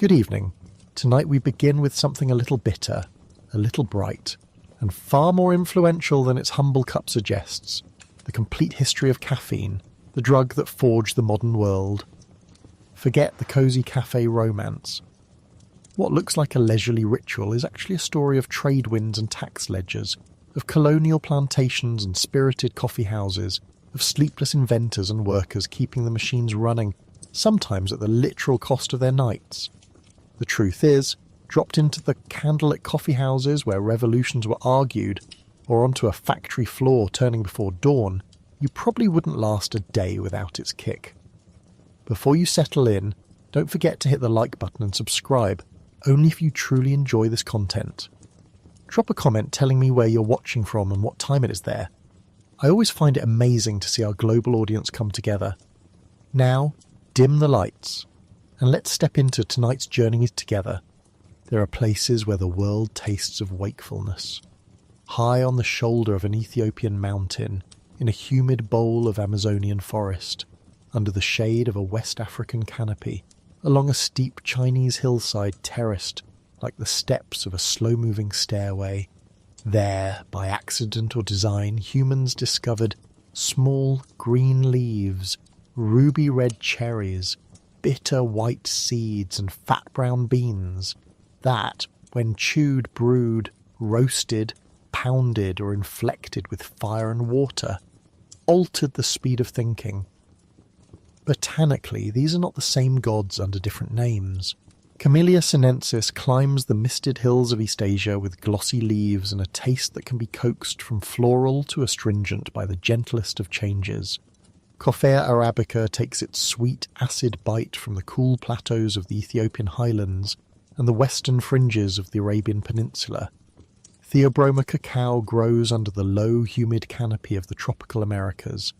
Good evening. Tonight we begin with something a little bitter, a little bright, and far more influential than its humble cup suggests. The complete history of caffeine, the drug that forged the modern world. Forget the cosy cafe romance. What looks like a leisurely ritual is actually a story of trade winds and tax ledgers, of colonial plantations and spirited coffee houses, of sleepless inventors and workers keeping the machines running, sometimes at the literal cost of their nights. The truth is, dropped into the candlelit coffee houses where revolutions were argued, or onto a factory floor turning before dawn, you probably wouldn't last a day without its kick. Before you settle in, don't forget to hit the like button and subscribe, only if you truly enjoy this content. Drop a comment telling me where you're watching from and what time it is there. I always find it amazing to see our global audience come together. Now, dim the lights, and let's step into tonight's journey together. There are places where the world tastes of wakefulness. High on the shoulder of an Ethiopian mountain, in a humid bowl of Amazonian forest, under the shade of a West African canopy, along a steep Chinese hillside terraced like the steps of a slow-moving stairway. There, by accident or design, humans discovered small green leaves, ruby-red cherries, bitter white seeds and fat brown beans that, when chewed, brewed, roasted, pounded or inflected with fire and water, altered the speed of thinking. Botanically, these are not the same gods under different names. Camellia sinensis climbs the misted hills of East Asia with glossy leaves and a taste that can be coaxed from floral to astringent by the gentlest of changes. Coffea arabica takes its sweet, acid bite from the cool plateaus of the Ethiopian highlands and the western fringes of the Arabian Peninsula. Theobroma cacao grows under the low, humid canopy of the tropical Americas,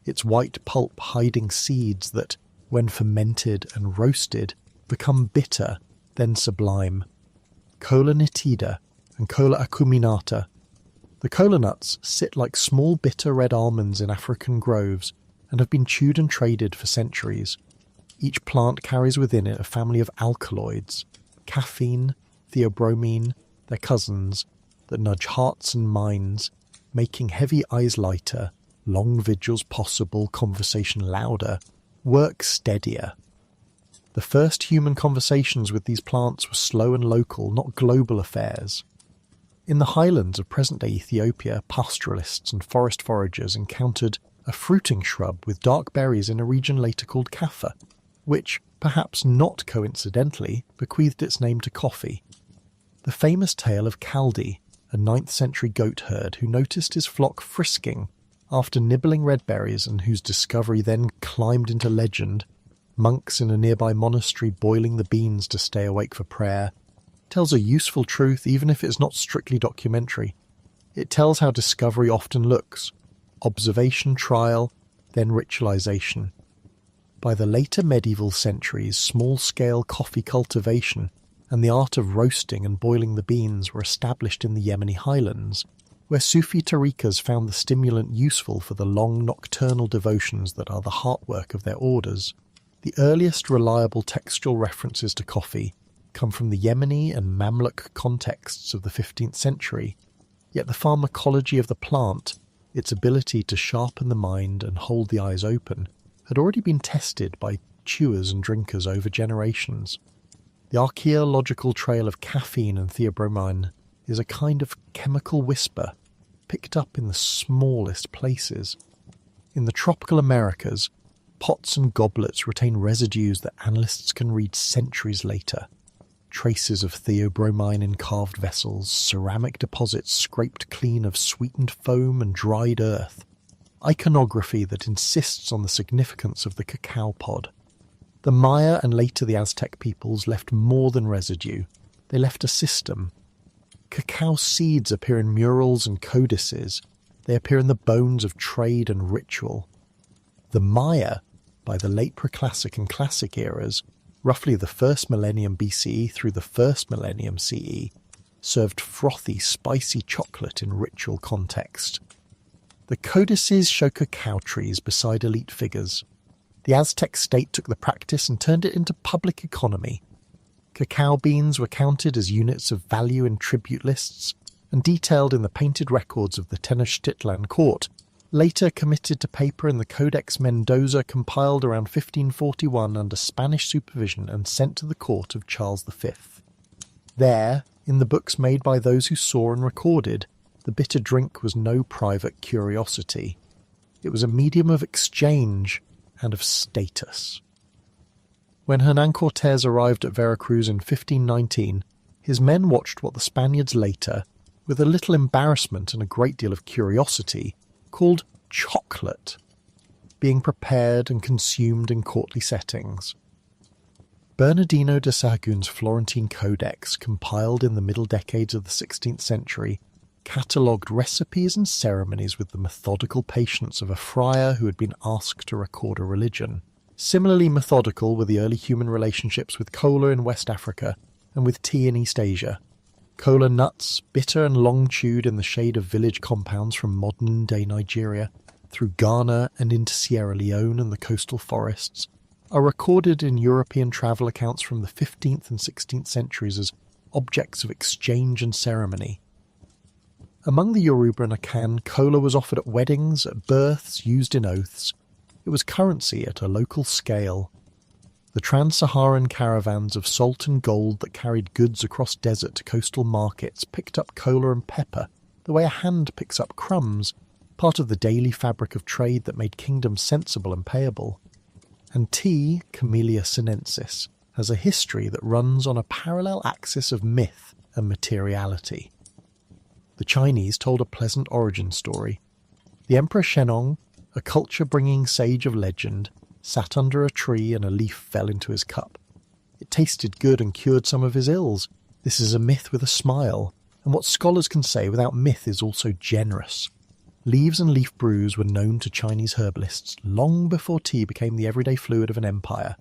its white pulp hiding seeds that, when fermented and roasted, become bitter, then sublime. Cola nitida and Cola acuminata. The cola nuts sit like small bitter red almonds in African groves and have been chewed and traded for centuries. Each plant carries within it a family of alkaloids, caffeine, theobromine, their cousins, that nudge hearts and minds, making heavy eyes lighter, long vigils possible, conversation louder, work steadier. The first human conversations with these plants were slow and local, not global affairs. In the highlands of present-day Ethiopia, pastoralists and forest foragers encountered a fruiting shrub with dark berries in a region later called Kaffa, which, perhaps not coincidentally, bequeathed its name to coffee. The famous tale of Kaldi, a 9th century goat herd who noticed his flock frisking after nibbling red berries and whose discovery then climbed into legend, monks in a nearby monastery boiling the beans to stay awake for prayer, tells a useful truth even if it's not strictly documentary. It tells how discovery often looks: observation, trial, then ritualization. By the later medieval centuries, small-scale coffee cultivation and the art of roasting and boiling the beans were established in the Yemeni highlands, where Sufi tariqas found the stimulant useful for the long nocturnal devotions that are the heartwork of their orders. The earliest reliable textual references to coffee come from the Yemeni and Mamluk contexts of the 15th century, yet the pharmacology of the plant, its ability to sharpen the mind and hold the eyes open, had already been tested by chewers and drinkers over generations. The archaeological trail of caffeine and theobromine is a kind of chemical whisper, picked up in the smallest places. In the tropical Americas, pots and goblets retain residues that analysts can read centuries later. Traces of theobromine in carved vessels, ceramic deposits scraped clean of sweetened foam and dried earth. Iconography that insists on the significance of the cacao pod. The Maya and later the Aztec peoples left more than residue. They left a system. Cacao seeds appear in murals and codices. They appear in the bones of trade and ritual. The Maya, by the late Preclassic and Classic eras, roughly the 1st millennium BCE through the 1st millennium CE, served frothy, spicy chocolate in ritual context. The codices show cacao trees beside elite figures. The Aztec state took the practice and turned it into public economy. Cacao beans were counted as units of value in tribute lists and detailed in the painted records of the Tenochtitlan court, later committed to paper in the Codex Mendoza compiled around 1541 under Spanish supervision and sent to the court of Charles V. There, in the books made by those who saw and recorded, the bitter drink was no private curiosity. It was a medium of exchange and of status. When Hernán Cortés arrived at Veracruz in 1519, his men watched what the Spaniards later, with a little embarrassment and a great deal of curiosity, called chocolate, being prepared and consumed in courtly settings. Bernardino de Sahagún's Florentine Codex, compiled in the middle decades of the 16th century, catalogued recipes and ceremonies with the methodical patience of a friar who had been asked to record a religion. Similarly methodical were the early human relationships with cola in West Africa and with tea in East Asia. Cola nuts, bitter and long-chewed in the shade of village compounds from modern-day Nigeria, through Ghana and into Sierra Leone and the coastal forests, are recorded in European travel accounts from the 15th and 16th centuries as objects of exchange and ceremony. Among the Yoruba and Akan, cola was offered at weddings, at births, used in oaths. It was currency at a local scale. The trans-Saharan caravans of salt and gold that carried goods across desert to coastal markets picked up cola and pepper, the way a hand picks up crumbs, part of the daily fabric of trade that made kingdoms sensible and payable. And tea, Camellia sinensis, has a history that runs on a parallel axis of myth and materiality. The Chinese told a pleasant origin story. The Emperor Shennong, a culture-bringing sage of legend, sat under a tree and a leaf fell into his cup. It tasted good and cured some of his ills. This is a myth with a smile, and what scholars can say without myth is also generous. Leaves and leaf brews were known to Chinese herbalists long before tea became the everyday fluid of an empire.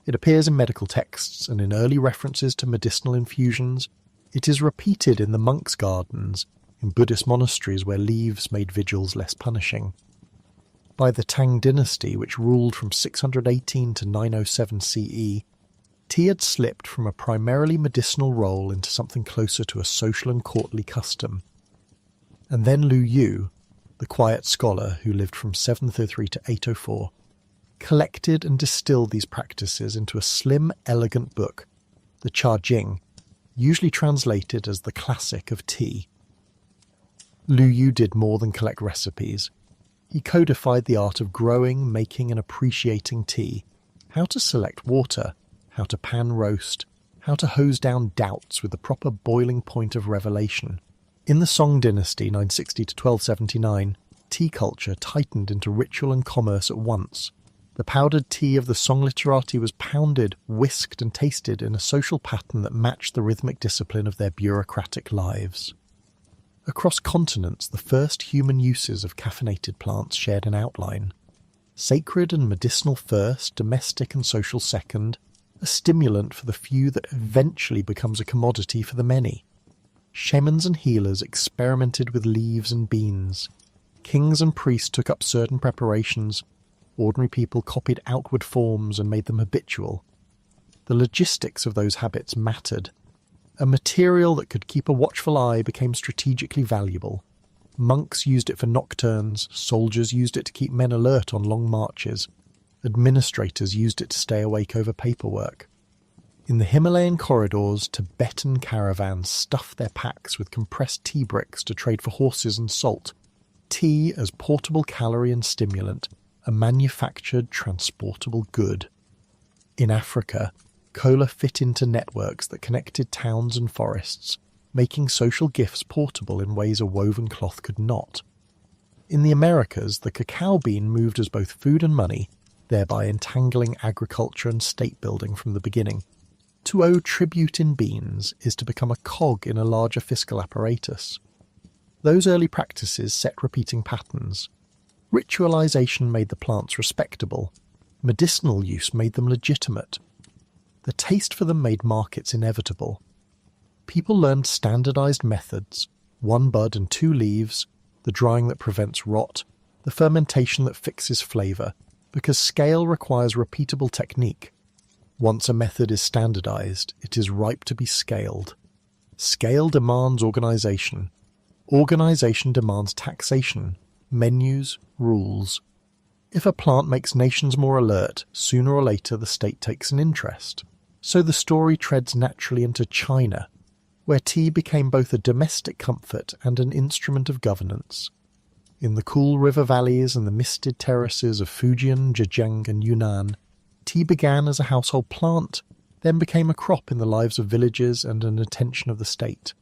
It appears in medical texts and in early references to medicinal infusions. It is repeated in the monks' gardens, in Buddhist monasteries where leaves made vigils less punishing. By the Tang dynasty, which ruled from 618 to 907 CE, tea had slipped from a primarily medicinal role into something closer to a social and courtly custom. And then Lu Yu, the quiet scholar who lived from 703 to 804, collected and distilled these practices into a slim, elegant book, the Cha Jing, usually translated as the classic of tea. Lu Yu did more than collect recipes. He codified the art of growing, making and appreciating tea, how to select water, how to pan roast, how to hose down doubts with the proper boiling point of revelation. In the Song dynasty, 960 to 1279, tea culture tightened into ritual and commerce at once. The powdered tea of the Song literati was pounded, whisked and tasted in a social pattern that matched the rhythmic discipline of their bureaucratic lives. Across continents, the first human uses of caffeinated plants shared an outline. Sacred and medicinal first, domestic and social second, a stimulant for the few that eventually becomes a commodity for the many. Shamans and healers experimented with leaves and beans. Kings and priests took up certain preparations. Ordinary people copied outward forms and made them habitual. The logistics of those habits mattered. A material that could keep a watchful eye became strategically valuable. Monks used it for nocturnes, soldiers used it to keep men alert on long marches, administrators used it to stay awake over paperwork. In the Himalayan corridors, Tibetan caravans stuffed their packs with compressed tea bricks to trade for horses and salt. Tea as portable calorie and stimulant, a manufactured, transportable good. In Africa, cola fit into networks that connected towns and forests, making social gifts portable in ways a woven cloth could not. In the Americas, the cacao bean moved as both food and money, thereby entangling agriculture and state building from the beginning. To owe tribute in beans is to become a cog in a larger fiscal apparatus. Those early practices set repeating patterns. Ritualization made the plants respectable. Medicinal use made them legitimate. The taste for them made markets inevitable. People learned standardized methods, 1 bud and 2 leaves, the drying that prevents rot, the fermentation that fixes flavor, because scale requires repeatable technique. Once a method is standardized, it is ripe to be scaled. Scale demands organization. Organization demands taxation, menus, rules. If a plant makes nations more alert, sooner or later the state takes an interest. So the story treads naturally into China, where tea became both a domestic comfort and an instrument of governance. In the cool river valleys and the misted terraces of Fujian, Zhejiang and Yunnan, tea began as a household plant, then became a crop in the lives of villages and an attention of the state.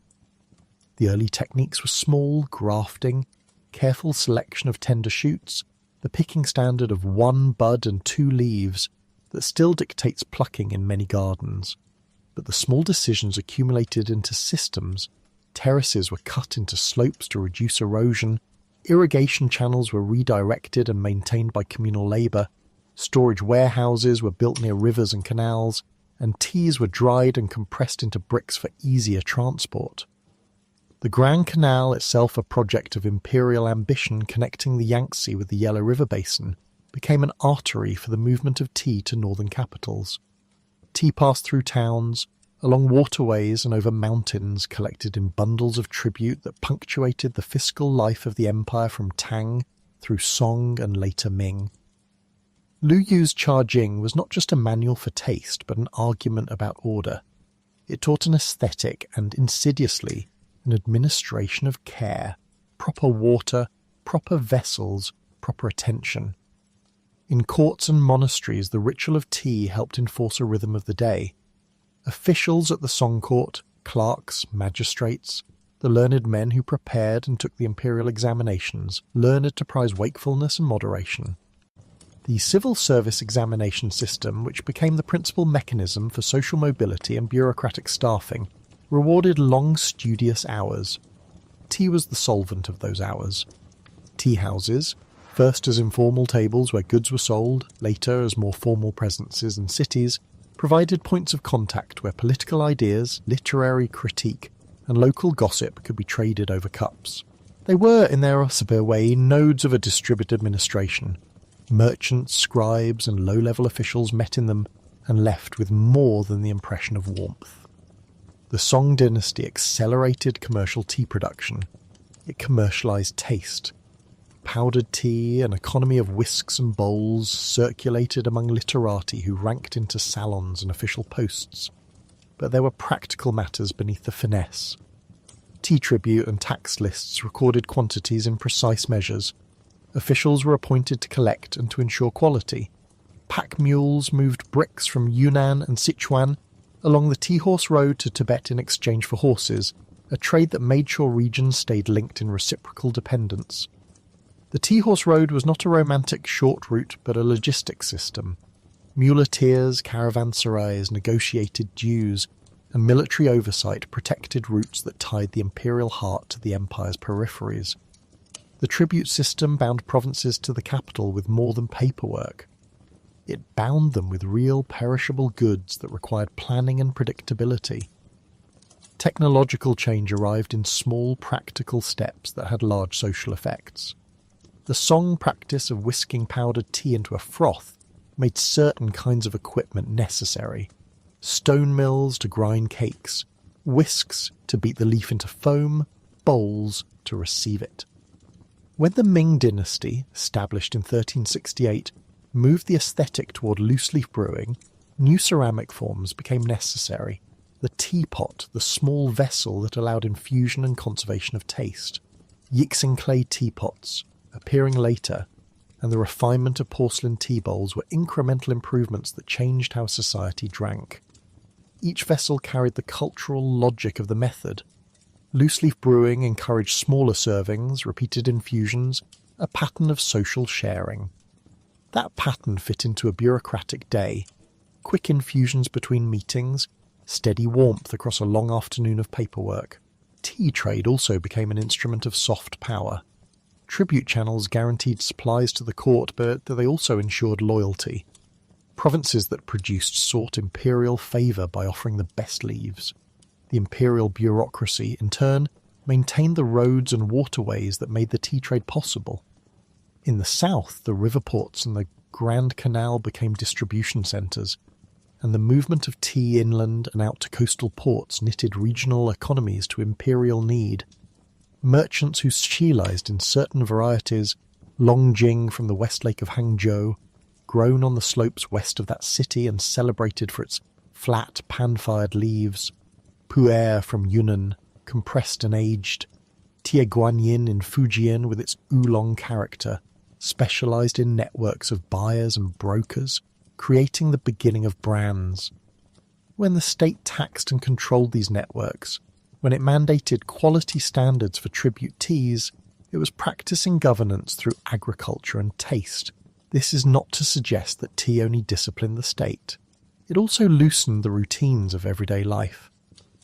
The early techniques were small, grafting, careful selection of tender shoots, the picking standard of 1 bud and 2 leaves that still dictates plucking in many gardens. But the small decisions accumulated into systems. Terraces were cut into slopes to reduce erosion, irrigation channels were redirected and maintained by communal labour, storage warehouses were built near rivers and canals, and teas were dried and compressed into bricks for easier transport. The Grand Canal, itself a project of imperial ambition connecting the Yangtze with the Yellow River Basin, became an artery for the movement of tea to northern capitals. Tea passed through towns, along waterways and over mountains, collected in bundles of tribute that punctuated the fiscal life of the empire from Tang through Song and later Ming. Lu Yu's Cha Jing was not just a manual for taste, but an argument about order. It taught an aesthetic and, insidiously, an administration of care, proper water, proper vessels, proper attention. In courts and monasteries, the ritual of tea helped enforce a rhythm of the day. Officials at the Song Court, clerks, magistrates, the learned men who prepared and took the imperial examinations, learned to prize wakefulness and moderation. The civil service examination system, which became the principal mechanism for social mobility and bureaucratic staffing, rewarded long studious hours. Tea was the solvent of those hours. Tea houses, first as informal tables where goods were sold, later as more formal presences in cities, provided points of contact where political ideas, literary critique, and local gossip could be traded over cups. They were, in their severe way, nodes of a distributed administration. Merchants, scribes, and low-level officials met in them and left with more than the impression of warmth. The Song dynasty accelerated commercial tea production. It commercialized taste. Powdered tea, an economy of whisks and bowls, circulated among literati who ranked into salons and official posts. But there were practical matters beneath the finesse. Tea tribute and tax lists recorded quantities in precise measures. Officials were appointed to collect and to ensure quality. Pack mules moved bricks from Yunnan and Sichuan along the Tea Horse Road to Tibet in exchange for horses, a trade that made sure regions stayed linked in reciprocal dependence. The Tea Horse Road was not a romantic short route, but a logistics system. Muleteers, caravanserais negotiated dues, and military oversight protected routes that tied the imperial heart to the empire's peripheries. The tribute system bound provinces to the capital with more than paperwork. It bound them with real perishable goods that required planning and predictability. Technological change arrived in small, practical steps that had large social effects. The Song practice of whisking powdered tea into a froth made certain kinds of equipment necessary. Stone mills to grind cakes, whisks to beat the leaf into foam, bowls to receive it. When the Ming dynasty, established in 1368, moved the aesthetic toward loose-leaf brewing, new ceramic forms became necessary. The teapot, the small vessel that allowed infusion and conservation of taste. Yixing clay teapots, appearing later, and the refinement of porcelain tea bowls were incremental improvements that changed how society drank. Each vessel carried the cultural logic of the method. Loose-leaf brewing encouraged smaller servings, repeated infusions, a pattern of social sharing. That pattern fit into a bureaucratic day. Quick infusions between meetings, steady warmth across a long afternoon of paperwork. Tea trade also became an instrument of soft power. Tribute channels guaranteed supplies to the court, but they also ensured loyalty. Provinces that produced sought imperial favour by offering the best leaves. The imperial bureaucracy, in turn, maintained the roads and waterways that made the tea trade possible. In the south, the river ports and the Grand Canal became distribution centres, and the movement of tea inland and out to coastal ports knitted regional economies to imperial need. Merchants who specialized in certain varieties, Longjing from the West Lake of Hangzhou, grown on the slopes west of that city and celebrated for its flat, pan-fired leaves, Pu'er from Yunnan, compressed and aged, Tieguanyin in Fujian with its oolong character, specialized in networks of buyers and brokers, creating the beginning of brands. When the state taxed and controlled these networks, when it mandated quality standards for tribute teas, it was practicing governance through agriculture and taste. This is not to suggest that tea only disciplined the state. It also loosened the routines of everyday life.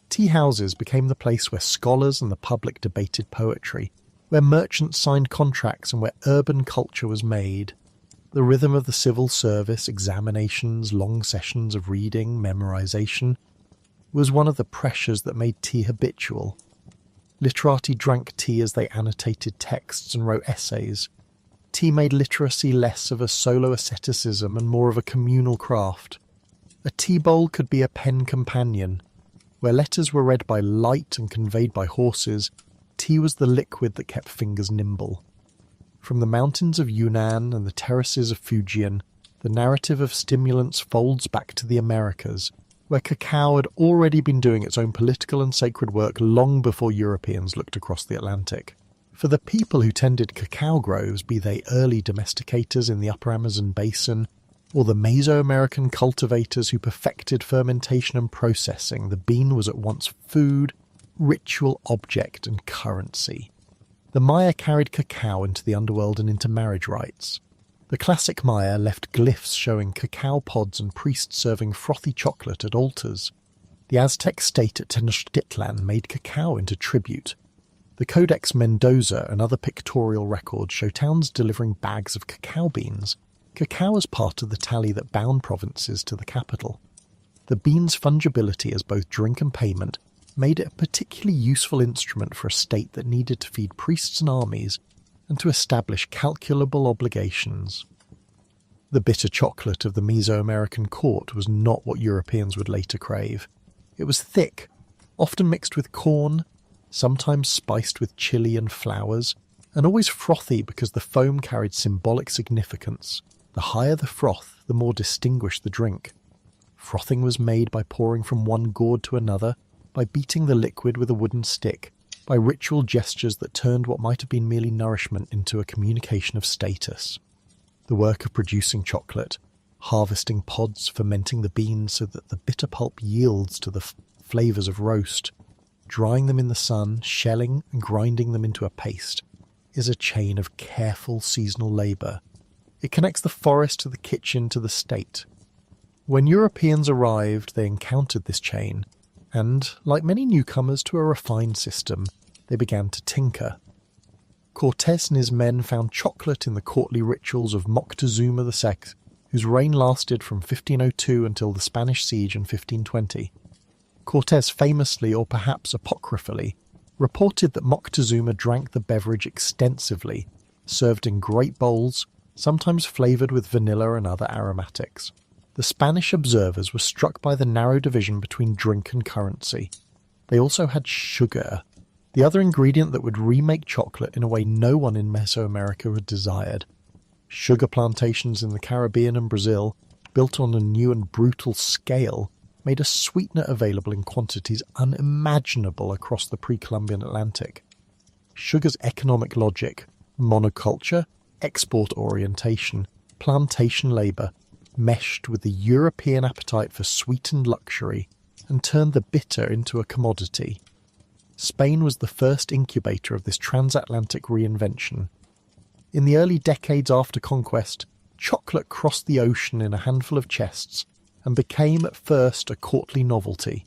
Tea houses became the place where scholars and the public debated poetry, where merchants signed contracts and where urban culture was made. The rhythm of the civil service, examinations, long sessions of reading, memorization, was one of the pressures that made tea habitual. Literati drank tea as they annotated texts and wrote essays. Tea made literacy less of a solo asceticism and more of a communal craft. A tea bowl could be a pen companion. Where letters were read by light and conveyed by horses, tea was the liquid that kept fingers nimble. From the mountains of Yunnan and the terraces of Fujian, the narrative of stimulants folds back to the Americas, where cacao had already been doing its own political and sacred work long before Europeans looked across the Atlantic. For the people who tended cacao groves, be they early domesticators in the upper Amazon basin, or the Mesoamerican cultivators who perfected fermentation and processing, the bean was at once food, ritual object, and currency. The Maya carried cacao into the underworld and into marriage rites. The classic Maya left glyphs showing cacao pods and priests serving frothy chocolate at altars. The Aztec state at Tenochtitlan made cacao into tribute. The Codex Mendoza and other pictorial records show towns delivering bags of cacao beans. Cacao was part of the tally that bound provinces to the capital. The bean's fungibility as both drink and payment made it a particularly useful instrument for a state that needed to feed priests and armies and to establish calculable obligations. The bitter chocolate of the Mesoamerican court was not what Europeans would later crave. It was thick, often mixed with corn, sometimes spiced with chili and flowers, and always frothy because the foam carried symbolic significance. The higher the froth, the more distinguished the drink. Frothing was made by pouring from one gourd to another, by beating the liquid with a wooden stick, by ritual gestures that turned what might have been merely nourishment into a communication of status. The work of producing chocolate, harvesting pods, fermenting the beans so that the bitter pulp yields to the flavours of roast, drying them in the sun, shelling and grinding them into a paste, is a chain of careful seasonal labour. It connects the forest to the kitchen to the state. When Europeans arrived, they encountered this chain, and, like many newcomers to a refined system, they began to tinker. Cortés and his men found chocolate in the courtly rituals of Moctezuma II, whose reign lasted from 1502 until the Spanish siege in 1520. Cortés famously, or perhaps apocryphally, reported that Moctezuma drank the beverage extensively, served in great bowls, sometimes flavoured with vanilla and other aromatics. The Spanish observers were struck by the narrow division between drink and currency. They also had sugar, the other ingredient that would remake chocolate in a way no one in Mesoamerica had desired. Sugar plantations in the Caribbean and Brazil, built on a new and brutal scale, made a sweetener available in quantities unimaginable across the pre-Columbian Atlantic. Sugar's economic logic, monoculture, export orientation, plantation labour, meshed with the European appetite for sweetened luxury and turned the bitter into a commodity. Spain was the first incubator of this transatlantic reinvention. In the early decades after conquest, chocolate crossed the ocean in a handful of chests and became at first a courtly novelty.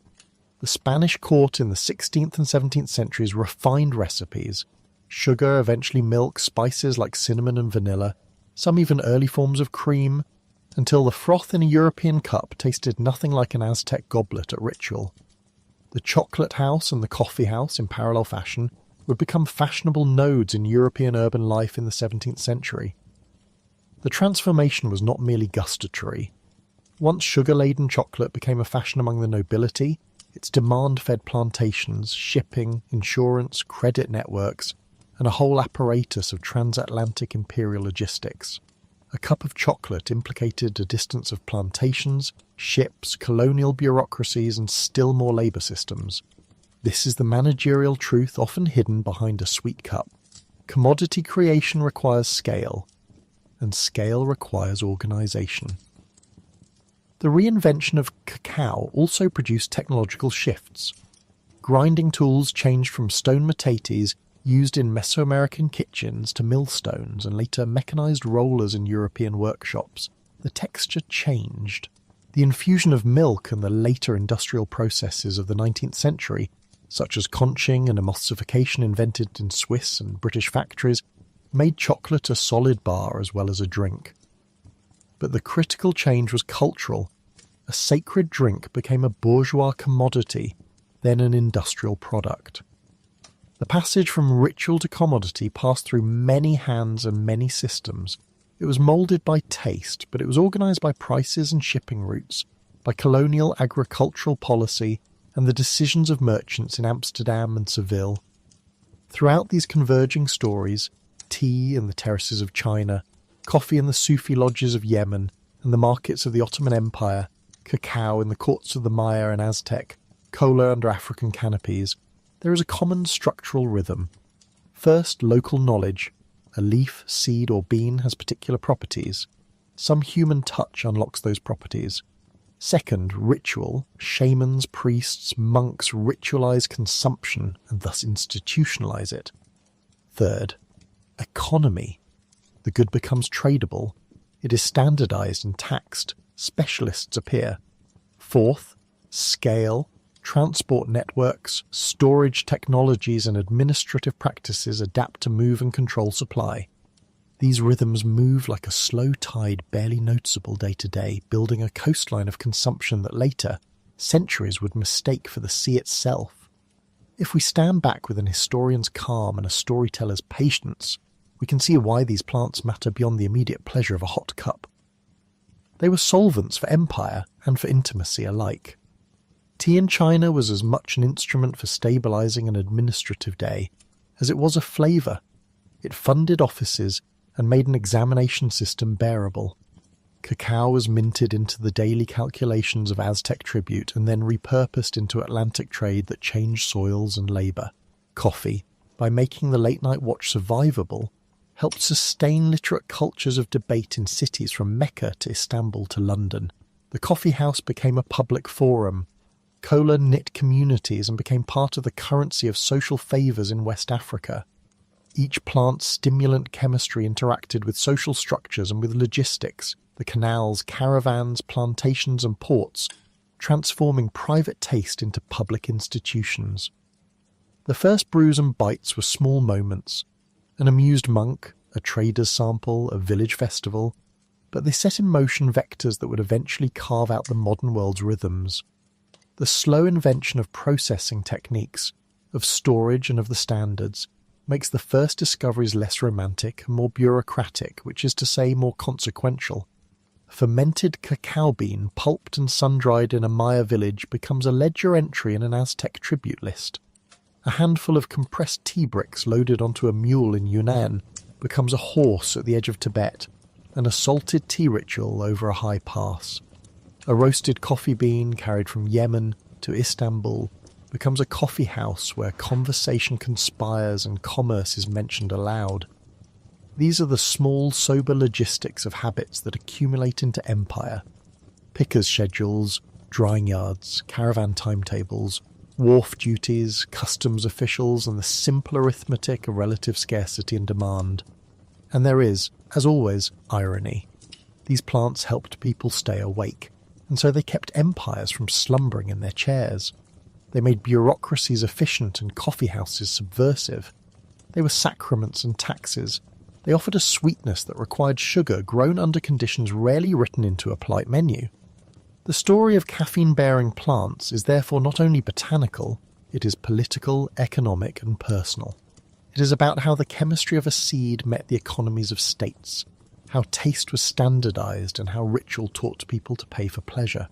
The Spanish court in the 16th and 17th centuries refined recipes. Sugar, eventually milk, spices like cinnamon and vanilla, some even early forms of cream, until the froth in a European cup tasted nothing like an Aztec goblet at ritual. The chocolate house and the coffee house, in parallel fashion, would become fashionable nodes in European urban life in the 17th century. The transformation was not merely gustatory. Once sugar-laden chocolate became a fashion among the nobility, its demand fed plantations, shipping, insurance, credit networks, and a whole apparatus of transatlantic imperial logistics. A cup of chocolate implicated a distance of plantations, ships, colonial bureaucracies, and still more labour systems. This is the managerial truth often hidden behind a sweet cup. Commodity creation requires scale, and scale requires organisation. The reinvention of cacao also produced technological shifts. Grinding tools changed from stone metates used in Mesoamerican kitchens to millstones and later mechanised rollers in European workshops. The texture changed. The infusion of milk and the later industrial processes of the 19th century, such as conching and emulsification invented in Swiss and British factories, made chocolate a solid bar as well as a drink. But the critical change was cultural. A sacred drink became a bourgeois commodity, then an industrial product. The passage from ritual to commodity passed through many hands and many systems. It was moulded by taste, but it was organised by prices and shipping routes, by colonial agricultural policy and the decisions of merchants in Amsterdam and Seville. Throughout these converging stories, tea in the terraces of China, coffee in the Sufi lodges of Yemen and the markets of the Ottoman Empire, cacao in the courts of the Maya and Aztec, cola under African canopies, there is a common structural rhythm. First, local knowledge. A leaf, seed or bean has particular properties. Some human touch unlocks those properties. Second, ritual. Shamans, priests, monks ritualize consumption and thus institutionalize it. Third, economy. The good becomes tradable. It is standardized and taxed. Specialists appear. Fourth, scale. Transport networks, storage technologies and administrative practices adapt to move and control supply. These rhythms move like a slow tide barely noticeable day to day, building a coastline of consumption that later, centuries would mistake for the sea itself. If we stand back with an historian's calm and a storyteller's patience, we can see why these plants matter beyond the immediate pleasure of a hot cup. They were solvents for empire and for intimacy alike. Tea in China was as much an instrument for stabilising an administrative day as it was a flavour. It funded offices and made an examination system bearable. Cacao was minted into the daily calculations of Aztec tribute and then repurposed into Atlantic trade that changed soils and labour. Coffee, by making the late-night watch survivable, helped sustain literate cultures of debate in cities from Mecca to Istanbul to London. The coffee house became a public forum. Cola knit communities and became part of the currency of social favours in West Africa. Each plant's stimulant chemistry interacted with social structures and with logistics, the canals, caravans, plantations and ports, transforming private taste into public institutions. The first brews and bites were small moments, an amused monk, a trader's sample, a village festival, but they set in motion vectors that would eventually carve out the modern world's rhythms. The slow invention of processing techniques, of storage and of the standards, makes the first discoveries less romantic and more bureaucratic, which is to say more consequential. A fermented cacao bean pulped and sun-dried in a Maya village becomes a ledger entry in an Aztec tribute list. A handful of compressed tea bricks loaded onto a mule in Yunnan becomes a horse at the edge of Tibet, and a salted tea ritual over a high pass. A roasted coffee bean carried from Yemen to Istanbul becomes a coffee house where conversation conspires and commerce is mentioned aloud. These are the small, sober logistics of habits that accumulate into empire. Pickers' schedules, drying yards, caravan timetables, wharf duties, customs officials, and the simple arithmetic of relative scarcity and demand. And there is, as always, irony. These plants helped people stay awake, and so they kept empires from slumbering in their chairs. They made bureaucracies efficient and coffeehouses subversive. They were sacraments and taxes. They offered a sweetness that required sugar grown under conditions rarely written into a polite menu. The story of caffeine-bearing plants is therefore not only botanical, it is political, economic and personal. It is about how the chemistry of a seed met the economies of states, how taste was standardised and how ritual taught people to pay for pleasure.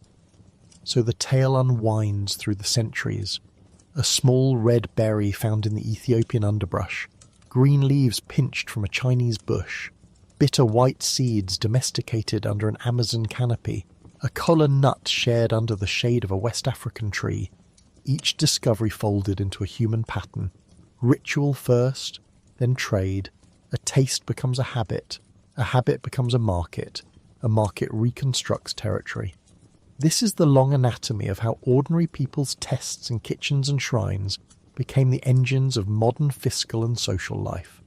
So the tale unwinds through the centuries. A small red berry found in the Ethiopian underbrush, green leaves pinched from a Chinese bush, bitter white seeds domesticated under an Amazon canopy, a kola nut shared under the shade of a West African tree. Each discovery folded into a human pattern. Ritual first, then trade. A taste becomes a habit becomes a market reconstructs territory. This is the long anatomy of how ordinary people's tests in kitchens and shrines became the engines of modern fiscal and social life.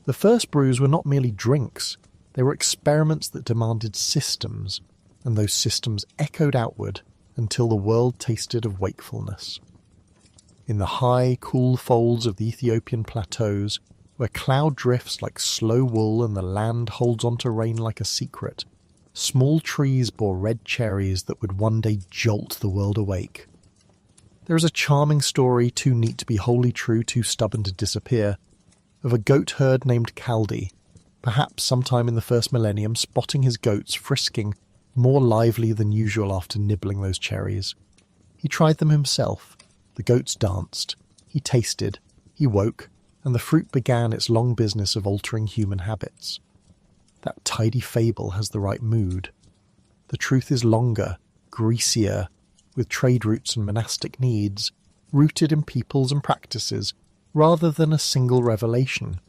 The first brews were not merely drinks, they were experiments that demanded systems, and those systems echoed outward until the world tasted of wakefulness. In the high, cool folds of the Ethiopian plateaus, where cloud drifts like slow wool and the land holds on to rain like a secret, small trees bore red cherries that would one day jolt the world awake. There is a charming story, too neat to be wholly true, too stubborn to disappear, of a goat herd named Caldi, perhaps sometime in the first millennium, spotting his goats frisking more lively than usual after nibbling those cherries. He tried them himself. The goats danced. He tasted. He woke, and the fruit began its long business of altering human habits. That tidy fable has the right mood. The truth is longer, greasier, with trade routes and monastic needs, rooted in peoples and practices, rather than a single revelation.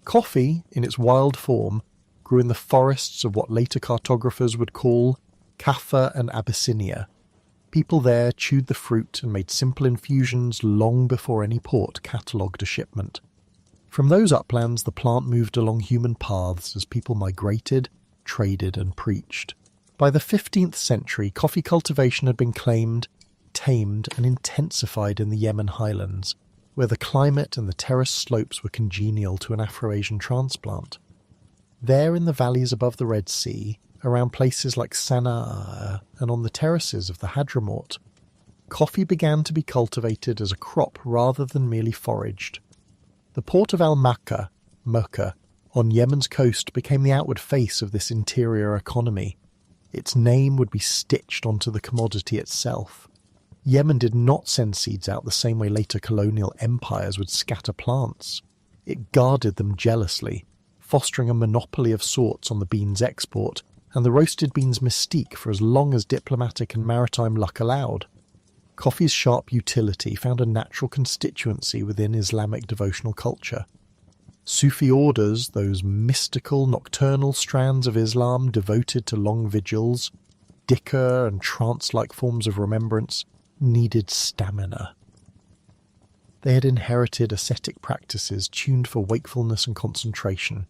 Coffee, in its wild form, grew in the forests of what later cartographers would call Kaffa and Abyssinia. People there chewed the fruit and made simple infusions long before any port catalogued a shipment. From those uplands the plant moved along human paths as people migrated, traded and preached. By the 15th century, coffee cultivation had been claimed, tamed and intensified in the Yemen highlands, where the climate and the terrace slopes were congenial to an Afro-Asian transplant. There in the valleys above the Red Sea, around places like Sana'a and on the terraces of the Hadramaut, coffee began to be cultivated as a crop rather than merely foraged. The port of Al-Makka, Mocha, on Yemen's coast became the outward face of this interior economy. Its name would be stitched onto the commodity itself. Yemen did not send seeds out the same way later colonial empires would scatter plants. It guarded them jealously, fostering a monopoly of sorts on the bean's export and the roasted bean's mystique for as long as diplomatic and maritime luck allowed. Coffee's sharp utility found a natural constituency within Islamic devotional culture. Sufi orders, those mystical, nocturnal strands of Islam devoted to long vigils, dhikr and trance-like forms of remembrance, needed stamina. They had inherited ascetic practices tuned for wakefulness and concentration.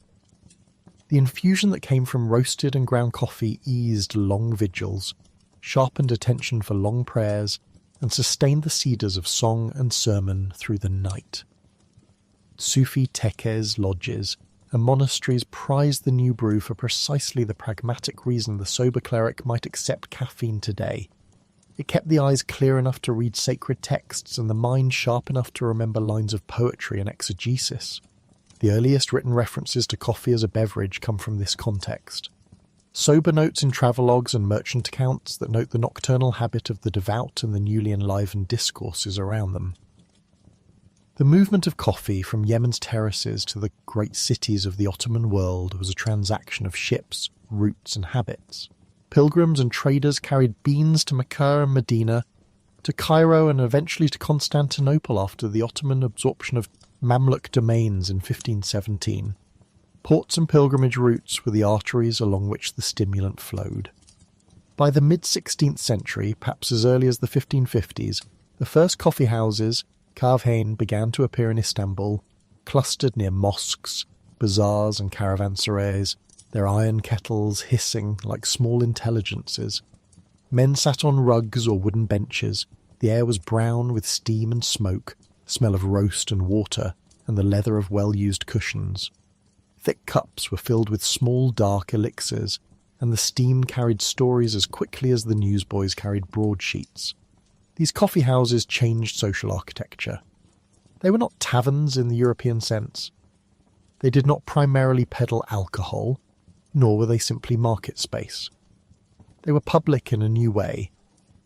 The infusion that came from roasted and ground coffee eased long vigils, sharpened attention for long prayers, and sustained the cedars of song and sermon through the night. Sufi tekkes, lodges, and monasteries prized the new brew for precisely the pragmatic reason the sober cleric might accept caffeine today. It kept the eyes clear enough to read sacred texts and the mind sharp enough to remember lines of poetry and exegesis. The earliest written references to coffee as a beverage come from this context. Sober notes in travelogues and merchant accounts that note the nocturnal habit of the devout and the newly enlivened discourses around them. The movement of coffee from Yemen's terraces to the great cities of the Ottoman world was a transaction of ships, routes and habits. Pilgrims and traders carried beans to Mecca and Medina, to Cairo and eventually to Constantinople after the Ottoman absorption of Mamluk domains in 1517. Ports and pilgrimage routes were the arteries along which the stimulant flowed. By the mid-16th century, perhaps as early as the 1550s, the first coffee houses, Caffeine, began to appear in Istanbul, clustered near mosques, bazaars and caravanserais, their iron kettles hissing like small intelligences. Men sat on rugs or wooden benches. The air was brown with steam and smoke, smell of roast and water, and the leather of well-used cushions. Thick cups were filled with small dark elixirs, and the steam carried stories as quickly as the newsboys carried broadsheets. These coffee houses changed social architecture. They were not taverns in the European sense. They did not primarily peddle alcohol. nor were they simply market space. They were public in a new way,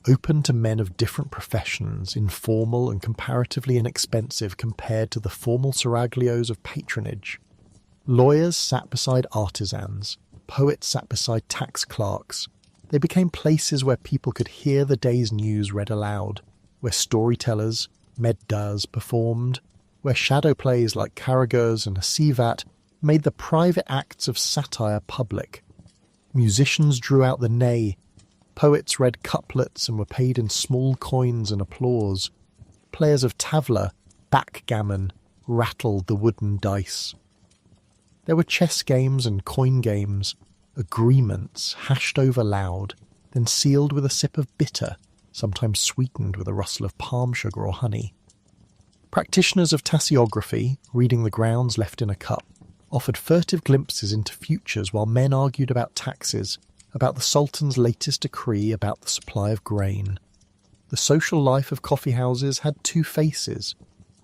open to men of different professions, informal and comparatively inexpensive compared to the formal seraglios of patronage. Lawyers sat beside artisans, poets sat beside tax clerks. They became places where people could hear the day's news read aloud, where storytellers, meddas, performed, where shadow plays like Karagöz and Sivat made the private acts of satire public. Musicians drew out the ney, poets read couplets and were paid in small coins and applause. Players of tavla, backgammon, rattled the wooden dice. There were chess games and coin games, agreements hashed over loud, then sealed with a sip of bitter, sometimes sweetened with a rustle of palm sugar or honey. Practitioners of tasseography, reading the grounds left in a cup, offered furtive glimpses into futures while men argued about taxes, about the Sultan's latest decree about the supply of grain. The social life of coffee houses had two faces.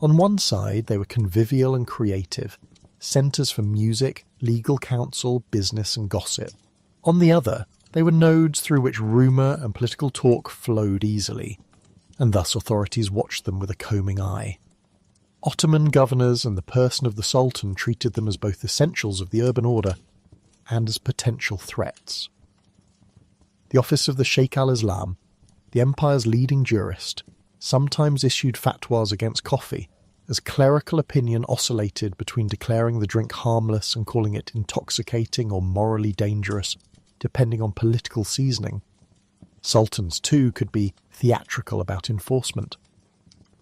On one side, they were convivial and creative, centres for music, legal counsel, business and gossip. On the other, they were nodes through which rumour and political talk flowed easily, and thus authorities watched them with a combing eye. Ottoman governors and the person of the Sultan treated them as both essentials of the urban order and as potential threats. The office of the Sheikh al-Islam, the empire's leading jurist, sometimes issued fatwas against coffee, as clerical opinion oscillated between declaring the drink harmless and calling it intoxicating or morally dangerous, depending on political seasoning. Sultans, too, could be theatrical about enforcement.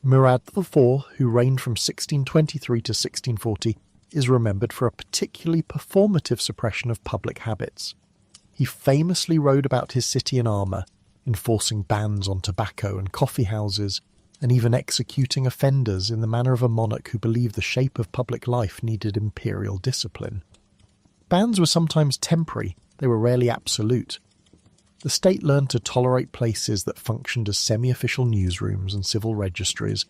Murad IV, who reigned from 1623 to 1640, is remembered for a particularly performative suppression of public habits. He famously rode about his city in armour, enforcing bans on tobacco and coffee houses, and even executing offenders in the manner of a monarch who believed the shape of public life needed imperial discipline. Bans were sometimes temporary, they were rarely absolute. The state learned to tolerate places that functioned as semi-official newsrooms and civil registries,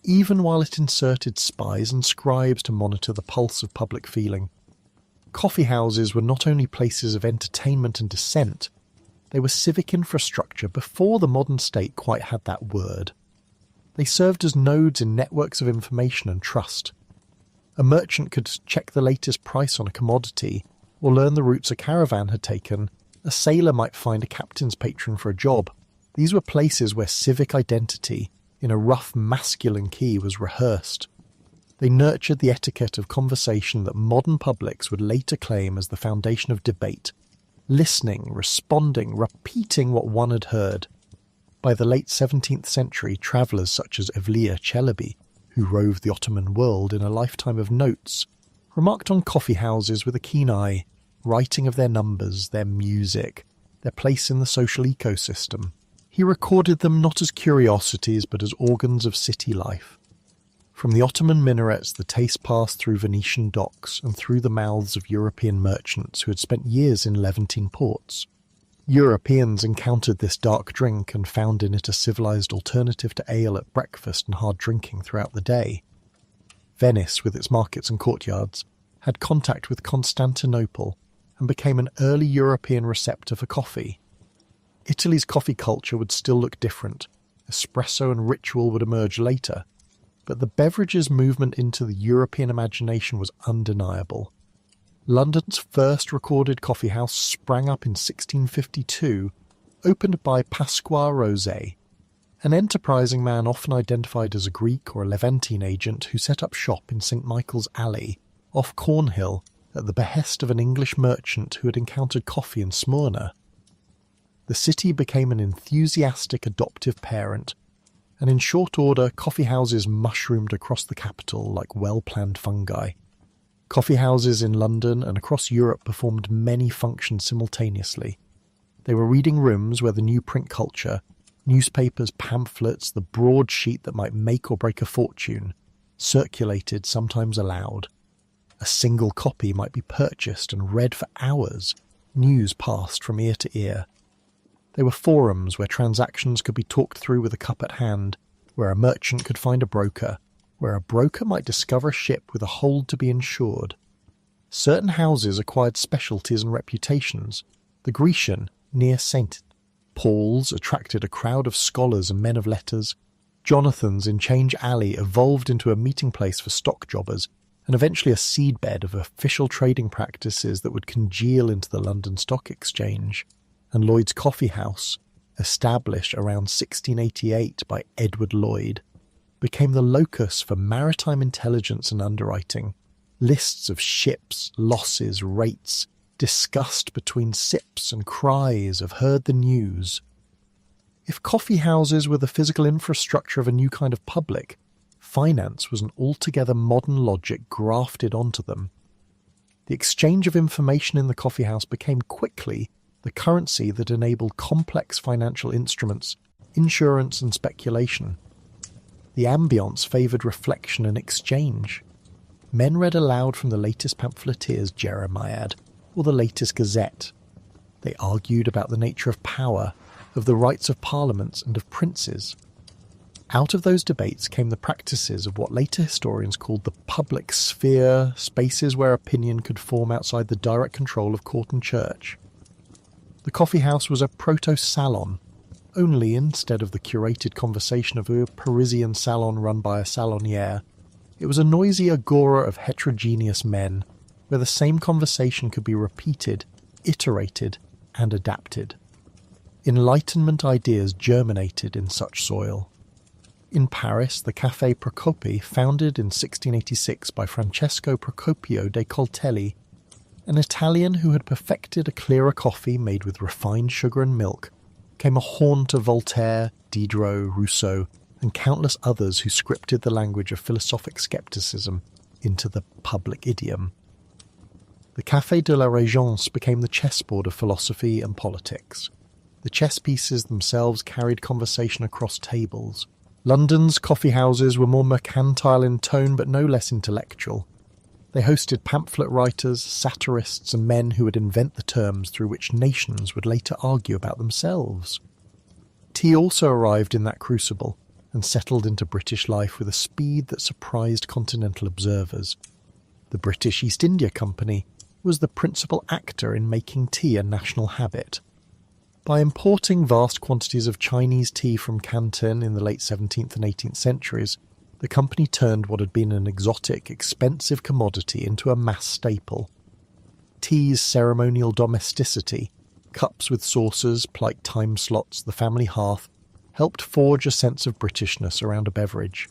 even while it inserted spies and scribes to monitor the pulse of public feeling. Coffee houses were not only places of entertainment and dissent, they were civic infrastructure before the modern state quite had that word. They served as nodes in networks of information and trust. A merchant could check the latest price on a commodity or learn the routes a caravan had taken. A sailor might find a captain's patron for a job. These were places where civic identity, in a rough masculine key, was rehearsed. They nurtured the etiquette of conversation that modern publics would later claim as the foundation of debate, listening, responding, repeating what one had heard. By the late 17th century, travellers such as Evliya Çelebi, who roved the Ottoman world in a lifetime of notes, remarked on coffee houses with a keen eye, writing of their numbers, their music, their place in the social ecosystem. He recorded them not as curiosities but as organs of city life. From the Ottoman minarets, the taste passed through Venetian docks and through the mouths of European merchants who had spent years in Levantine ports. Europeans encountered this dark drink and found in it a civilized alternative to ale at breakfast and hard drinking throughout the day. Venice, with its markets and courtyards, had contact with Constantinople and became an early European receptor for coffee. Italy's coffee culture would still look different. Espresso and ritual would emerge later, but the beverages movement into the European imagination was undeniable. London's first recorded coffee house sprang up in 1652, opened by Pasquale Rosé, an enterprising man often identified as a Greek or a Levantine agent who set up shop in St. Michael's Alley, off Cornhill, at the behest of an English merchant who had encountered coffee in Smyrna. The city became an enthusiastic adoptive parent, and in short order coffee houses mushroomed across the capital like well-planned fungi. Coffee houses in London and across Europe performed many functions simultaneously. They were reading rooms where the new print culture, newspapers, pamphlets, the broadsheet that might make or break a fortune, circulated, sometimes aloud. A single copy might be purchased and read for hours. News passed from ear to ear. They were forums where transactions could be talked through with a cup at hand, where a merchant could find a broker, where a broker might discover a ship with a hold to be insured. Certain houses acquired specialties and reputations. The Grecian, near St. Paul's, attracted a crowd of scholars and men of letters. Jonathan's in Change Alley evolved into a meeting place for stock jobbers, and eventually a seedbed of official trading practices that would congeal into the London Stock Exchange. And Lloyd's Coffee House, established around 1688 by Edward Lloyd, became the locus for maritime intelligence and underwriting. Lists of ships, losses, rates, discussed between sips and cries of heard the news. If coffee houses were the physical infrastructure of a new kind of public, finance was an altogether modern logic grafted onto them. The exchange of information in the coffee house became quickly the currency that enabled complex financial instruments, insurance and speculation. The ambience favoured reflection and exchange. Men read aloud from the latest pamphleteer's Jeremiad or the latest Gazette. They argued about the nature of power, of the rights of parliaments and of princes. Out of those debates came the practices of what later historians called the public sphere, spaces where opinion could form outside the direct control of court and church. The coffee house was a proto-salon, only instead of the curated conversation of a Parisian salon run by a salonière, it was a noisy agora of heterogeneous men, where the same conversation could be repeated, iterated, and adapted. Enlightenment ideas germinated in such soil. In Paris, the Café Procopi, founded in 1686 by Francesco Procopio de Coltelli, an Italian who had perfected a clearer coffee made with refined sugar and milk, became a haunt of Voltaire, Diderot, Rousseau, and countless others who scripted the language of philosophic skepticism into the public idiom. The Café de la Régence became the chessboard of philosophy and politics. The chess pieces themselves carried conversation across tables. London's coffee houses were more mercantile in tone but no less intellectual. They hosted pamphlet writers, satirists, and men who would invent the terms through which nations would later argue about themselves. Tea also arrived in that crucible and settled into British life with a speed that surprised continental observers. The British East India Company was the principal actor in making tea a national habit. By importing vast quantities of Chinese tea from Canton in the late 17th and 18th centuries, the company turned what had been an exotic, expensive commodity into a mass staple. Tea's ceremonial domesticity, cups with saucers, polite time slots, the family hearth, helped forge a sense of Britishness around a beverage.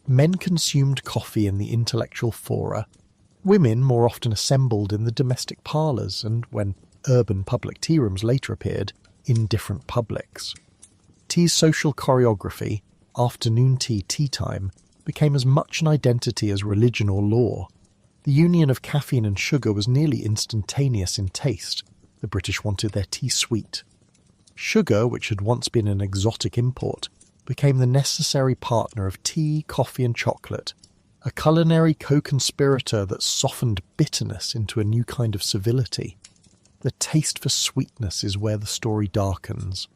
Men consumed coffee in the intellectual fora. Women more often assembled in the domestic parlours and, when urban public tea rooms later appeared, in different publics. Tea's social choreography, afternoon tea time, became as much an identity as religion or law. The union of caffeine and sugar was nearly instantaneous in taste. The British wanted their tea sweet. Sugar, which had once been an exotic import, became the necessary partner of tea, coffee and chocolate, a culinary co-conspirator that softened bitterness into a new kind of civility. The taste for sweetness is where the story darkens.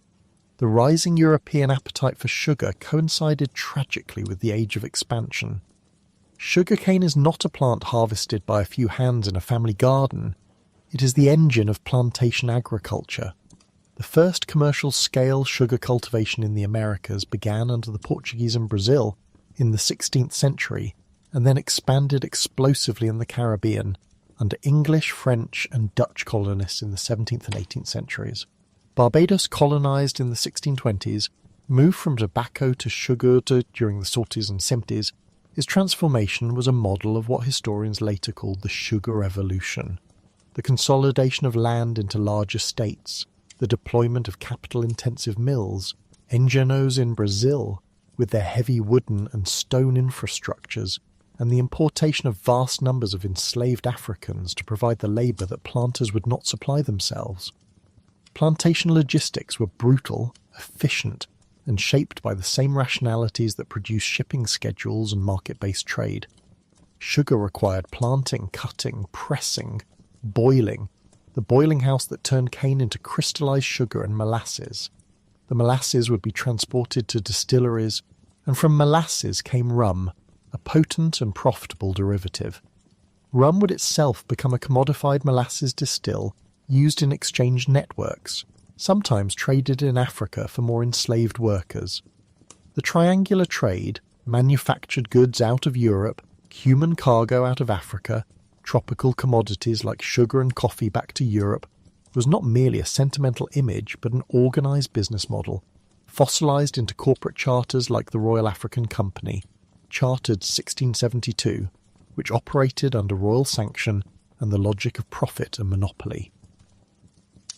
The rising European appetite for sugar coincided tragically with the age of expansion. Sugarcane is not a plant harvested by a few hands in a family garden. It is the engine of plantation agriculture. The first commercial-scale sugar cultivation in the Americas began under the Portuguese in Brazil in the 16th century and then expanded explosively in the Caribbean under English, French and Dutch colonists in the 17th and 18th centuries. Barbados, colonised in the 1620s, moved from tobacco to sugar during the Sorties and Simpties. Its transformation was a model of what historians later called the Sugar Revolution. The consolidation of land into large estates, the deployment of capital-intensive mills, engenhos in Brazil, with their heavy wooden and stone infrastructures, and the importation of vast numbers of enslaved Africans to provide the labour that planters would not supply themselves. Plantation logistics were brutal, efficient, and shaped by the same rationalities that produced shipping schedules and market-based trade. Sugar required planting, cutting, pressing, boiling, the boiling house that turned cane into crystallized sugar and molasses. The molasses would be transported to distilleries, and from molasses came rum, a potent and profitable derivative. Rum would itself become a commodified molasses distill used in exchange networks, sometimes traded in Africa for more enslaved workers. The triangular trade, manufactured goods out of Europe, human cargo out of Africa, tropical commodities like sugar and coffee back to Europe, was not merely a sentimental image but an organised business model, fossilised into corporate charters like the Royal African Company, chartered 1672, which operated under royal sanction and the logic of profit and monopoly.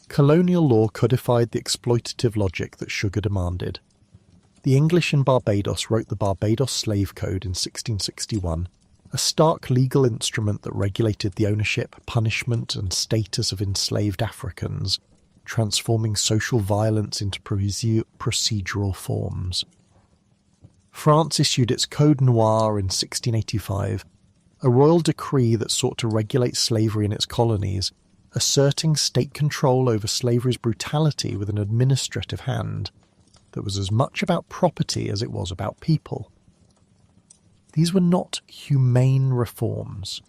Colonial law codified the exploitative logic that sugar demanded. The English in Barbados wrote the Barbados Slave Code in 1661, a stark legal instrument that regulated the ownership, punishment and status of enslaved Africans, transforming social violence into procedural forms. France issued its Code Noir in 1685, a royal decree that sought to regulate slavery in its colonies, asserting state control over slavery's brutality with an administrative hand that was as much about property as it was about people. These were not humane reforms.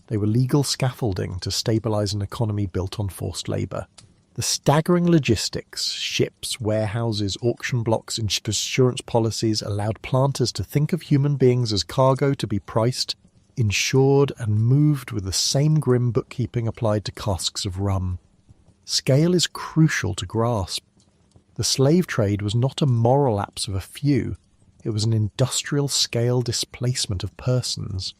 They were legal scaffolding to stabilise an economy built on forced labour. The staggering logistics, ships, warehouses, auction blocks, insurance policies allowed planters to think of human beings as cargo to be priced, insured and moved with the same grim bookkeeping applied to casks of rum. Scale is crucial to grasp. The slave trade was not a moral lapse of a few, it was an industrial-scale displacement of persons.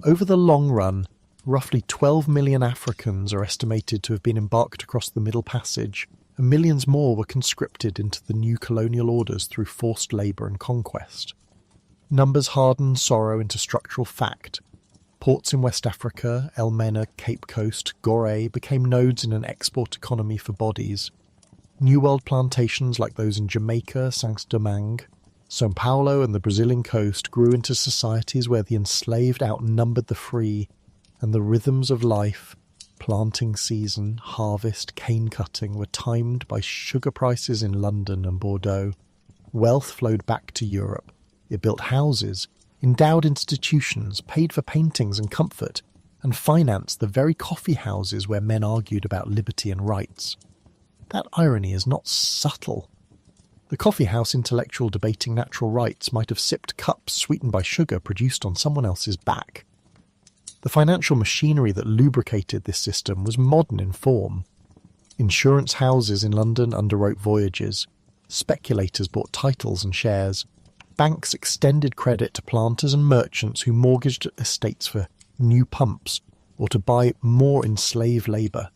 Over the long run, roughly 12 million Africans are estimated to have been embarked across the Middle Passage, and millions more were conscripted into the new colonial orders through forced labour and conquest. Numbers hardened sorrow into structural fact. Ports in West Africa, El Mena, Cape Coast, Gorée became nodes in an export economy for bodies. New World plantations like those in Jamaica, Saint-Domingue, São Paulo and the Brazilian coast grew into societies where the enslaved outnumbered the free, and the rhythms of life, planting season, harvest, cane cutting, were timed by sugar prices in London and Bordeaux. Wealth flowed back to Europe. It built houses, endowed institutions, paid for paintings and comfort, and financed the very coffee houses where men argued about liberty and rights. That irony is not subtle. The coffee house intellectual debating natural rights might have sipped cups sweetened by sugar produced on someone else's back. The financial machinery that lubricated this system was modern in form. Insurance houses in London underwrote voyages. Speculators bought titles and shares. Banks extended credit to planters and merchants who mortgaged estates for new pumps or to buy more enslaved labour.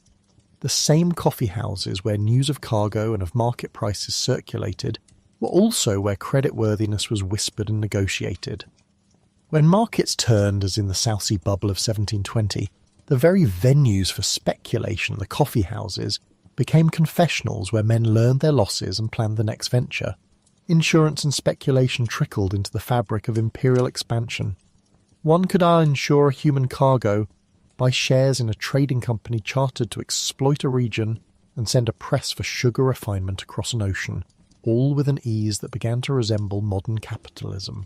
The same coffee houses where news of cargo and of market prices circulated were also where creditworthiness was whispered and negotiated. When markets turned, as in the South Sea bubble of 1720, the very venues for speculation, the coffee houses, became confessionals where men learned their losses and planned the next venture. Insurance and speculation trickled into the fabric of imperial expansion. One could insure a human cargo, buy shares in a trading company chartered to exploit a region, and send a press for sugar refinement across an ocean, all with an ease that began to resemble modern capitalism.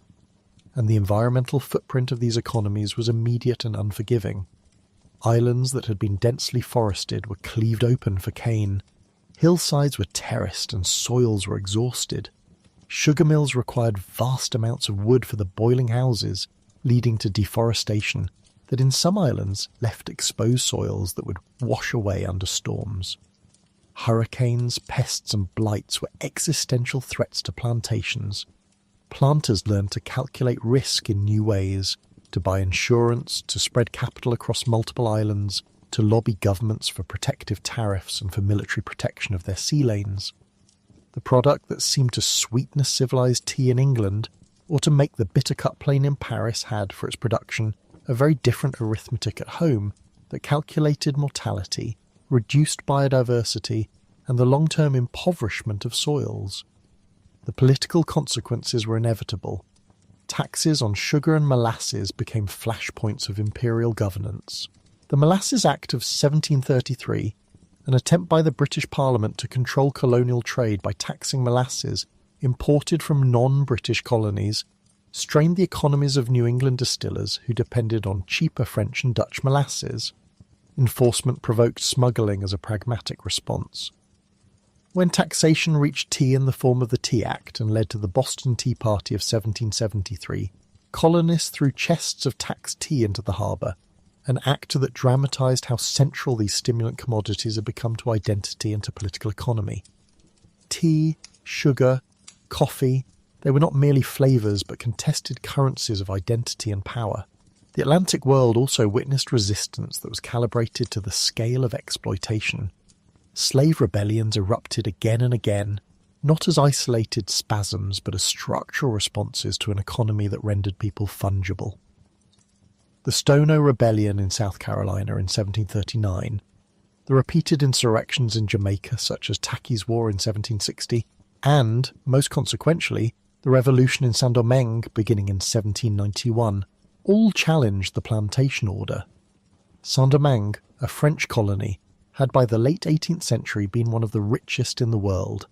And the environmental footprint of these economies was immediate and unforgiving. Islands that had been densely forested were cleaved open for cane. Hillsides were terraced and soils were exhausted. Sugar mills required vast amounts of wood for the boiling houses, leading to deforestation that in some islands left exposed soils that would wash away under storms. Hurricanes, pests and blights were existential threats to plantations. Planters learned to calculate risk in new ways, to buy insurance, to spread capital across multiple islands, to lobby governments for protective tariffs and for military protection of their sea lanes. The product that seemed to sweeten a civilised tea in England, or to make the bitter cup plain in Paris, had for its production a very different arithmetic at home that calculated mortality, reduced biodiversity, and the long-term impoverishment of soils. The political consequences were inevitable. Taxes on sugar and molasses became flashpoints of imperial governance. The Molasses Act of 1733, an attempt by the British Parliament to control colonial trade by taxing molasses imported from non-British colonies, strained the economies of New England distillers who depended on cheaper French and Dutch molasses. Enforcement provoked smuggling as a pragmatic response. When taxation reached tea in the form of the Tea Act and led to the Boston Tea Party of 1773, colonists threw chests of taxed tea into the harbour, an act that dramatised how central these stimulant commodities had become to identity and to political economy. Tea, sugar, coffee, they were not merely flavours but contested currencies of identity and power. The Atlantic world also witnessed resistance that was calibrated to the scale of exploitation. Slave rebellions erupted again and again, not as isolated spasms but as structural responses to an economy that rendered people fungible. The Stono Rebellion in South Carolina in 1739, the repeated insurrections in Jamaica such as Tacky's War in 1760, and, most consequentially, the revolution in Saint-Domingue beginning in 1791, all challenged the plantation order. Saint-Domingue, a French colony, had by the late 18th century been one of the richest in the world,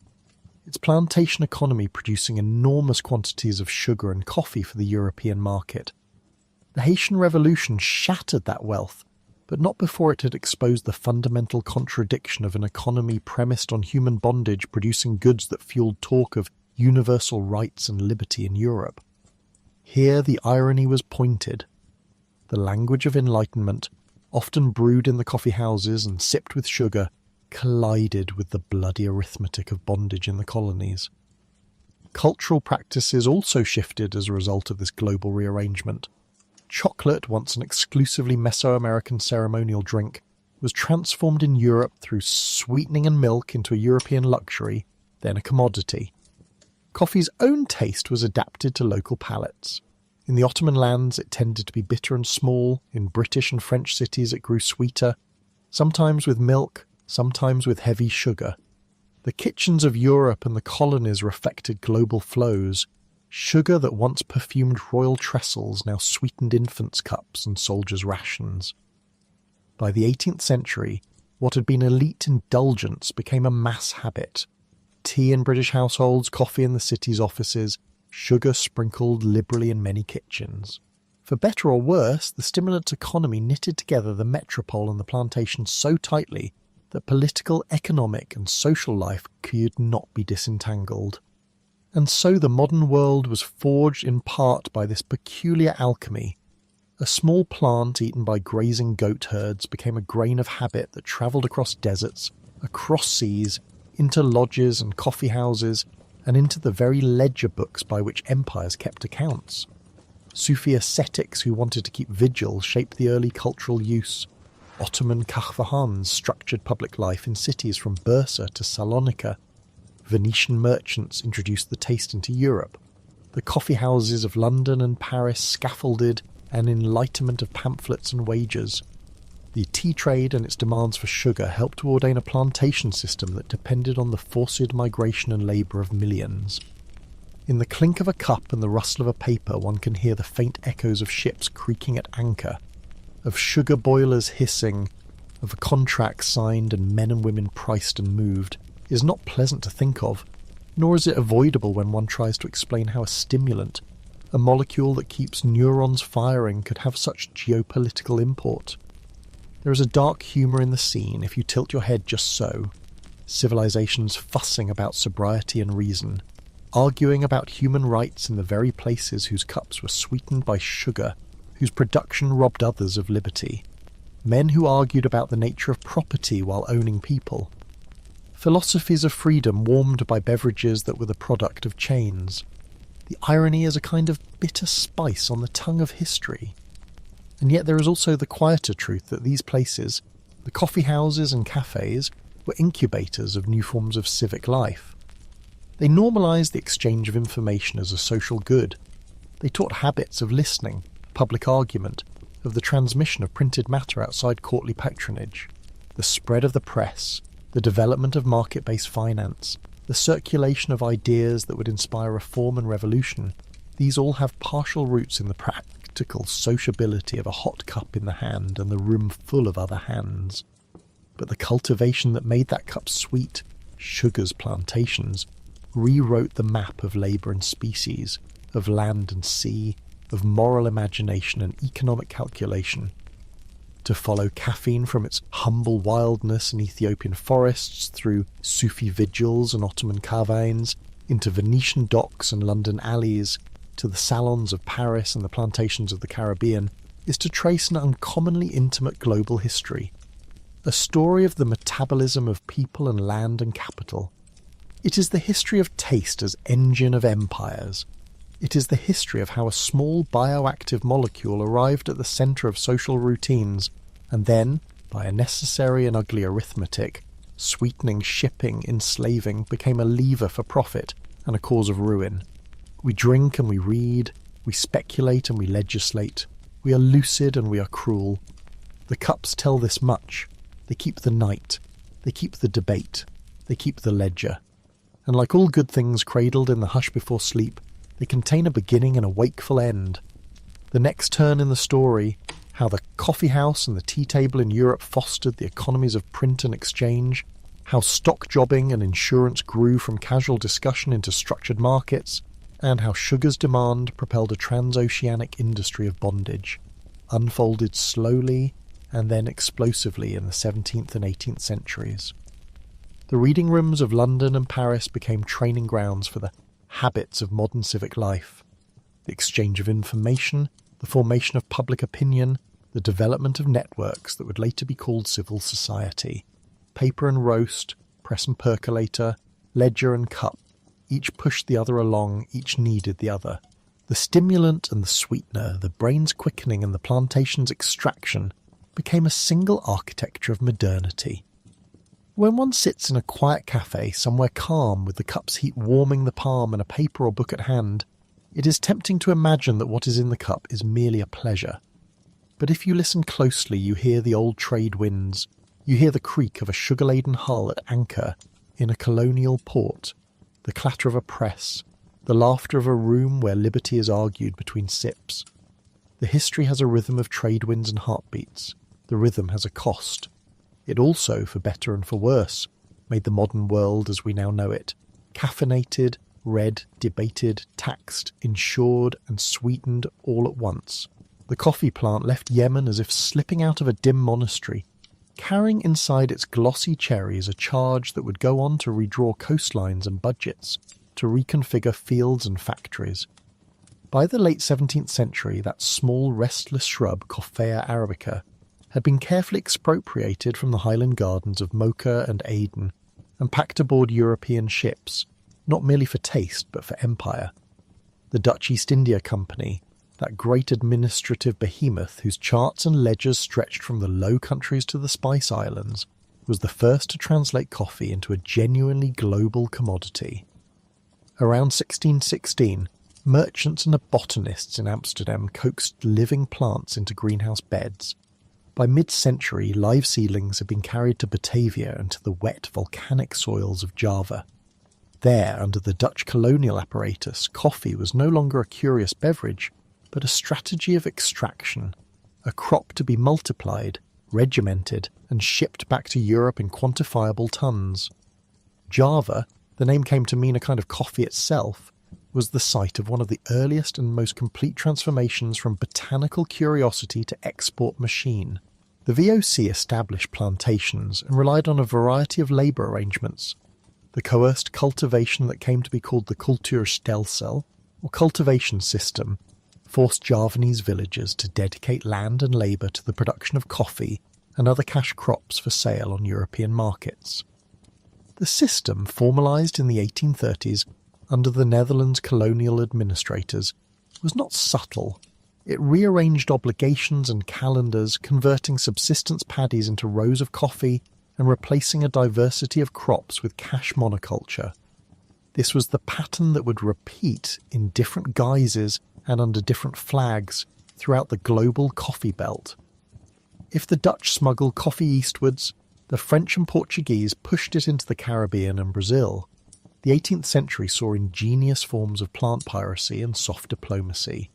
its plantation economy producing enormous quantities of sugar and coffee for the European market. The Haitian Revolution shattered that wealth, but not before it had exposed the fundamental contradiction of an economy premised on human bondage producing goods that fueled talk of universal rights and liberty in Europe. Here the irony was pointed. The language of enlightenment, often brewed in the coffee houses and sipped with sugar, collided with the bloody arithmetic of bondage in the colonies. Cultural practices also shifted as a result of this global rearrangement. Chocolate, once an exclusively Mesoamerican ceremonial drink, was transformed in Europe through sweetening and milk into a European luxury, then a commodity. Coffee's own taste was adapted to local palates. In the Ottoman lands it tended to be bitter and small, in British and French cities it grew sweeter, sometimes with milk, sometimes with heavy sugar. The kitchens of Europe and the colonies reflected global flows. Sugar that once perfumed royal trestles now sweetened infants' cups and soldiers' rations. By the 18th century, what had been elite indulgence became a mass habit. Tea in British households, coffee in the city's offices, sugar sprinkled liberally in many kitchens. For better or worse, the stimulant economy knitted together the metropole and the plantation so tightly that political, economic and social life could not be disentangled. And so the modern world was forged in part by this peculiar alchemy. A small plant eaten by grazing goat herds became a grain of habit that travelled across deserts, across seas, into lodges and coffee houses, and into the very ledger books by which empires kept accounts. Sufi ascetics who wanted to keep vigil shaped the early cultural use. Ottoman kahvahans structured public life in cities from Bursa to Salonika. Venetian merchants introduced the taste into Europe. The coffee houses of London and Paris scaffolded an enlightenment of pamphlets and wagers. The tea trade and its demands for sugar helped to ordain a plantation system that depended on the forced migration and labour of millions. In the clink of a cup and the rustle of a paper one can hear the faint echoes of ships creaking at anchor, of sugar boilers hissing, of contracts signed and men and women priced and moved, is not pleasant to think of, nor is it avoidable when one tries to explain how a stimulant, a molecule that keeps neurons firing, could have such geopolitical import. There is a dark humour in the scene if you tilt your head just so. Civilizations fussing about sobriety and reason, arguing about human rights in the very places whose cups were sweetened by sugar, whose production robbed others of liberty. Men who argued about the nature of property while owning people. Philosophies of freedom warmed by beverages that were the product of chains. The irony is a kind of bitter spice on the tongue of history. And yet there is also the quieter truth that these places, the coffee houses and cafes, were incubators of new forms of civic life. They normalised the exchange of information as a social good. They taught habits of listening, public argument, of the transmission of printed matter outside courtly patronage, the spread of the press, the development of market-based finance, the circulation of ideas that would inspire reform and revolution. These all have partial roots in the practical sociability of a hot cup in the hand and the room full of other hands. But the cultivation that made that cup sweet, sugar's plantations, rewrote the map of labour and species, of land and sea, of moral imagination and economic calculation. To follow caffeine from its humble wildness in Ethiopian forests through Sufi vigils and Ottoman caverns, into Venetian docks and London alleys, to the salons of Paris and the plantations of the Caribbean, is to trace an uncommonly intimate global history, a story of the metabolism of people and land and capital. It is the history of taste as engine of empires. It is the history of how a small bioactive molecule arrived at the centre of social routines, and then, by a necessary and ugly arithmetic, sweetening, shipping, enslaving, became a lever for profit and a cause of ruin. We drink and we read, we speculate and we legislate. We are lucid and we are cruel. The cups tell this much. They keep the night. They keep the debate. They keep the ledger. And like all good things cradled in the hush before sleep, they contain a beginning and a wakeful end. The next turn in the story, how the coffee house and the tea table in Europe fostered the economies of print and exchange, how stock jobbing and insurance grew from casual discussion into structured markets, and how sugar's demand propelled a transoceanic industry of bondage, unfolded slowly and then explosively in the 17th and 18th centuries. The reading rooms of London and Paris became training grounds for the habits of modern civic life, the exchange of information, the formation of public opinion, the development of networks that would later be called civil society. Paper and roast, press and percolator, ledger and cup, each pushed the other along, each needed the other. The stimulant and the sweetener, the brain's quickening and the plantation's extraction, became a single architecture of modernity. When one sits in a quiet cafe somewhere calm with the cup's heat warming the palm and a paper or book at hand, it is tempting to imagine that what is in the cup is merely a pleasure. But if you listen closely, you hear the old trade winds, you hear the creak of a sugar-laden hull at anchor in a colonial port, the clatter of a press, the laughter of a room where liberty is argued between sips. The history has a rhythm of trade winds and heartbeats. The rhythm has a cost. It also, for better and for worse, made the modern world as we now know it, caffeinated, read, debated, taxed, insured and sweetened all at once. The coffee plant left Yemen as if slipping out of a dim monastery, carrying inside its glossy cherries a charge that would go on to redraw coastlines and budgets, to reconfigure fields and factories. By the late 17th century, that small restless shrub, Coffea arabica, had been carefully expropriated from the highland gardens of Mocha and Aden and packed aboard European ships, not merely for taste but for empire. The Dutch East India Company, that great administrative behemoth whose charts and ledgers stretched from the Low Countries to the Spice Islands, was the first to translate coffee into a genuinely global commodity. Around 1616, merchants and botanists in Amsterdam coaxed living plants into greenhouse beds. By mid-century, live seedlings had been carried to Batavia and to the wet volcanic soils of Java. There, under the Dutch colonial apparatus, coffee was no longer a curious beverage, but a strategy of extraction, a crop to be multiplied, regimented, and shipped back to Europe in quantifiable tons. Java, the name came to mean a kind of coffee itself, was the site of one of the earliest and most complete transformations from botanical curiosity to export machine. The VOC established plantations and relied on a variety of labour arrangements. The coerced cultivation that came to be called the Cultuurstelsel, or cultivation system, forced Javanese villagers to dedicate land and labour to the production of coffee and other cash crops for sale on European markets. The system, formalised in the 1830s under the Netherlands colonial administrators, was not subtle. It rearranged obligations and calendars, converting subsistence paddies into rows of coffee and replacing a diversity of crops with cash monoculture. This was the pattern that would repeat in different guises and under different flags throughout the global coffee belt. If the Dutch smuggled coffee eastwards, the French and Portuguese pushed it into the Caribbean and Brazil. The 18th century saw ingenious forms of plant piracy and soft diplomacy.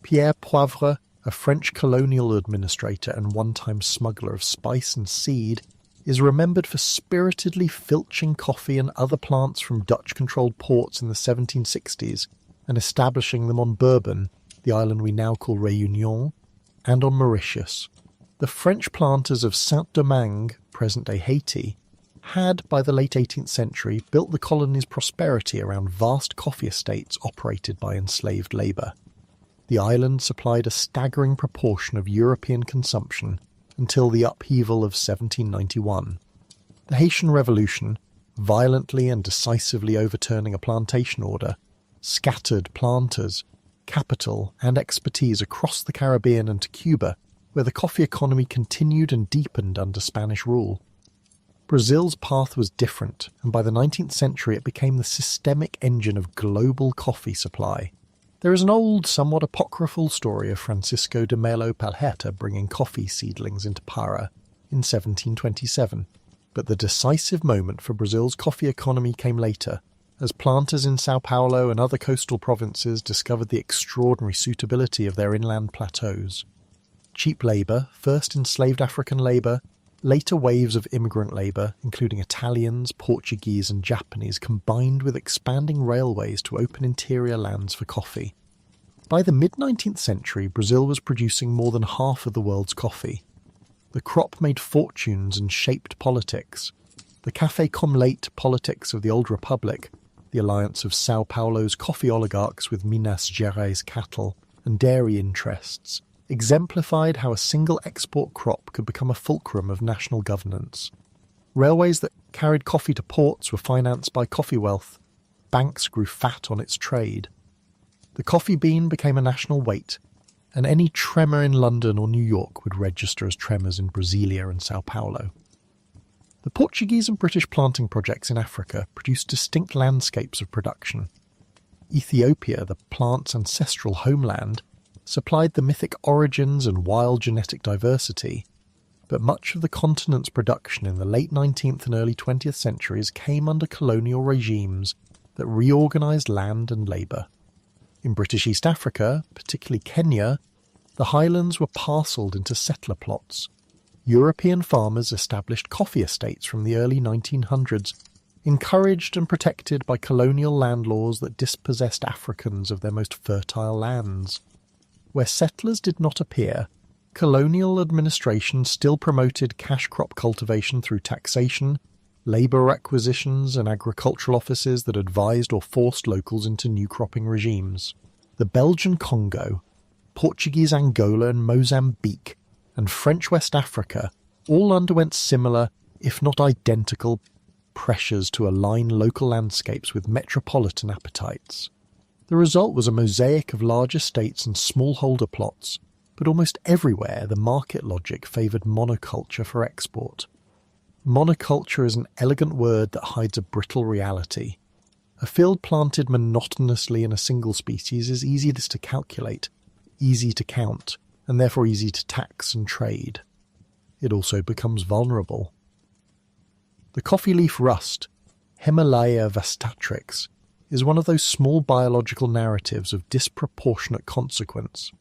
Pierre Poivre, a French colonial administrator and one-time smuggler of spice and seed, is remembered for spiritedly filching coffee and other plants from Dutch-controlled ports in the 1760s and establishing them on Bourbon, the island we now call Réunion, and on Mauritius. The French planters of Saint-Domingue, present-day Haiti, had, by the late 18th century, built the colony's prosperity around vast coffee estates operated by enslaved labour. The island supplied a staggering proportion of European consumption until the upheaval of 1791. The Haitian Revolution, violently and decisively overturning a plantation order, scattered planters, capital and expertise across the Caribbean and to Cuba, where the coffee economy continued and deepened under Spanish rule. Brazil's path was different, and by the 19th century it became the systemic engine of global coffee supply. There is an old, somewhat apocryphal story of Francisco de Melo Palheta bringing coffee seedlings into Para in 1727, but the decisive moment for Brazil's coffee economy came later, as planters in Sao Paulo and other coastal provinces discovered the extraordinary suitability of their inland plateaus. Cheap labour, first enslaved African labour, later waves of immigrant labour, including Italians, Portuguese and Japanese, combined with expanding railways to open interior lands for coffee. By the mid-19th century, Brazil was producing more than half of the world's coffee. The crop made fortunes and shaped politics. The café comme lait politics of the Old Republic, the alliance of Sao Paulo's coffee oligarchs with Minas Gerais cattle and dairy interests, exemplified how a single export crop could become a fulcrum of national governance. Railways that carried coffee to ports were financed by coffee wealth. Banks grew fat on its trade. The coffee bean became a national weight, and any tremor in London or New York would register as tremors in Brasilia and Sao Paulo. The Portuguese and British planting projects in Africa produced distinct landscapes of production. Ethiopia, the plant's ancestral homeland, supplied the mythic origins and wild genetic diversity, but much of the continent's production in the late 19th and early 20th centuries came under colonial regimes that reorganised land and labour. In British East Africa, particularly Kenya, the highlands were parcelled into settler plots. European farmers established coffee estates from the early 1900s, encouraged and protected by colonial land laws that dispossessed Africans of their most fertile lands. Where settlers did not appear, colonial administration still promoted cash crop cultivation through taxation, labour requisitions and agricultural offices that advised or forced locals into new cropping regimes. The Belgian Congo, Portuguese Angola and Mozambique, and French West Africa all underwent similar, if not identical, pressures to align local landscapes with metropolitan appetites. The result was a mosaic of large estates and smallholder plots, but almost everywhere the market logic favoured monoculture for export. Monoculture is an elegant word that hides a brittle reality. A field planted monotonously in a single species is easiest to calculate, easy to count, and therefore easy to tax and trade. It also becomes vulnerable. The coffee leaf rust, Himalaya vastatrix, is one of those small biological narratives of disproportionate consequence.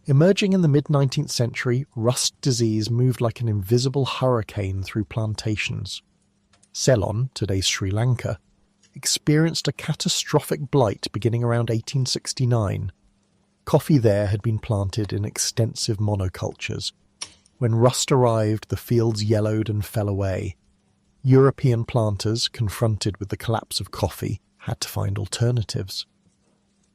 Emerging in the mid-19th century, rust disease moved like an invisible hurricane through plantations. Ceylon, today's Sri Lanka, experienced a catastrophic blight beginning around 1869. Coffee there had been planted in extensive monocultures. When rust arrived, the fields yellowed and fell away. European planters, confronted with the collapse of coffee, had to find alternatives.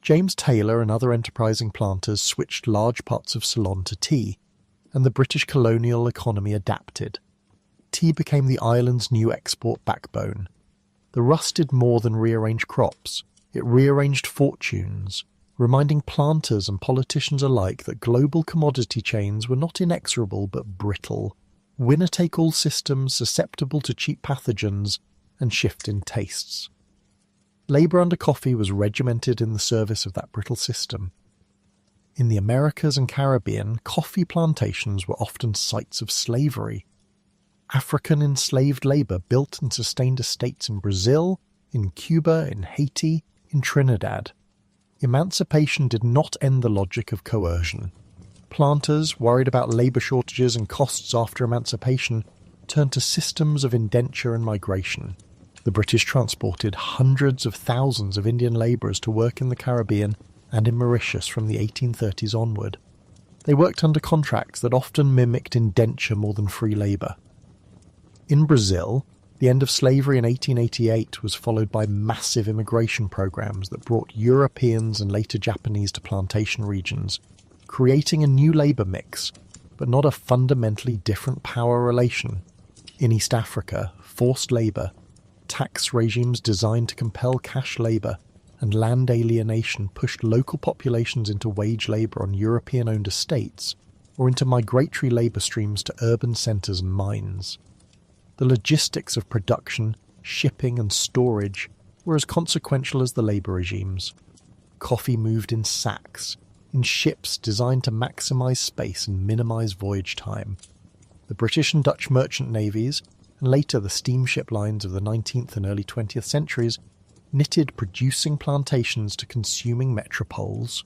James Taylor and other enterprising planters switched large parts of Ceylon to tea, and the British colonial economy adapted. Tea became the island's new export backbone. The rust did more than rearrange crops. It rearranged fortunes, reminding planters and politicians alike that global commodity chains were not inexorable but brittle, winner-take-all systems susceptible to cheap pathogens and shift in tastes. Labour under coffee was regimented in the service of that brittle system. In the Americas and Caribbean, coffee plantations were often sites of slavery. African enslaved labour built and sustained estates in Brazil, in Cuba, in Haiti, in Trinidad. Emancipation did not end the logic of coercion. Planters, worried about labour shortages and costs after emancipation, turned to systems of indenture and migration. The British transported hundreds of thousands of Indian labourers to work in the Caribbean and in Mauritius from the 1830s onward. They worked under contracts that often mimicked indenture more than free labour. In Brazil, the end of slavery in 1888 was followed by massive immigration programs that brought Europeans and later Japanese to plantation regions, creating a new labour mix, but not a fundamentally different power relation. In East Africa, forced labour, tax regimes designed to compel cash labour, and land alienation pushed local populations into wage labour on European-owned estates or into migratory labour streams to urban centres and mines. The logistics of production, shipping and storage were as consequential as the labour regimes. Coffee moved in sacks, in ships designed to maximise space and minimise voyage time. The British and Dutch merchant navies, and later the steamship lines of the 19th and early 20th centuries, knitted producing plantations to consuming metropoles.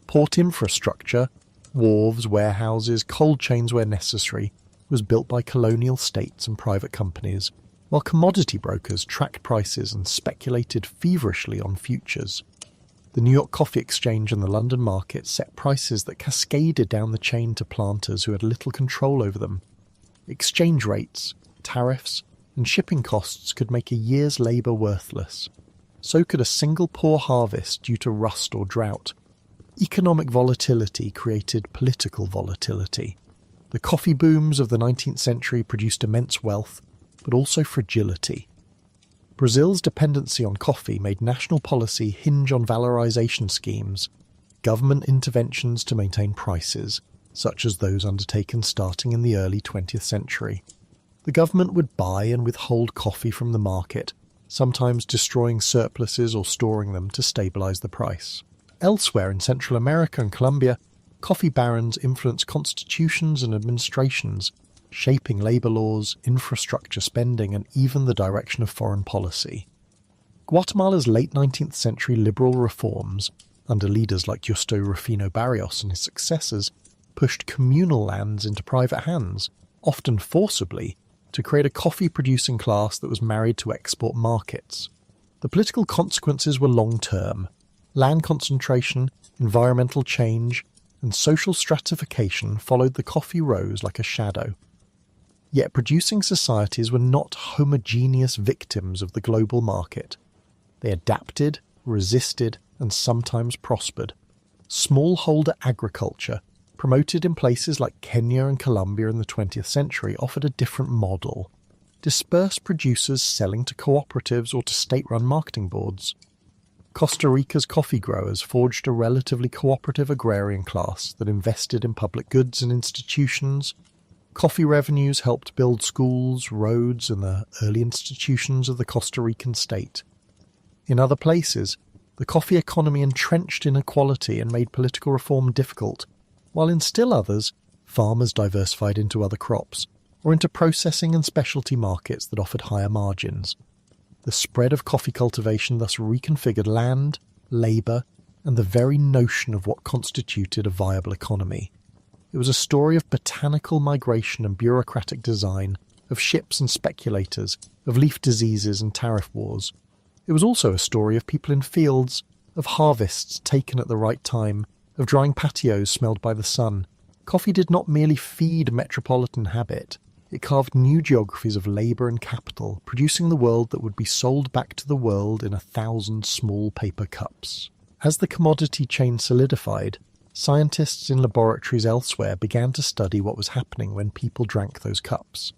Port infrastructure, wharves, warehouses, cold chains where necessary, was built by colonial states and private companies, while commodity brokers tracked prices and speculated feverishly on futures. The New York Coffee Exchange and the London market set prices that cascaded down the chain to planters who had little control over them. Exchange rates, tariffs, and shipping costs could make a year's labour worthless. So could a single poor harvest due to rust or drought. Economic volatility created political volatility. The coffee booms of the 19th century produced immense wealth, but also fragility. Brazil's dependency on coffee made national policy hinge on valorization schemes, government interventions to maintain prices, such as those undertaken starting in the early 20th century. The government would buy and withhold coffee from the market, sometimes destroying surpluses or storing them to stabilize the price. Elsewhere in Central America and Colombia, coffee barons influenced constitutions and administrations, shaping labour laws, infrastructure spending, and even the direction of foreign policy. Guatemala's late 19th century liberal reforms, under leaders like Justo Rufino Barrios and his successors, pushed communal lands into private hands, often forcibly, to create a coffee-producing class that was married to export markets. The political consequences were long-term. Land concentration, environmental change, and social stratification followed the coffee rose like a shadow. Yet producing societies were not homogeneous victims of the global market. They adapted, resisted, and sometimes prospered. Smallholder agriculture, promoted in places like Kenya and Colombia in the 20th century, offered a different model. Dispersed producers selling to cooperatives or to state-run marketing boards. Costa Rica's coffee growers forged a relatively cooperative agrarian class that invested in public goods and institutions. Coffee revenues helped build schools, roads, and the early institutions of the Costa Rican state. In other places, the coffee economy entrenched inequality and made political reform difficult, while in still others, farmers diversified into other crops, or into processing and specialty markets that offered higher margins. The spread of coffee cultivation thus reconfigured land, labour, and the very notion of what constituted a viable economy. It was a story of botanical migration and bureaucratic design, of ships and speculators, of leaf diseases and tariff wars. It was also a story of people in fields, of harvests taken at the right time, of drying patios smelled by the sun. Coffee did not merely feed metropolitan habit. It carved new geographies of labour and capital, producing the world that would be sold back to the world in 1,000 small paper cups. As the commodity chain solidified, scientists in laboratories elsewhere began to study what was happening when people drank those cups.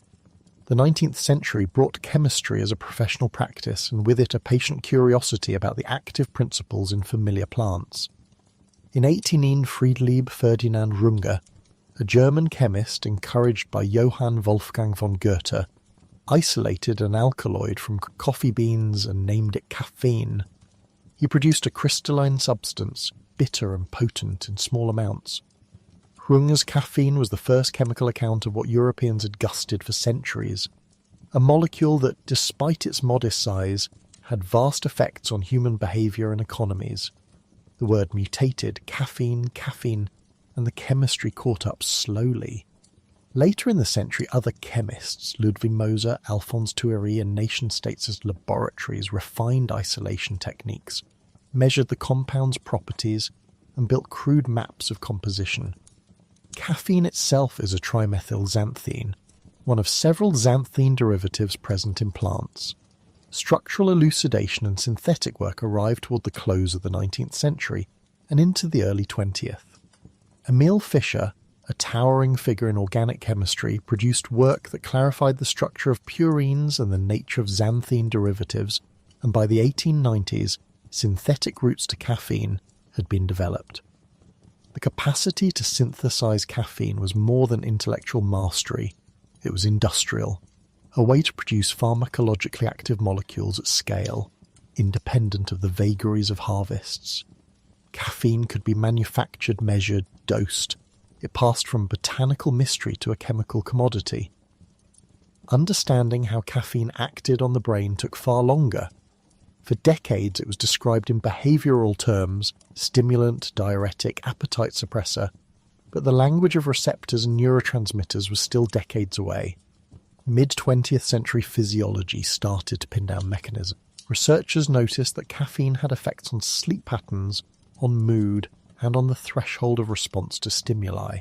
The 19th century brought chemistry as a professional practice, and with it a patient curiosity about the active principles in familiar plants. In 1809, Friedlieb Ferdinand Runge, a German chemist encouraged by Johann Wolfgang von Goethe, isolated an alkaloid from coffee beans and named it caffeine. He produced a crystalline substance, bitter and potent in small amounts. Runge's caffeine was the first chemical account of what Europeans had gusted for centuries, a molecule that, despite its modest size, had vast effects on human behaviour and economies. The word mutated, caffeine, and the chemistry caught up slowly. Later in the century, other chemists, Ludwig Moser, Alphonse Thury, and nation-states' laboratories refined isolation techniques, measured the compound's properties, and built crude maps of composition. Caffeine itself is a trimethylxanthine, one of several xanthine derivatives present in plants. Structural elucidation and synthetic work arrived toward the close of the 19th century and into the early 20th. Emil Fischer, a towering figure in organic chemistry, produced work that clarified the structure of purines and the nature of xanthine derivatives, and by the 1890s, synthetic routes to caffeine had been developed. The capacity to synthesize caffeine was more than intellectual mastery, it was industrial, a way to produce pharmacologically active molecules at scale, independent of the vagaries of harvests. Caffeine could be manufactured, measured, dosed. It passed from botanical mystery to a chemical commodity. Understanding how caffeine acted on the brain took far longer. For decades it was described in behavioural terms, stimulant, diuretic, appetite suppressor, but the language of receptors and neurotransmitters was still decades away. Mid-20th century physiology started to pin down mechanism. Researchers noticed that caffeine had effects on sleep patterns, on mood, and on the threshold of response to stimuli.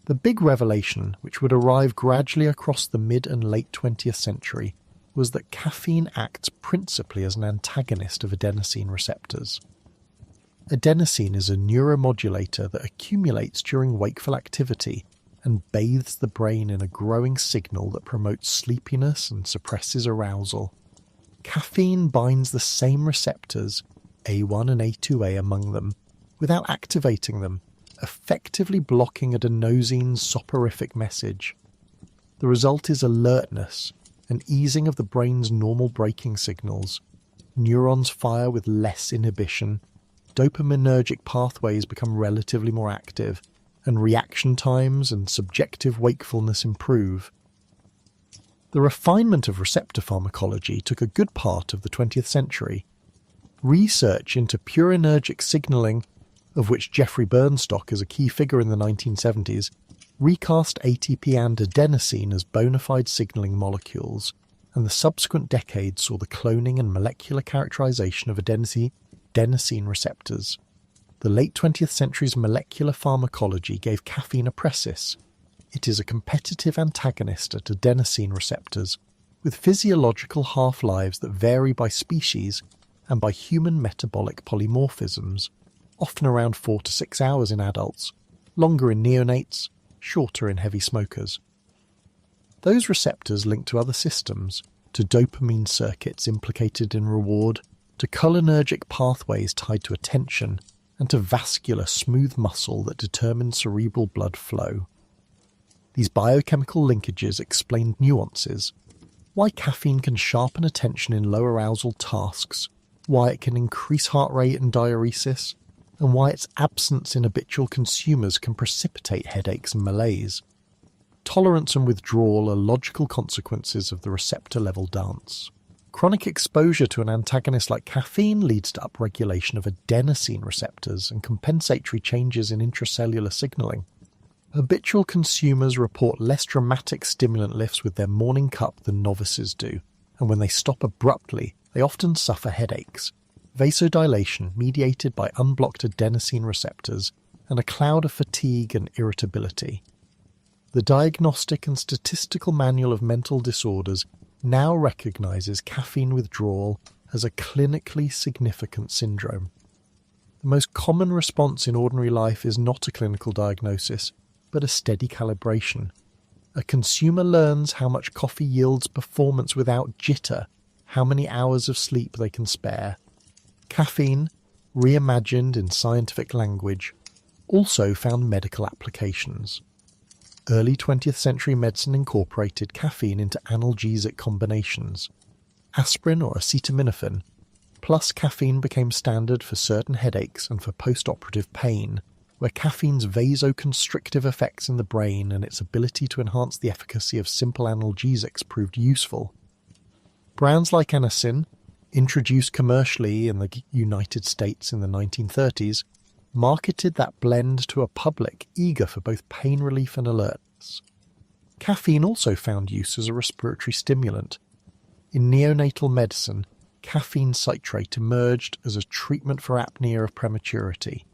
The big revelation, which would arrive gradually across the mid and late 20th century, was that caffeine acts principally as an antagonist of adenosine receptors. Adenosine is a neuromodulator that accumulates during wakeful activity and bathes the brain in a growing signal that promotes sleepiness and suppresses arousal. Caffeine binds the same receptors, A1 and A2A among them, without activating them, effectively blocking adenosine's soporific message. The result is alertness, an easing of the brain's normal braking signals. Neurons fire with less inhibition, dopaminergic pathways become relatively more active, and reaction times and subjective wakefulness improve. The refinement of receptor pharmacology took a good part of the 20th century. Research into purinergic signalling, of which Jeffrey Bernstock is a key figure in the 1970s, recast ATP and adenosine as bona fide signalling molecules, and the subsequent decades saw the cloning and molecular characterization of adenosine receptors. The late 20th century's molecular pharmacology gave caffeine a precis. It is a competitive antagonist at adenosine receptors, with physiological half-lives that vary by species and by human metabolic polymorphisms, often around 4 to 6 hours in adults, longer in neonates, shorter in heavy smokers. Those receptors link to other systems, to dopamine circuits implicated in reward, to cholinergic pathways tied to attention, and to vascular smooth muscle that determines cerebral blood flow. These biochemical linkages explain nuances, why caffeine can sharpen attention in low arousal tasks, why it can increase heart rate and diuresis, and why its absence in habitual consumers can precipitate headaches and malaise. Tolerance and withdrawal are logical consequences of the receptor-level dance. Chronic exposure to an antagonist like caffeine leads to upregulation of adenosine receptors and compensatory changes in intracellular signaling. Habitual consumers report less dramatic stimulant lifts with their morning cup than novices do, and when they stop abruptly, they often suffer headaches, vasodilation mediated by unblocked adenosine receptors, and a cloud of fatigue and irritability. The Diagnostic and Statistical Manual of Mental Disorders now recognizes caffeine withdrawal as a clinically significant syndrome. The most common response in ordinary life is not a clinical diagnosis, but a steady calibration. A consumer learns how much coffee yields performance without jitter, how many hours of sleep they can spare. Caffeine, reimagined in scientific language, also found medical applications. Early 20th century medicine incorporated caffeine into analgesic combinations. Aspirin or acetaminophen, plus caffeine became standard for certain headaches and for post-operative pain, where caffeine's vasoconstrictive effects in the brain and its ability to enhance the efficacy of simple analgesics proved useful. Brands like Anacin, introduced commercially in the United States in the 1930s, marketed that blend to a public eager for both pain relief and alertness. Caffeine also found use as a respiratory stimulant. In neonatal medicine, caffeine citrate emerged as a treatment for apnea of prematurity.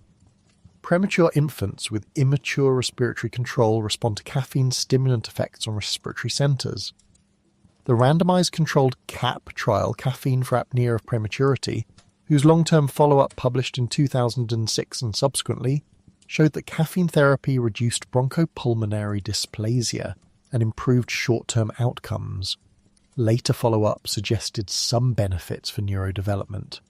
Premature infants with immature respiratory control respond to caffeine's stimulant effects on respiratory centres. The randomised controlled CAP trial, Caffeine for Apnea of Prematurity, whose long-term follow-up published in 2006 and subsequently, showed that caffeine therapy reduced bronchopulmonary dysplasia and improved short-term outcomes. Later follow-up suggested some benefits for neurodevelopment.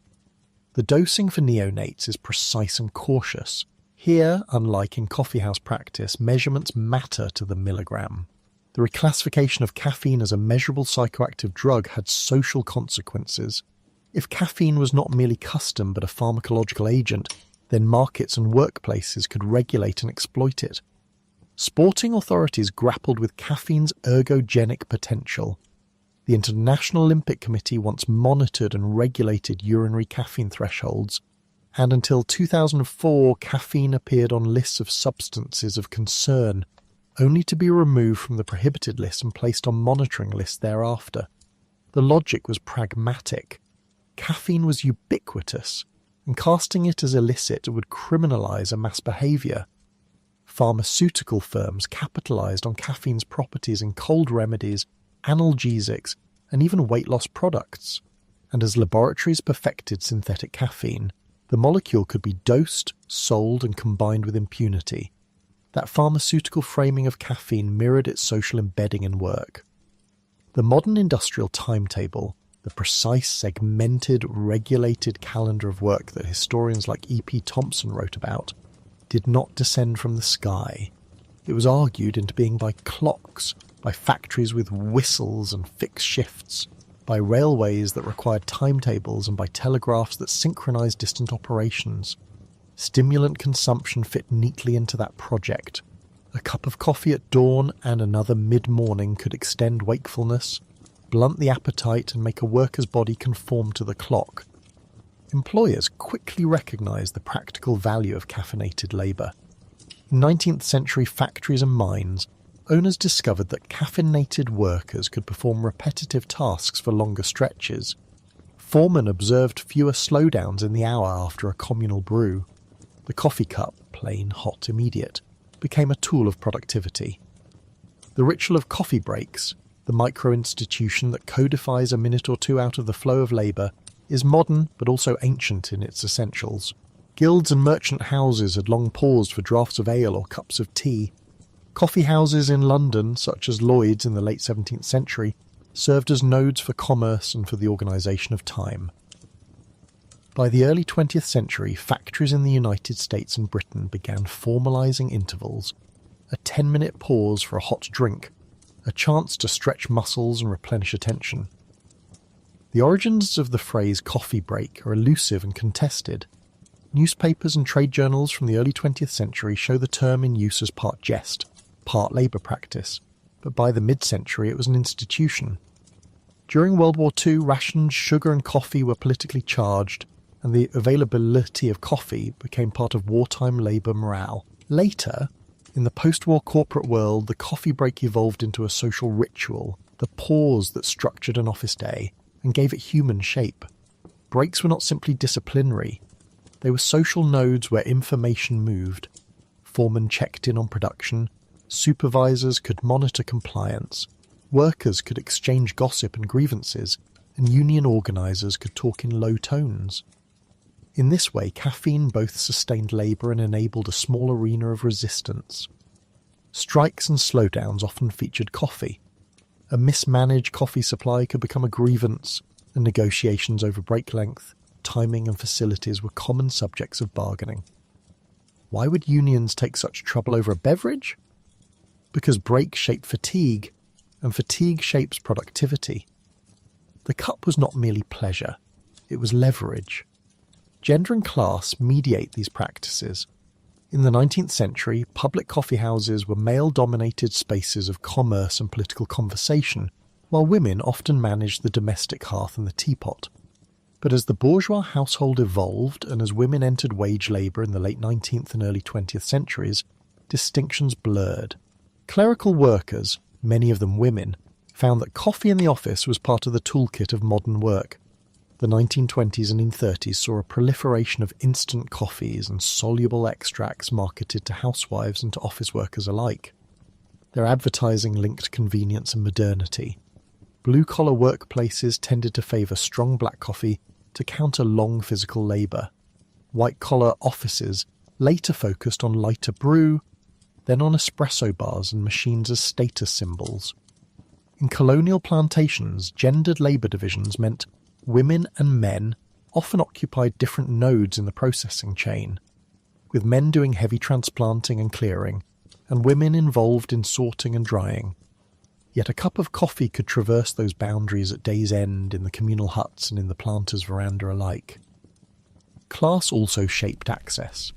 The dosing for neonates is precise and cautious. Here, unlike in coffeehouse practice, measurements matter to the milligram. The reclassification of caffeine as a measurable psychoactive drug had social consequences. If caffeine was not merely custom but a pharmacological agent, then markets and workplaces could regulate and exploit it. Sporting authorities grappled with caffeine's ergogenic potential. The International Olympic Committee once monitored and regulated urinary caffeine thresholds, and until 2004 caffeine appeared on lists of substances of concern, only to be removed from the prohibited list and placed on monitoring lists thereafter. The logic was pragmatic. Caffeine was ubiquitous, and casting it as illicit would criminalise a mass behaviour. Pharmaceutical firms capitalised on caffeine's properties in cold remedies, analgesics, and even weight loss products. And as laboratories perfected synthetic caffeine, the molecule could be dosed, sold, and combined with impunity. That pharmaceutical framing of caffeine mirrored its social embedding in work. The modern industrial timetable, the precise, segmented, regulated calendar of work that historians like E.P. Thompson wrote about, did not descend from the sky. It was argued into being by clocks, by factories with whistles and fixed shifts, by railways that required timetables, and by telegraphs that synchronized distant operations. Stimulant consumption fit neatly into that project. A cup of coffee at dawn and another mid-morning could extend wakefulness, blunt the appetite, and make a worker's body conform to the clock. Employers quickly recognized the practical value of caffeinated labour. In 19th century factories and mines, owners discovered that caffeinated workers could perform repetitive tasks for longer stretches. Foremen observed fewer slowdowns in the hour after a communal brew. The coffee cup, plain, hot, immediate, became a tool of productivity. The ritual of coffee breaks, the micro-institution that codifies a minute or two out of the flow of labour, is modern but also ancient in its essentials. Guilds and merchant houses had long paused for draughts of ale or cups of tea. Coffee houses in London, such as Lloyd's in the late 17th century, served as nodes for commerce and for the organisation of time. By the early 20th century, factories in the United States and Britain began formalising intervals, a 10-minute pause for a hot drink, a chance to stretch muscles and replenish attention. The origins of the phrase coffee break are elusive and contested. Newspapers and trade journals from the early 20th century show the term in use as part jest, part labour practice, but by the mid-century it was an institution. During World War II, rations, sugar and coffee were politically charged, and the availability of coffee became part of wartime labour morale. Later, in the post-war corporate world, the coffee break evolved into a social ritual, the pause that structured an office day and gave it human shape. Breaks were not simply disciplinary. They were social nodes where information moved. Foremen checked in on production, supervisors could monitor compliance, workers could exchange gossip and grievances, and union organisers could talk in low tones. In this way, caffeine both sustained labour and enabled a small arena of resistance. Strikes and slowdowns often featured coffee. A mismanaged coffee supply could become a grievance, and negotiations over break length, timing and facilities were common subjects of bargaining. Why would unions take such trouble over a beverage? Because breaks shape fatigue, and fatigue shapes productivity. The cup was not merely pleasure, it was leverage. Gender and class mediate these practices. In the 19th century, public coffeehouses were male-dominated spaces of commerce and political conversation, while women often managed the domestic hearth and the teapot. But as the bourgeois household evolved and as women entered wage labour in the late 19th and early 20th centuries, distinctions blurred. Clerical workers, many of them women, found that coffee in the office was part of the toolkit of modern work. The 1920s and 30s saw a proliferation of instant coffees and soluble extracts marketed to housewives and to office workers alike. Their advertising linked convenience and modernity. Blue-collar workplaces tended to favour strong black coffee to counter long physical labour. White-collar offices later focused on lighter brew, then on espresso bars and machines as status symbols. In colonial plantations, gendered labour divisions meant women and men often occupied different nodes in the processing chain, with men doing heavy transplanting and clearing, and women involved in sorting and drying. Yet a cup of coffee could traverse those boundaries at day's end in the communal huts and in the planter's veranda alike. Class also shaped access.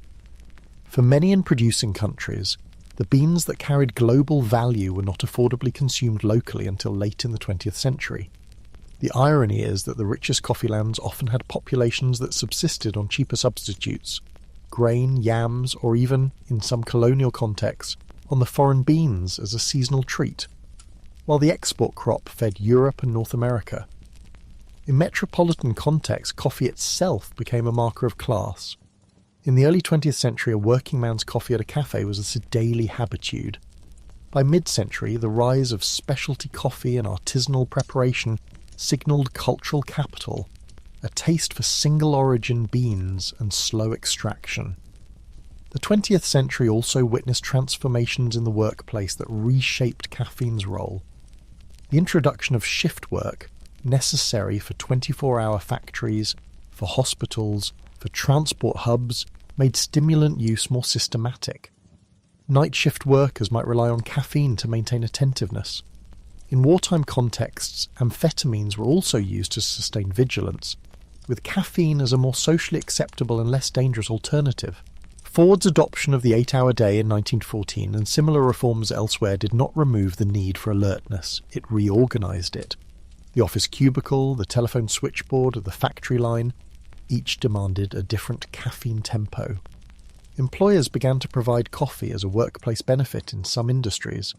For many in producing countries, the beans that carried global value were not affordably consumed locally until late in the 20th century. The irony is that the richest coffee lands often had populations that subsisted on cheaper substitutes, grain, yams, or even, in some colonial contexts, on the foreign beans as a seasonal treat, while the export crop fed Europe and North America. In metropolitan contexts, coffee itself became a marker of class. In the early 20th century, a working man's coffee at a cafe was a daily habitude. By mid-century, the rise of specialty coffee and artisanal preparation signalled cultural capital, a taste for single-origin beans and slow extraction. The 20th century also witnessed transformations in the workplace that reshaped caffeine's role. The introduction of shift work, necessary for 24-hour factories, for hospitals, for transport hubs, made stimulant use more systematic. Night shift workers might rely on caffeine to maintain attentiveness. In wartime contexts, amphetamines were also used to sustain vigilance, with caffeine as a more socially acceptable and less dangerous alternative. Ford's adoption of the 8-hour day in 1914 and similar reforms elsewhere did not remove the need for alertness, it reorganised it. The office cubicle, the telephone switchboard, or the factory line, each demanded a different caffeine tempo. Employers began to provide coffee as a workplace benefit in some industries.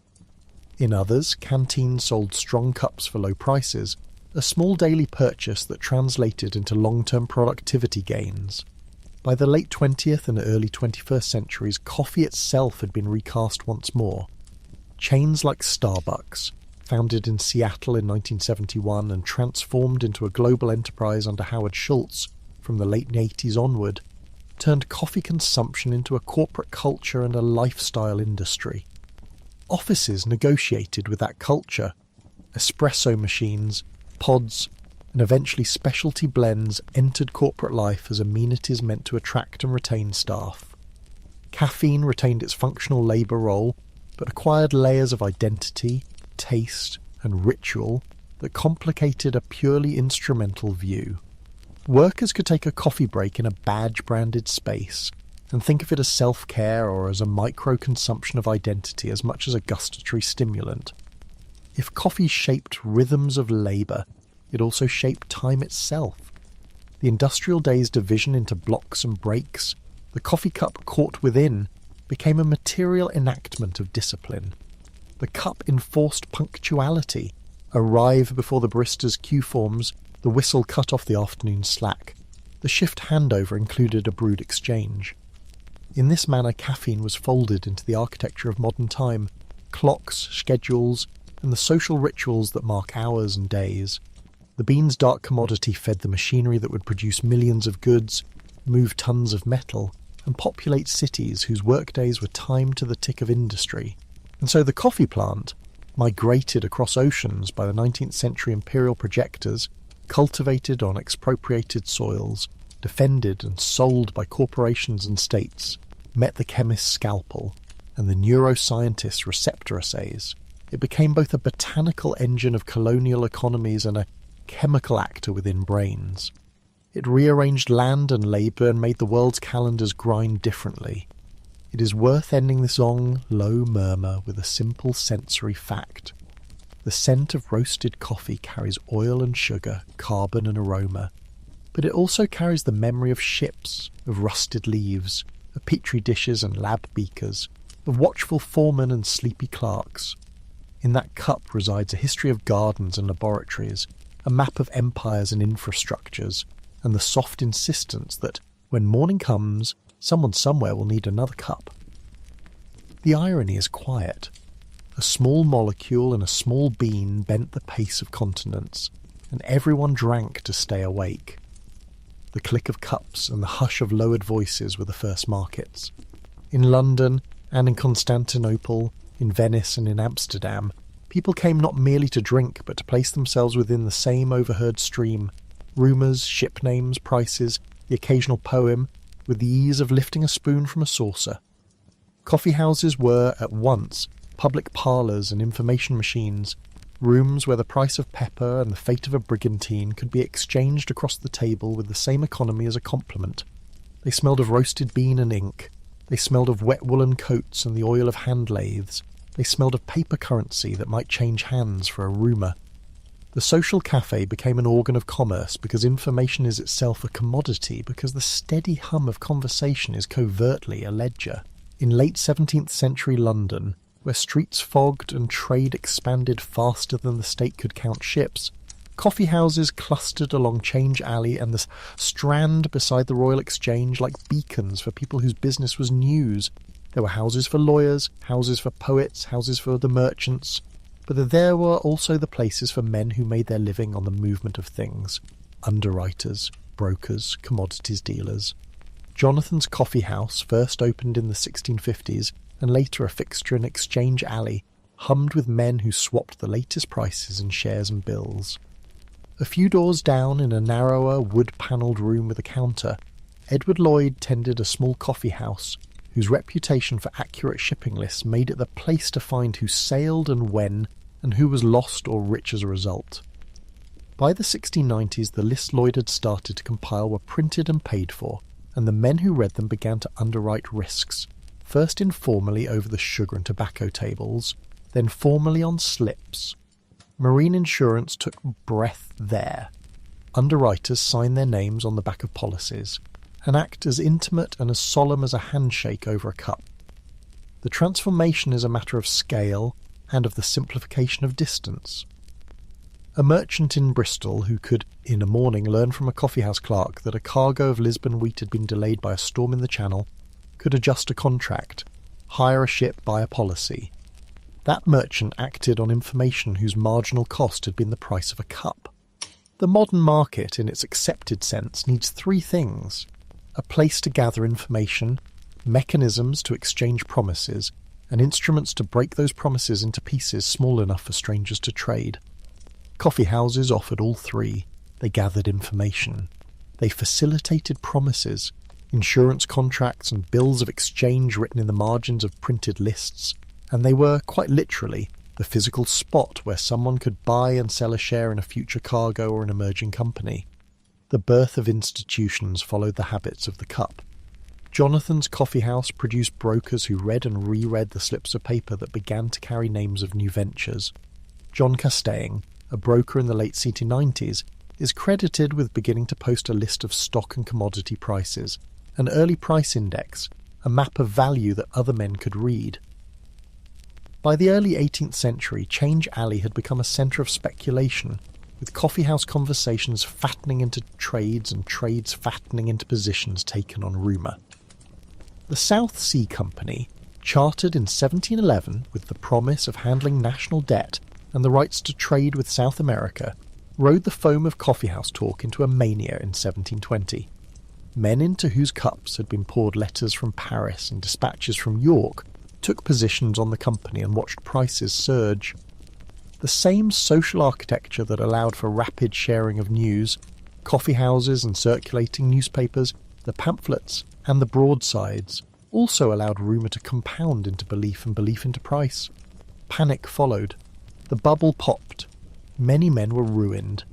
In others, canteens sold strong cups for low prices, a small daily purchase that translated into long-term productivity gains. By the late 20th and early 21st centuries, coffee itself had been recast once more. Chains like Starbucks, founded in Seattle in 1971 and transformed into a global enterprise under Howard Schultz from the late 80s onward, turned coffee consumption into a corporate culture and a lifestyle industry. Offices negotiated with that culture. Espresso machines, pods, and eventually specialty blends entered corporate life as amenities meant to attract and retain staff. Caffeine retained its functional labour role, but acquired layers of identity, taste, and ritual that complicated a purely instrumental view. Workers could take a coffee break in a badge-branded space and think of it as self-care or as a micro-consumption of identity as much as a gustatory stimulant. If coffee shaped rhythms of labour, it also shaped time itself. The industrial day's division into blocks and breaks, the coffee cup caught within, became a material enactment of discipline. The cup enforced punctuality. Arrive before the barista's cue forms, the whistle cut off the afternoon slack. The shift handover included a brewed exchange. In this manner, caffeine was folded into the architecture of modern time, clocks, schedules, and the social rituals that mark hours and days. The bean's dark commodity fed the machinery that would produce millions of goods, move tons of metal, and populate cities whose workdays were timed to the tick of industry. And so the coffee plant, migrated across oceans by the 19th century imperial projectors, cultivated on expropriated soils, defended and sold by corporations and states, met the chemist's scalpel and the neuroscientist's receptor assays. It became both a botanical engine of colonial economies and a chemical actor within brains. It rearranged land and labour and made the world's calendars grind differently. It is worth ending this long, low murmur with a simple sensory fact. The scent of roasted coffee carries oil and sugar, carbon and aroma, but it also carries the memory of ships, of rusted leaves, of petri dishes and lab beakers, of watchful foremen and sleepy clerks. In that cup resides a history of gardens and laboratories, a map of empires and infrastructures, and the soft insistence that, when morning comes, someone somewhere will need another cup. The irony is quiet. A small molecule and a small bean bent the pace of continents, and everyone drank to stay awake. The click of cups and the hush of lowered voices were the first markets. In London and in Constantinople, in Venice and in Amsterdam, people came not merely to drink but to place themselves within the same overheard stream. Rumours, ship names, prices, the occasional poem, with the ease of lifting a spoon from a saucer. Coffee houses were, at once, public parlours and information machines, rooms where the price of pepper and the fate of a brigantine could be exchanged across the table with the same economy as a compliment. They smelled of roasted bean and ink. They smelled of wet woolen coats and the oil of hand lathes. They smelled of paper currency that might change hands for a rumour. The social cafe became an organ of commerce because information is itself a commodity, because the steady hum of conversation is covertly a ledger. In late 17th century London, where streets fogged and trade expanded faster than the state could count ships, coffee houses clustered along Change Alley and the Strand beside the Royal Exchange like beacons for people whose business was news. There were houses for lawyers, houses for poets, houses for the merchants, but there were also the places for men who made their living on the movement of things. Underwriters, brokers, commodities dealers. Jonathan's Coffee House, first opened in the 1650s and later a fixture in Exchange Alley, hummed with men who swapped the latest prices in shares and bills. A few doors down, in a narrower, wood-panelled room with a counter, Edward Lloyd tended a small coffee house, whose reputation for accurate shipping lists made it the place to find who sailed and when, and who was lost or rich as a result. By the 1690s, the lists Lloyd had started to compile were printed and paid for, and the men who read them began to underwrite risks, first informally over the sugar and tobacco tables, then formally on slips. Marine insurance took breath there. Underwriters signed their names on the back of policies, an act as intimate and as solemn as a handshake over a cup. The transformation is a matter of scale and of the simplification of distance. A merchant in Bristol who could, in a morning, learn from a coffeehouse clerk that a cargo of Lisbon wheat had been delayed by a storm in the Channel, could adjust a contract, hire a ship, buy a policy. That merchant acted on information whose marginal cost had been the price of a cup. The modern market, in its accepted sense, needs three things: a place to gather information, mechanisms to exchange promises, and instruments to break those promises into pieces small enough for strangers to trade. Coffee houses offered all three. They gathered information. They facilitated promises, insurance contracts and bills of exchange written in the margins of printed lists, and they were, quite literally, the physical spot where someone could buy and sell a share in a future cargo or an emerging company. The birth of institutions followed the habits of the cup. Jonathan's Coffee House produced brokers who read and reread the slips of paper that began to carry names of new ventures. John Castaigne, a broker in the late 1790s, is credited with beginning to post a list of stock and commodity prices, an early price index, a map of value that other men could read. By the early 18th century, Change Alley had become a centre of speculation, with coffeehouse conversations fattening into trades and trades fattening into positions taken on rumour. The South Sea Company, chartered in 1711 with the promise of handling national debt and the rights to trade with South America, rode the foam of coffeehouse talk into a mania in 1720. Men into whose cups had been poured letters from Paris and dispatches from York took positions on the company and watched prices surge. The same social architecture that allowed for rapid sharing of news, coffee houses and circulating newspapers, the pamphlets and the broadsides, also allowed rumour to compound into belief and belief into price. Panic followed. The bubble popped. Many men were ruined.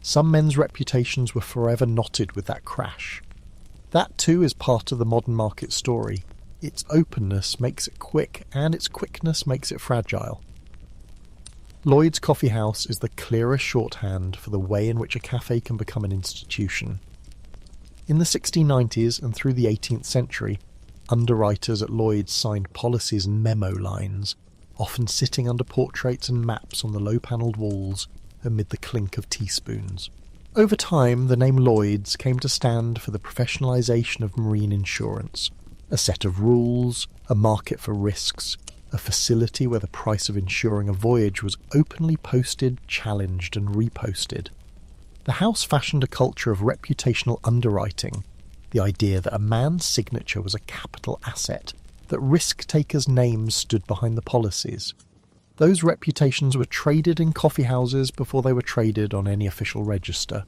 Some men's reputations were forever knotted with that crash. That too is part of the modern market story. Its openness makes it quick, and its quickness makes it fragile. Lloyd's Coffee House is the clearest shorthand for the way in which a cafe can become an institution. In the 1690s and through the 18th century, underwriters at Lloyd's signed policies and memo lines, often sitting under portraits and maps on the low-panelled walls amid the clink of teaspoons. Over time, the name Lloyd's came to stand for the professionalisation of marine insurance, a set of rules, a market for risks, a facility where the price of insuring a voyage was openly posted, challenged and reposted. The house fashioned a culture of reputational underwriting, the idea that a man's signature was a capital asset, that risk-takers' names stood behind the policies. Those reputations were traded in coffee houses before they were traded on any official register.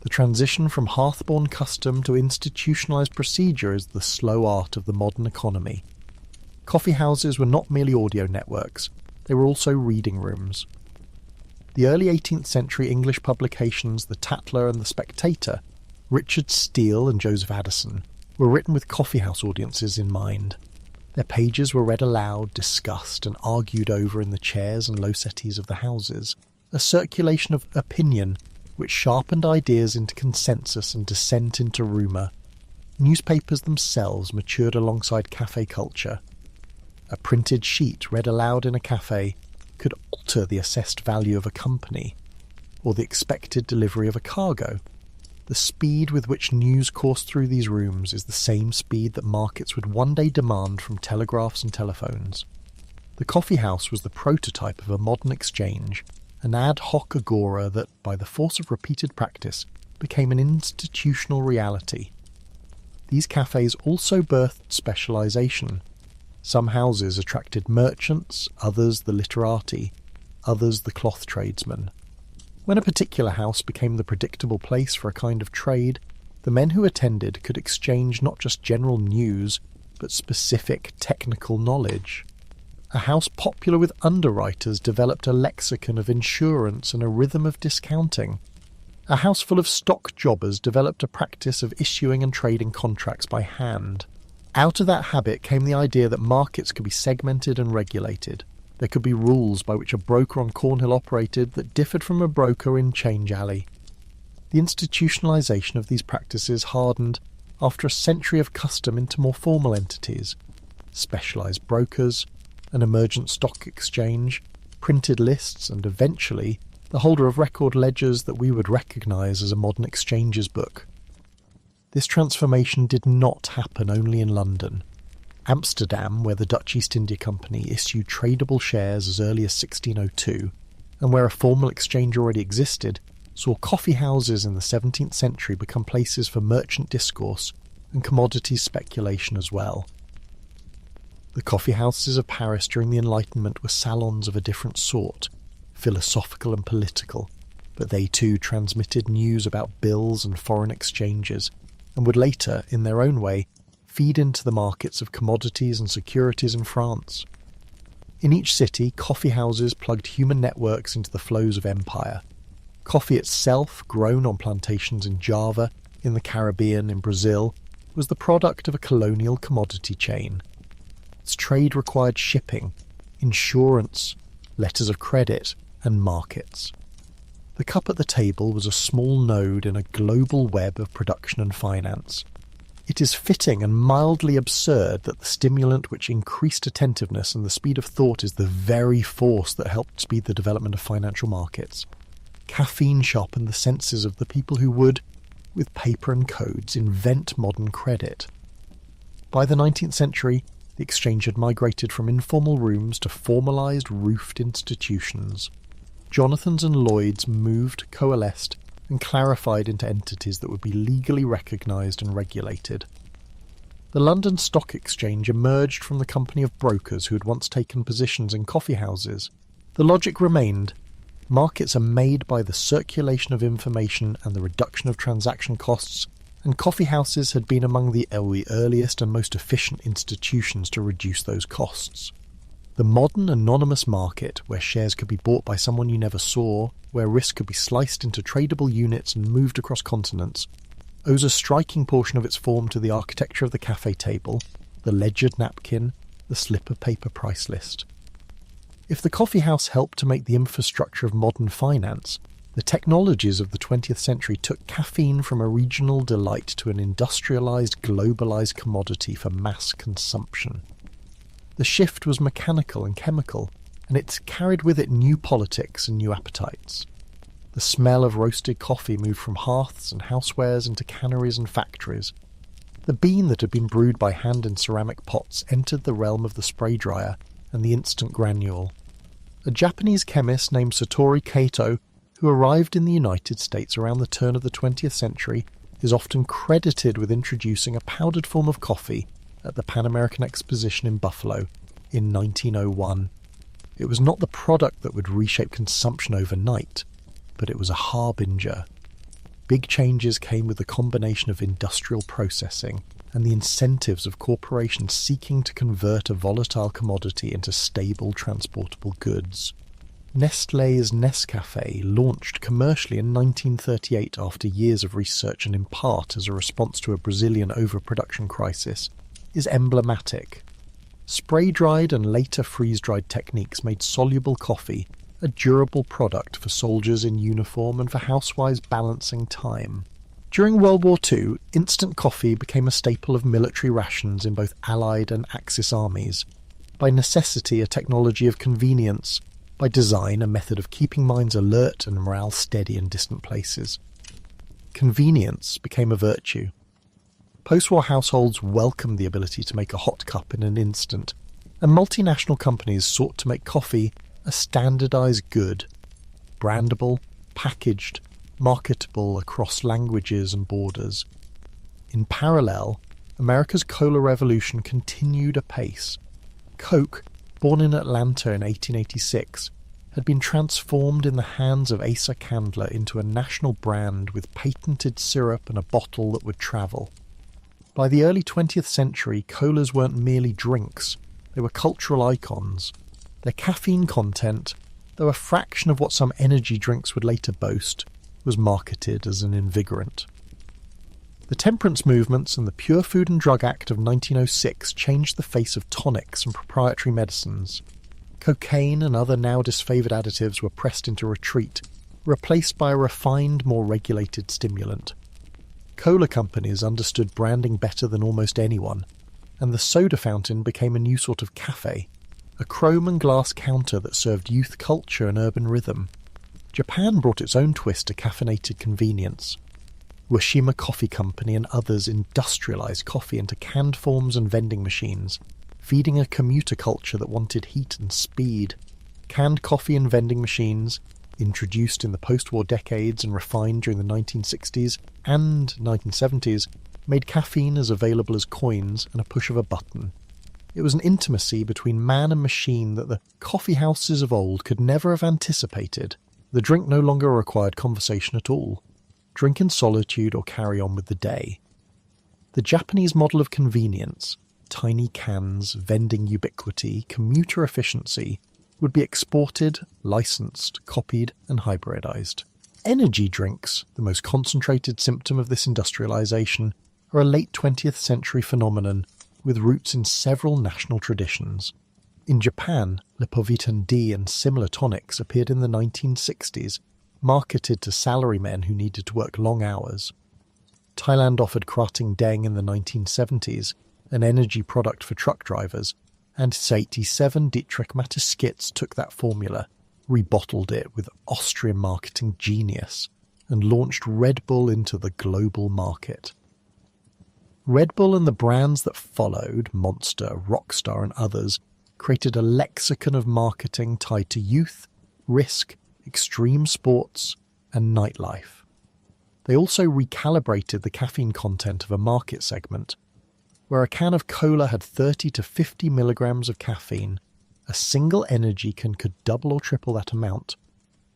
The transition from hearth-born custom to institutionalised procedure is the slow art of the modern economy. Coffee houses were not merely audio networks, they were also reading rooms. The early 18th century English publications The Tatler and The Spectator, Richard Steele and Joseph Addison, were written with coffeehouse audiences in mind. Their pages were read aloud, discussed and argued over in the chairs and low settees of the houses, a circulation of opinion which sharpened ideas into consensus and dissent into rumour. Newspapers themselves matured alongside cafe culture. A printed sheet read aloud in a cafe could alter the assessed value of a company, or the expected delivery of a cargo. The speed with which news coursed through these rooms is the same speed that markets would one day demand from telegraphs and telephones. The coffee house was the prototype of a modern exchange, an ad hoc agora that, by the force of repeated practice, became an institutional reality. These cafes also birthed specialisation. Some houses attracted merchants, others the literati, others the cloth tradesmen. When a particular house became the predictable place for a kind of trade, the men who attended could exchange not just general news, but specific technical knowledge. A house popular with underwriters developed a lexicon of insurance and a rhythm of discounting. A house full of stock jobbers developed a practice of issuing and trading contracts by hand. Out of that habit came the idea that markets could be segmented and regulated. There could be rules by which a broker on Cornhill operated that differed from a broker in Change Alley. The institutionalisation of these practices hardened after a century of custom into more formal entities, specialised brokers, an emergent stock exchange, printed lists, and eventually the holder of record ledgers that we would recognise as a modern exchanges book. This transformation did not happen only in London. Amsterdam, where the Dutch East India Company issued tradable shares as early as 1602, and where a formal exchange already existed, saw coffee houses in the 17th century become places for merchant discourse and commodities speculation as well. The coffee houses of Paris during the Enlightenment were salons of a different sort, philosophical and political, but they too transmitted news about bills and foreign exchanges, and would later, in their own way, feed into the markets of commodities and securities in France. In each city, coffee houses plugged human networks into the flows of empire. Coffee itself, grown on plantations in Java, in the Caribbean, in Brazil, was the product of a colonial commodity chain. Its trade required shipping, insurance, letters of credit, and markets. The cup at the table was a small node in a global web of production and finance. It is fitting and mildly absurd that the stimulant which increased attentiveness and the speed of thought is the very force that helped speed the development of financial markets. Caffeine sharpened the senses of the people who would, with paper and codes, invent modern credit. By the 19th century, the exchange had migrated from informal rooms to formalised, roofed institutions. Jonathan's and Lloyd's moved, coalesced, and clarified into entities that would be legally recognised and regulated. The London Stock Exchange emerged from the company of brokers who had once taken positions in coffee houses. The logic remained: markets are made by the circulation of information and the reduction of transaction costs, and coffee houses had been among the earliest and most efficient institutions to reduce those costs. The modern anonymous market, where shares could be bought by someone you never saw, where risk could be sliced into tradable units and moved across continents, owes a striking portion of its form to the architecture of the cafe table, the ledgered napkin, the slip of paper price list. If the coffee house helped to make the infrastructure of modern finance, the technologies of the 20th century took caffeine from a regional delight to an industrialised, globalised commodity for mass consumption. The shift was mechanical and chemical, and it carried with it new politics and new appetites. The smell of roasted coffee moved from hearths and housewares into canneries and factories. The bean that had been brewed by hand in ceramic pots entered the realm of the spray dryer and the instant granule. A Japanese chemist named Satoru Kato, who arrived in the United States around the turn of the 20th century, is often credited with introducing a powdered form of coffee at the Pan American Exposition in Buffalo in 1901. It was not the product that would reshape consumption overnight, but it was a harbinger. Big changes came with the combination of industrial processing and the incentives of corporations seeking to convert a volatile commodity into stable, transportable goods. Nestlé's Nescafé launched commercially in 1938 after years of research and in part as a response to a Brazilian overproduction crisis, is emblematic. Spray-dried and later freeze-dried techniques made soluble coffee a durable product for soldiers in uniform and for housewives balancing time. During World War II, instant coffee became a staple of military rations in both Allied and Axis armies. By necessity, a technology of convenience. By design, a method of keeping minds alert and morale steady in distant places. Convenience became a virtue. Post-war households welcomed the ability to make a hot cup in an instant, and multinational companies sought to make coffee a standardized good, brandable, packaged, marketable across languages and borders. In parallel, America's cola revolution continued apace. Coke, born in Atlanta in 1886, had been transformed in the hands of Asa Candler into a national brand with patented syrup and a bottle that would travel. By the early 20th century, colas weren't merely drinks, they were cultural icons. Their caffeine content, though a fraction of what some energy drinks would later boast, was marketed as an invigorant. The temperance movements and the Pure Food and Drug Act of 1906 changed the face of tonics and proprietary medicines. Cocaine and other now disfavoured additives were pressed into retreat, replaced by a refined, more regulated stimulant. Cola companies understood branding better than almost anyone, and the soda fountain became a new sort of cafe, a chrome and glass counter that served youth culture and urban rhythm. Japan brought its own twist to caffeinated convenience. Washima Coffee Company and others industrialized coffee into canned forms and vending machines, feeding a commuter culture that wanted heat and speed. Canned coffee and vending machines, introduced in the post-war decades and refined during the 1960s and 1970s, made caffeine as available as coins and a push of a button. It was an intimacy between man and machine that the coffee houses of old could never have anticipated. The drink no longer required conversation at all. Drink in solitude or carry on with the day. The Japanese model of convenience, tiny cans, vending ubiquity, commuter efficiency, would be exported, licensed, copied and hybridized. Energy drinks, the most concentrated symptom of this industrialization, are a late 20th century phenomenon with roots in several national traditions. In Japan, Lipovitan D and similar tonics appeared in the 1960s, marketed to salarymen who needed to work long hours. Thailand offered Krating Deng in the 1970s, an energy product for truck drivers, and its 87 Dietrich Mateschitz took that formula, rebottled it with Austrian marketing genius, and launched Red Bull into the global market. Red Bull and the brands that followed, Monster, Rockstar and others, created a lexicon of marketing tied to youth, risk, extreme sports and nightlife. They also recalibrated the caffeine content of a market segment. Where a can of cola had 30 to 50 milligrams of caffeine, a single energy can could double or triple that amount,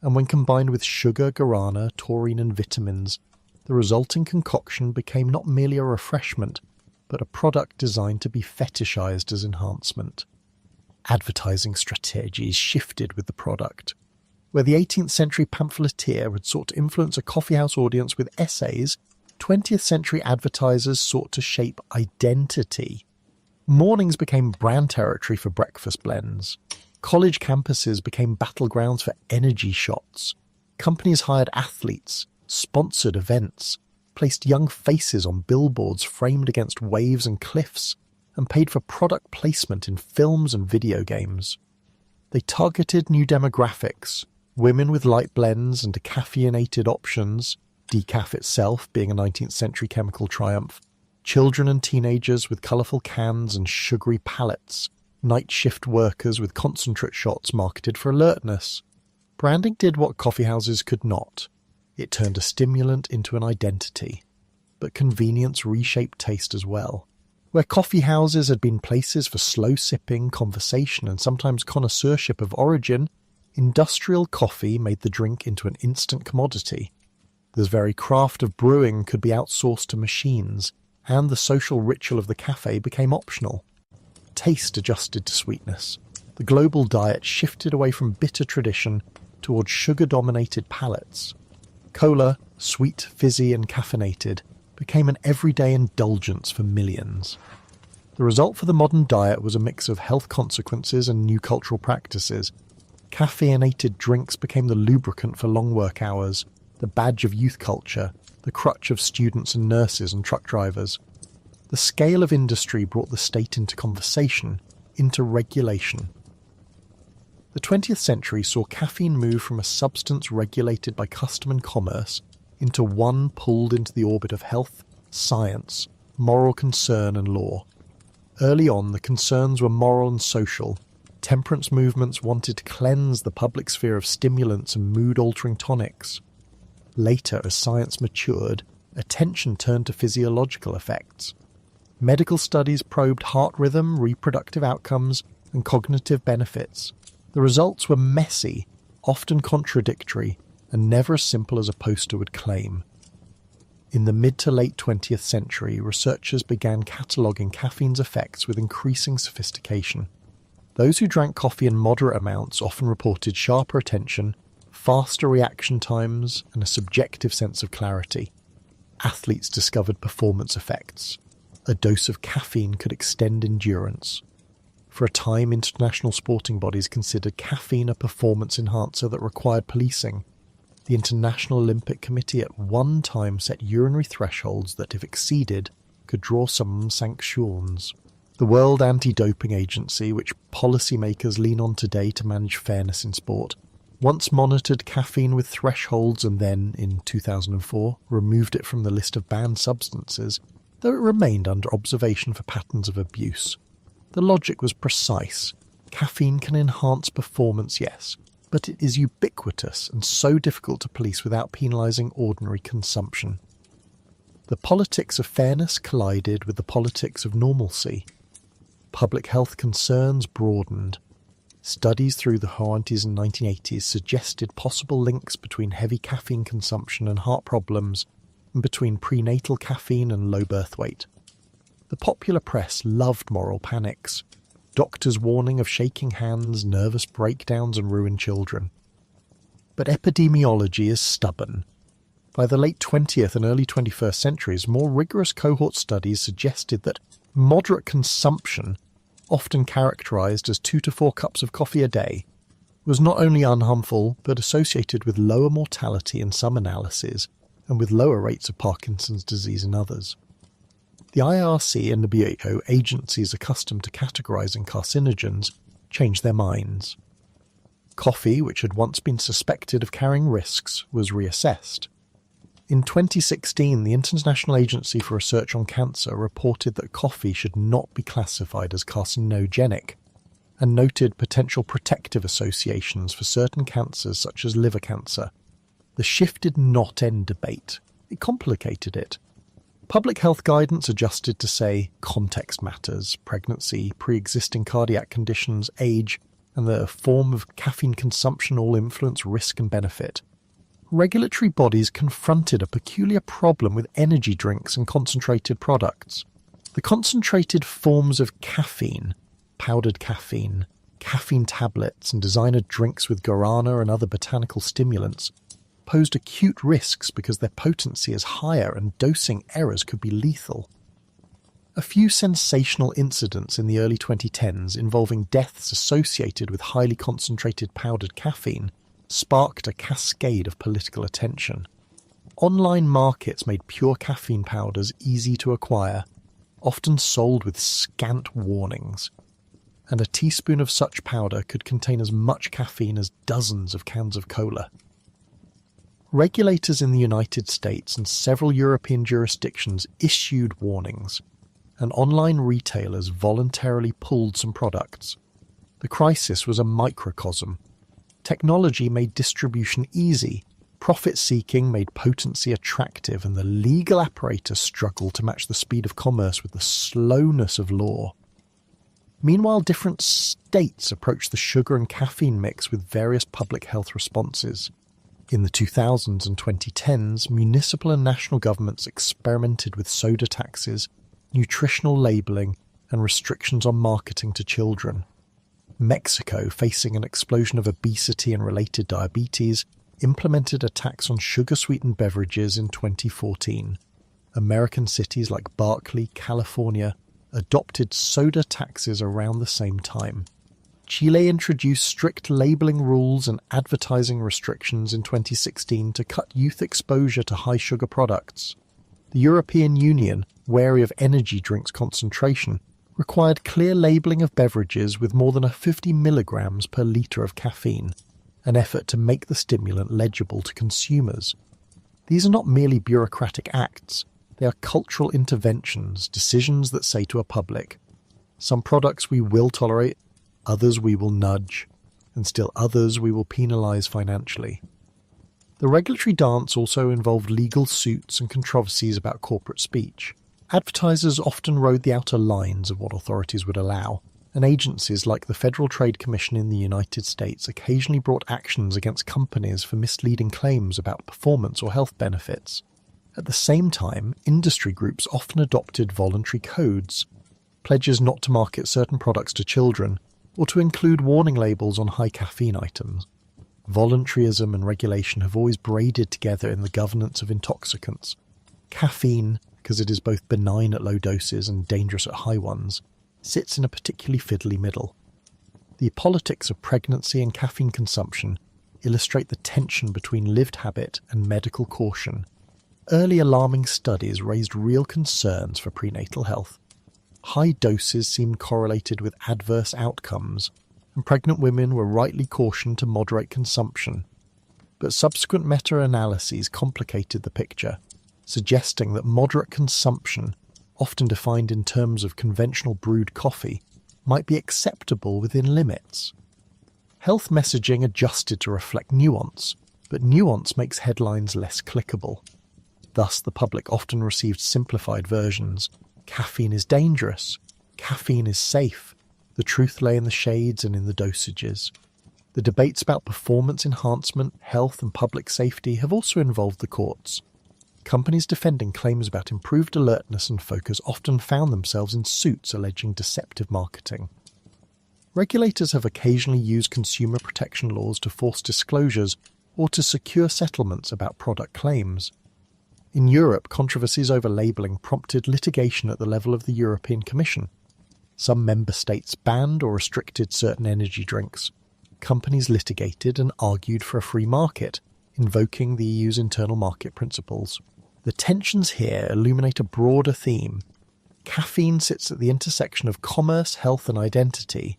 and when combined with sugar, guarana, taurine and vitamins, the resulting concoction became not merely a refreshment, but a product designed to be fetishized as enhancement. Advertising strategies shifted with the product. Where the 18th century pamphleteer had sought to influence a coffeehouse audience with essays, 20th century advertisers sought to shape identity. Mornings became brand territory for breakfast blends. College campuses became battlegrounds for energy shots. Companies hired athletes, sponsored events, placed young faces on billboards framed against waves and cliffs, and paid for product placement in films and video games. They targeted new demographics, women with light blends and decaffeinated options, decaf itself being a 19th century chemical triumph, children and teenagers with colourful cans and sugary palettes, night shift workers with concentrate shots marketed for alertness. Branding did what coffeehouses could not. It turned a stimulant into an identity. But convenience reshaped taste as well. Where coffee houses had been places for slow sipping, conversation, and sometimes connoisseurship of origin, industrial coffee made the drink into an instant commodity. The very craft of brewing could be outsourced to machines, and the social ritual of the cafe became optional. Taste adjusted to sweetness. The global diet shifted away from bitter tradition towards sugar-dominated palates. Cola, sweet, fizzy, and caffeinated, became an everyday indulgence for millions. The result for the modern diet was a mix of health consequences and new cultural practices. Caffeinated drinks became the lubricant for long work hours, the badge of youth culture, the crutch of students and nurses and truck drivers. The scale of industry brought the state into conversation, into regulation. The 20th century saw caffeine move from a substance regulated by custom and commerce into one pulled into the orbit of health, science, moral concern and law. Early on, the concerns were moral and social. Temperance movements wanted to cleanse the public sphere of stimulants and mood-altering tonics. Later, as science matured, attention turned to physiological effects. Medical studies probed heart rhythm, reproductive outcomes, and cognitive benefits. The results were messy, often contradictory, and never as simple as a poster would claim. In the mid to late 20th century, researchers began cataloguing caffeine's effects with increasing sophistication. Those who drank coffee in moderate amounts often reported sharper attention, faster reaction times, and a subjective sense of clarity. Athletes discovered performance effects. A dose of caffeine could extend endurance. For a time, international sporting bodies considered caffeine a performance enhancer that required policing. The International Olympic Committee at one time set urinary thresholds that, if exceeded, could draw some sanctions. The World Anti-Doping Agency, which policymakers lean on today to manage fairness in sport, once monitored caffeine with thresholds and then, in 2004, removed it from the list of banned substances, though it remained under observation for patterns of abuse. The logic was precise. Caffeine can enhance performance, yes, but it is ubiquitous and so difficult to police without penalising ordinary consumption. The politics of fairness collided with the politics of normalcy. Public health concerns broadened. Studies through the 90s and 1980s suggested possible links between heavy caffeine consumption and heart problems, and between prenatal caffeine and low birth weight. The popular press loved moral panics. Doctors warning of shaking hands, nervous breakdowns and ruined children. But epidemiology is stubborn. By the late 20th and early 21st centuries, more rigorous cohort studies suggested that moderate consumption, often characterised as 2 to 4 cups of coffee a day, was not only unharmful but associated with lower mortality in some analyses and with lower rates of Parkinson's disease in others. The IRC and the WHO, agencies accustomed to categorising carcinogens, changed their minds. Coffee, which had once been suspected of carrying risks, was reassessed. In 2016, the International Agency for Research on Cancer reported that coffee should not be classified as carcinogenic, and noted potential protective associations for certain cancers such as liver cancer. The shift did not end debate. It complicated it. Public health guidance adjusted to say context matters, pregnancy, pre-existing cardiac conditions, age, and the form of caffeine consumption all influence risk and benefit. Regulatory bodies confronted a peculiar problem with energy drinks and concentrated products. The concentrated forms of caffeine, powdered caffeine, caffeine tablets, and designer drinks with guarana and other botanical stimulants posed acute risks because their potency is higher and dosing errors could be lethal. A few sensational incidents in the early 2010s involving deaths associated with highly concentrated powdered caffeine sparked a cascade of political attention. Online markets made pure caffeine powders easy to acquire. often sold with scant warnings, and a teaspoon of such powder could contain as much caffeine as dozens of cans of cola. Regulators in the United States and several European jurisdictions issued warnings, and online retailers voluntarily pulled some products. The crisis was a microcosm. Technology made distribution easy, profit-seeking made potency attractive, and the legal apparatus struggled to match the speed of commerce with the slowness of law. Meanwhile, different states approached the sugar and caffeine mix with various public health responses. In the 2000s and 2010s, municipal and national governments experimented with soda taxes, nutritional labelling, and restrictions on marketing to children. Mexico, facing an explosion of obesity and related diabetes, implemented a tax on sugar-sweetened beverages in 2014. American cities like Berkeley, California, adopted soda taxes around the same time. Chile introduced strict labelling rules and advertising restrictions in 2016 to cut youth exposure to high-sugar products. The European Union, wary of energy drinks concentration, required clear labelling of beverages with more than 50 milligrams per litre of caffeine, an effort to make the stimulant legible to consumers. These are not merely bureaucratic acts, they are cultural interventions, decisions that say to a public, some products we will tolerate, others we will nudge, and still others we will penalise financially. The regulatory dance also involved legal suits and controversies about corporate speech. Advertisers often rode the outer lines of what authorities would allow, and agencies like the Federal Trade Commission in the United States occasionally brought actions against companies for misleading claims about performance or health benefits. At the same time, industry groups often adopted voluntary codes, pledges not to market certain products to children, or to include warning labels on high caffeine items. Voluntarism and regulation have always braided together in the governance of intoxicants. Caffeine, because it is both benign at low doses and dangerous at high ones, sits in a particularly fiddly middle. The politics of pregnancy and caffeine consumption illustrate the tension between lived habit and medical caution. Early alarming studies raised real concerns for prenatal health. High doses seemed correlated with adverse outcomes, and pregnant women were rightly cautioned to moderate consumption. But subsequent meta-analyses complicated the picture, suggesting that moderate consumption, often defined in terms of conventional brewed coffee, might be acceptable within limits. Health messaging adjusted to reflect nuance, but nuance makes headlines less clickable. Thus, the public often received simplified versions. Caffeine is dangerous. Caffeine is safe. The truth lay in the shades and in the dosages. The debates about performance enhancement, health and public safety have also involved the courts. Companies defending claims about improved alertness and focus often found themselves in suits alleging deceptive marketing. Regulators have occasionally used consumer protection laws to force disclosures or to secure settlements about product claims. In Europe, controversies over labelling prompted litigation at the level of the European Commission. Some member states banned or restricted certain energy drinks. Companies litigated and argued for a free market, invoking the EU's internal market principles. The tensions here illuminate a broader theme. Caffeine sits at the intersection of commerce, health and identity.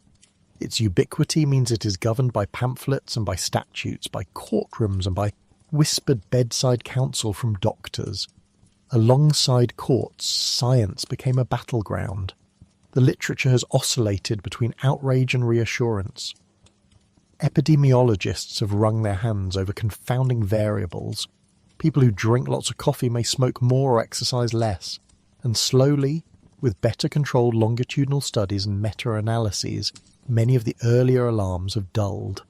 Its ubiquity means it is governed by pamphlets and by statutes, by courtrooms and by whispered bedside counsel from doctors. Alongside courts, science became a battleground. The literature has oscillated between outrage and reassurance. Epidemiologists have wrung their hands over confounding variables. People who drink lots of coffee may smoke more or exercise less, and slowly, with better controlled longitudinal studies and meta-analyses, many of the earlier alarms have dulled.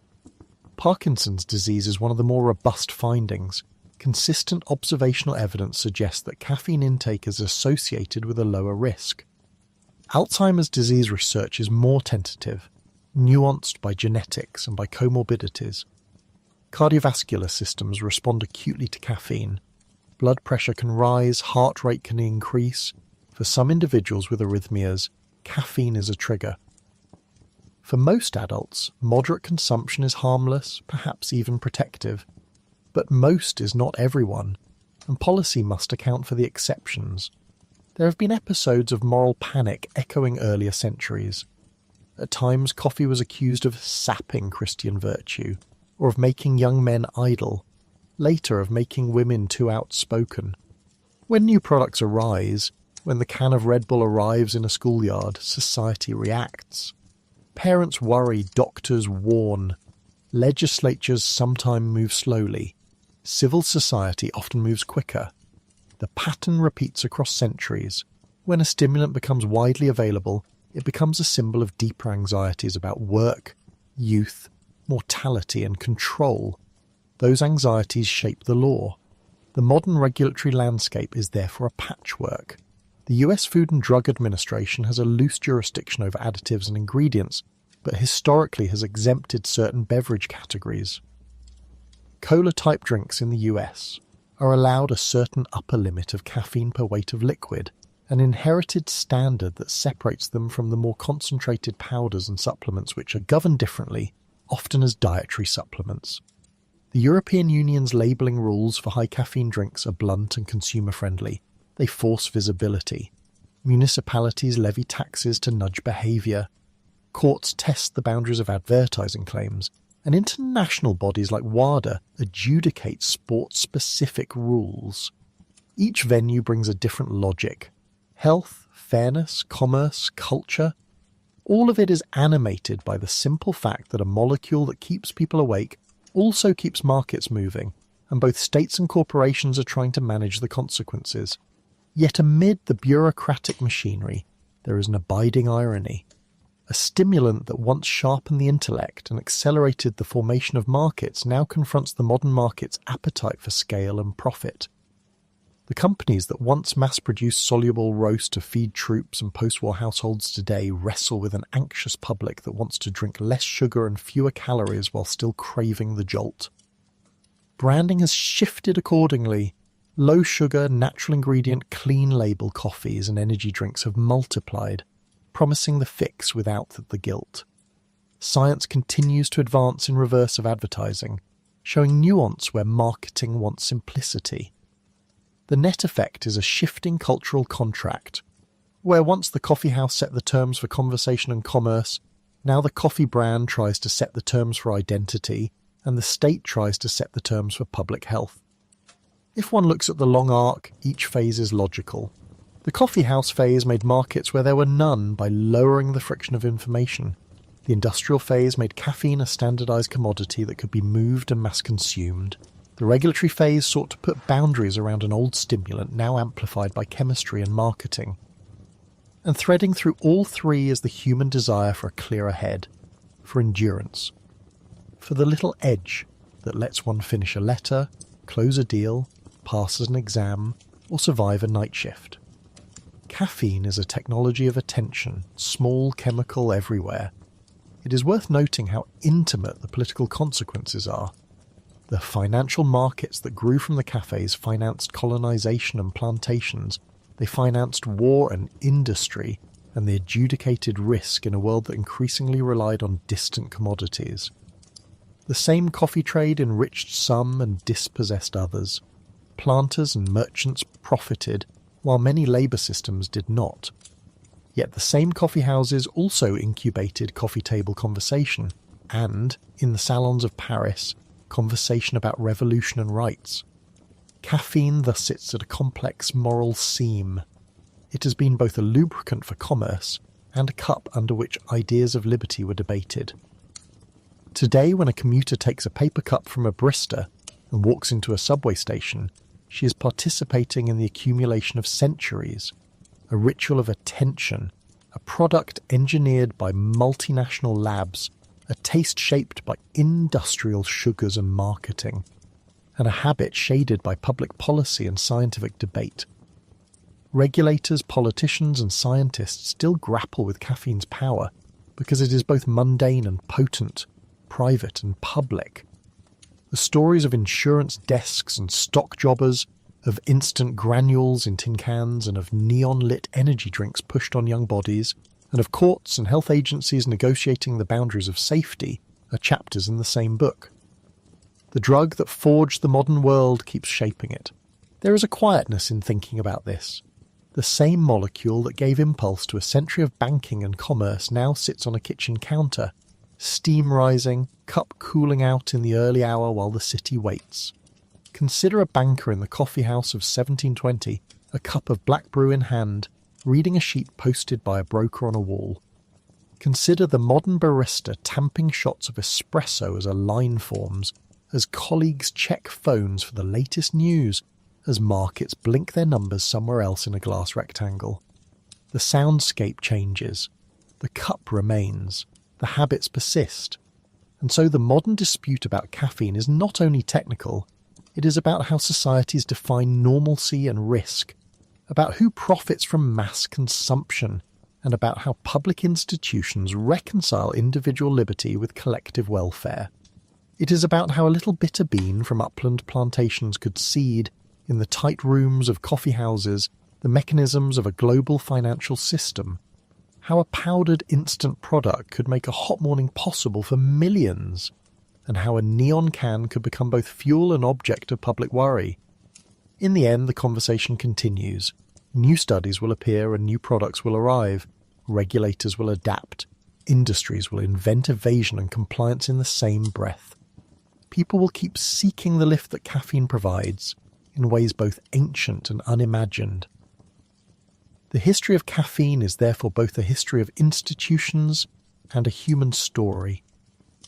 Parkinson's disease is one of the more robust findings. Consistent observational evidence suggests that caffeine intake is associated with a lower risk. Alzheimer's disease research is more tentative, nuanced by genetics and by comorbidities. Cardiovascular systems respond acutely to caffeine. Blood pressure can rise, heart rate can increase. For some individuals with arrhythmias, caffeine is a trigger. For most adults, moderate consumption is harmless, perhaps even protective. But most is not everyone, and policy must account for the exceptions. There have been episodes of moral panic echoing earlier centuries. At times, coffee was accused of sapping Christian virtue, or of making young men idle, later of making women too outspoken. When new products arise, when the can of Red Bull arrives in a schoolyard, society reacts. Parents worry, doctors warn. Legislatures sometimes move slowly. Civil society often moves quicker. The pattern repeats across centuries. When a stimulant becomes widely available, it becomes a symbol of deeper anxieties about work, youth, mortality and control. Those anxieties shape the law. The modern regulatory landscape is therefore a patchwork. The US Food and Drug Administration has a loose jurisdiction over additives and ingredients, but historically has exempted certain beverage categories. Cola-type drinks in the US are allowed a certain upper limit of caffeine per weight of liquid, an inherited standard that separates them from the more concentrated powders and supplements which are governed differently, often as dietary supplements. The European Union's labelling rules for high caffeine drinks are blunt and consumer-friendly. They force visibility. Municipalities levy taxes to nudge behaviour. Courts test the boundaries of advertising claims. And international bodies like WADA adjudicate sport-specific rules. Each venue brings a different logic. Health, fairness, commerce, culture. All of it is animated by the simple fact that a molecule that keeps people awake also keeps markets moving, and both states and corporations are trying to manage the consequences. Yet amid the bureaucratic machinery, there is an abiding irony. A stimulant that once sharpened the intellect and accelerated the formation of markets now confronts the modern market's appetite for scale and profit. The companies that once mass-produced soluble roast to feed troops and post-war households today wrestle with an anxious public that wants to drink less sugar and fewer calories while still craving the jolt. Branding has shifted accordingly. Low-sugar, natural ingredient, clean-label coffees and energy drinks have multiplied, promising the fix without the guilt. Science continues to advance in reverse of advertising, showing nuance where marketing wants simplicity. The net effect is a shifting cultural contract, where once the coffee house set the terms for conversation and commerce, now the coffee brand tries to set the terms for identity, and the state tries to set the terms for public health. If one looks at the long arc, each phase is logical. The coffee house phase made markets where there were none by lowering the friction of information. The industrial phase made caffeine a standardized commodity that could be moved and mass-consumed. The regulatory phase sought to put boundaries around an old stimulant now amplified by chemistry and marketing. And threading through all three is the human desire for a clearer head, for endurance, for the little edge that lets one finish a letter, close a deal, pass an exam, or survive a night shift. Caffeine is a technology of attention, small chemical everywhere. It is worth noting how intimate the political consequences are. The financial markets that grew from the cafes financed colonization and plantations. They financed war and industry, and they adjudicated risk in a world that increasingly relied on distant commodities. The same coffee trade enriched some and dispossessed others. Planters and merchants profited, while many labour systems did not. Yet the same coffee houses also incubated coffee table conversation, and, in the salons of Paris, conversation about revolution and rights. Caffeine thus sits at a complex moral seam. It has been both a lubricant for commerce and a cup under which ideas of liberty were debated. Today, when a commuter takes a paper cup from a barista and walks into a subway station, she is participating in the accumulation of centuries, a ritual of attention, a product engineered by multinational labs, a taste shaped by industrial sugars and marketing, and a habit shaded by public policy and scientific debate. Regulators, politicians and scientists still grapple with caffeine's power because it is both mundane and potent, private and public. The stories of insurance desks and stock jobbers, of instant granules in tin cans and of neon-lit energy drinks pushed on young bodies, and of courts and health agencies negotiating the boundaries of safety are chapters in the same book. The drug that forged the modern world keeps shaping it. There is a quietness in thinking about this. The same molecule that gave impulse to a century of banking and commerce now sits on a kitchen counter, steam rising, cup cooling out in the early hour while the city waits. Consider a banker in the coffee house of 1720, a cup of black brew in hand, reading a sheet posted by a broker on a wall. Consider the modern barista tamping shots of espresso as a line forms, as colleagues check phones for the latest news, as markets blink their numbers somewhere else in a glass rectangle. The soundscape changes, the cup remains, the habits persist. And so the modern dispute about caffeine is not only technical, it is about how societies define normalcy and risk, about who profits from mass consumption, and about how public institutions reconcile individual liberty with collective welfare. It is about how a little bitter bean from upland plantations could seed, in the tight rooms of coffee houses, the mechanisms of a global financial system, how a powdered instant product could make a hot morning possible for millions, and how a neon can could become both fuel and object of public worry. In the end, the conversation continues. New studies will appear and new products will arrive. Regulators will adapt. Industries will invent evasion and compliance in the same breath. People will keep seeking the lift that caffeine provides, in ways both ancient and unimagined. The history of caffeine is therefore both a history of institutions and a human story.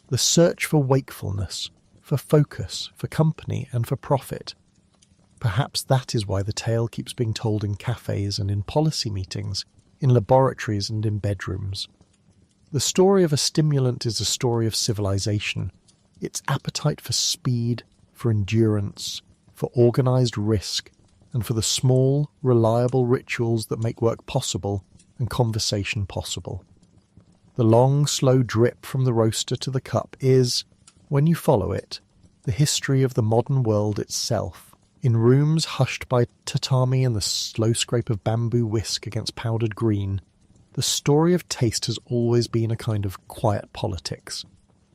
The search for wakefulness, for focus, for company, and for profit. Perhaps that is why the tale keeps being told in cafes and in policy meetings, in laboratories and in bedrooms. The story of a stimulant is a story of civilization, its appetite for speed, for endurance, for organised risk, and for the small, reliable rituals that make work possible and conversation possible. The long, slow drip from the roaster to the cup is, when you follow it, the history of the modern world itself, in rooms hushed by tatami and the slow scrape of bamboo whisk against powdered green. The story of taste has always been a kind of quiet politics.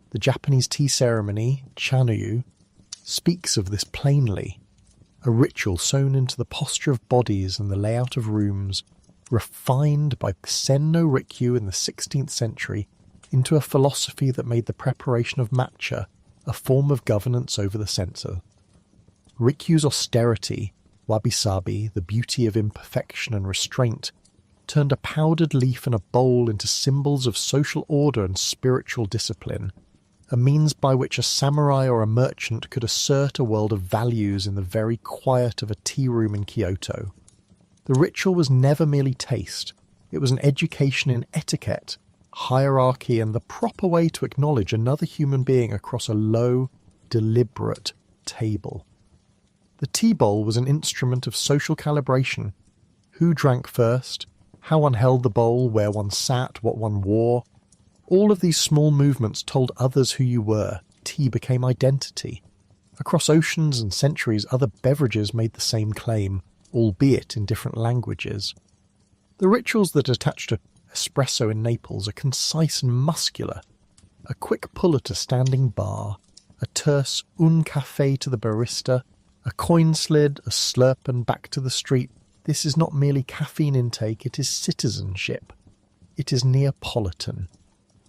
The Japanese tea ceremony, chanuyu, speaks of this plainly, a ritual sewn into the posture of bodies and the layout of rooms, refined by Sen no Rikyu in the 16th century into a philosophy that made the preparation of matcha a form of governance over the senses. Rikyu's austerity, wabi-sabi, the beauty of imperfection and restraint, turned a powdered leaf and a bowl into symbols of social order and spiritual discipline, a means by which a samurai or a merchant could assert a world of values in the very quiet of a tea room in Kyoto. The ritual was never merely taste, it was an education in etiquette, hierarchy, and the proper way to acknowledge another human being across a low, deliberate table. The tea bowl was an instrument of social calibration. Who drank first, how one held the bowl, where one sat, what one wore. All of these small movements told others who you were. Tea became identity. Across oceans and centuries, other beverages made the same claim, albeit in different languages. The rituals that attach to espresso in Naples are concise and muscular. A quick pull at a standing bar, a terse un café to the barista, a coin slid, a slurp and back to the street. This is not merely caffeine intake, it is citizenship. It is Neapolitan.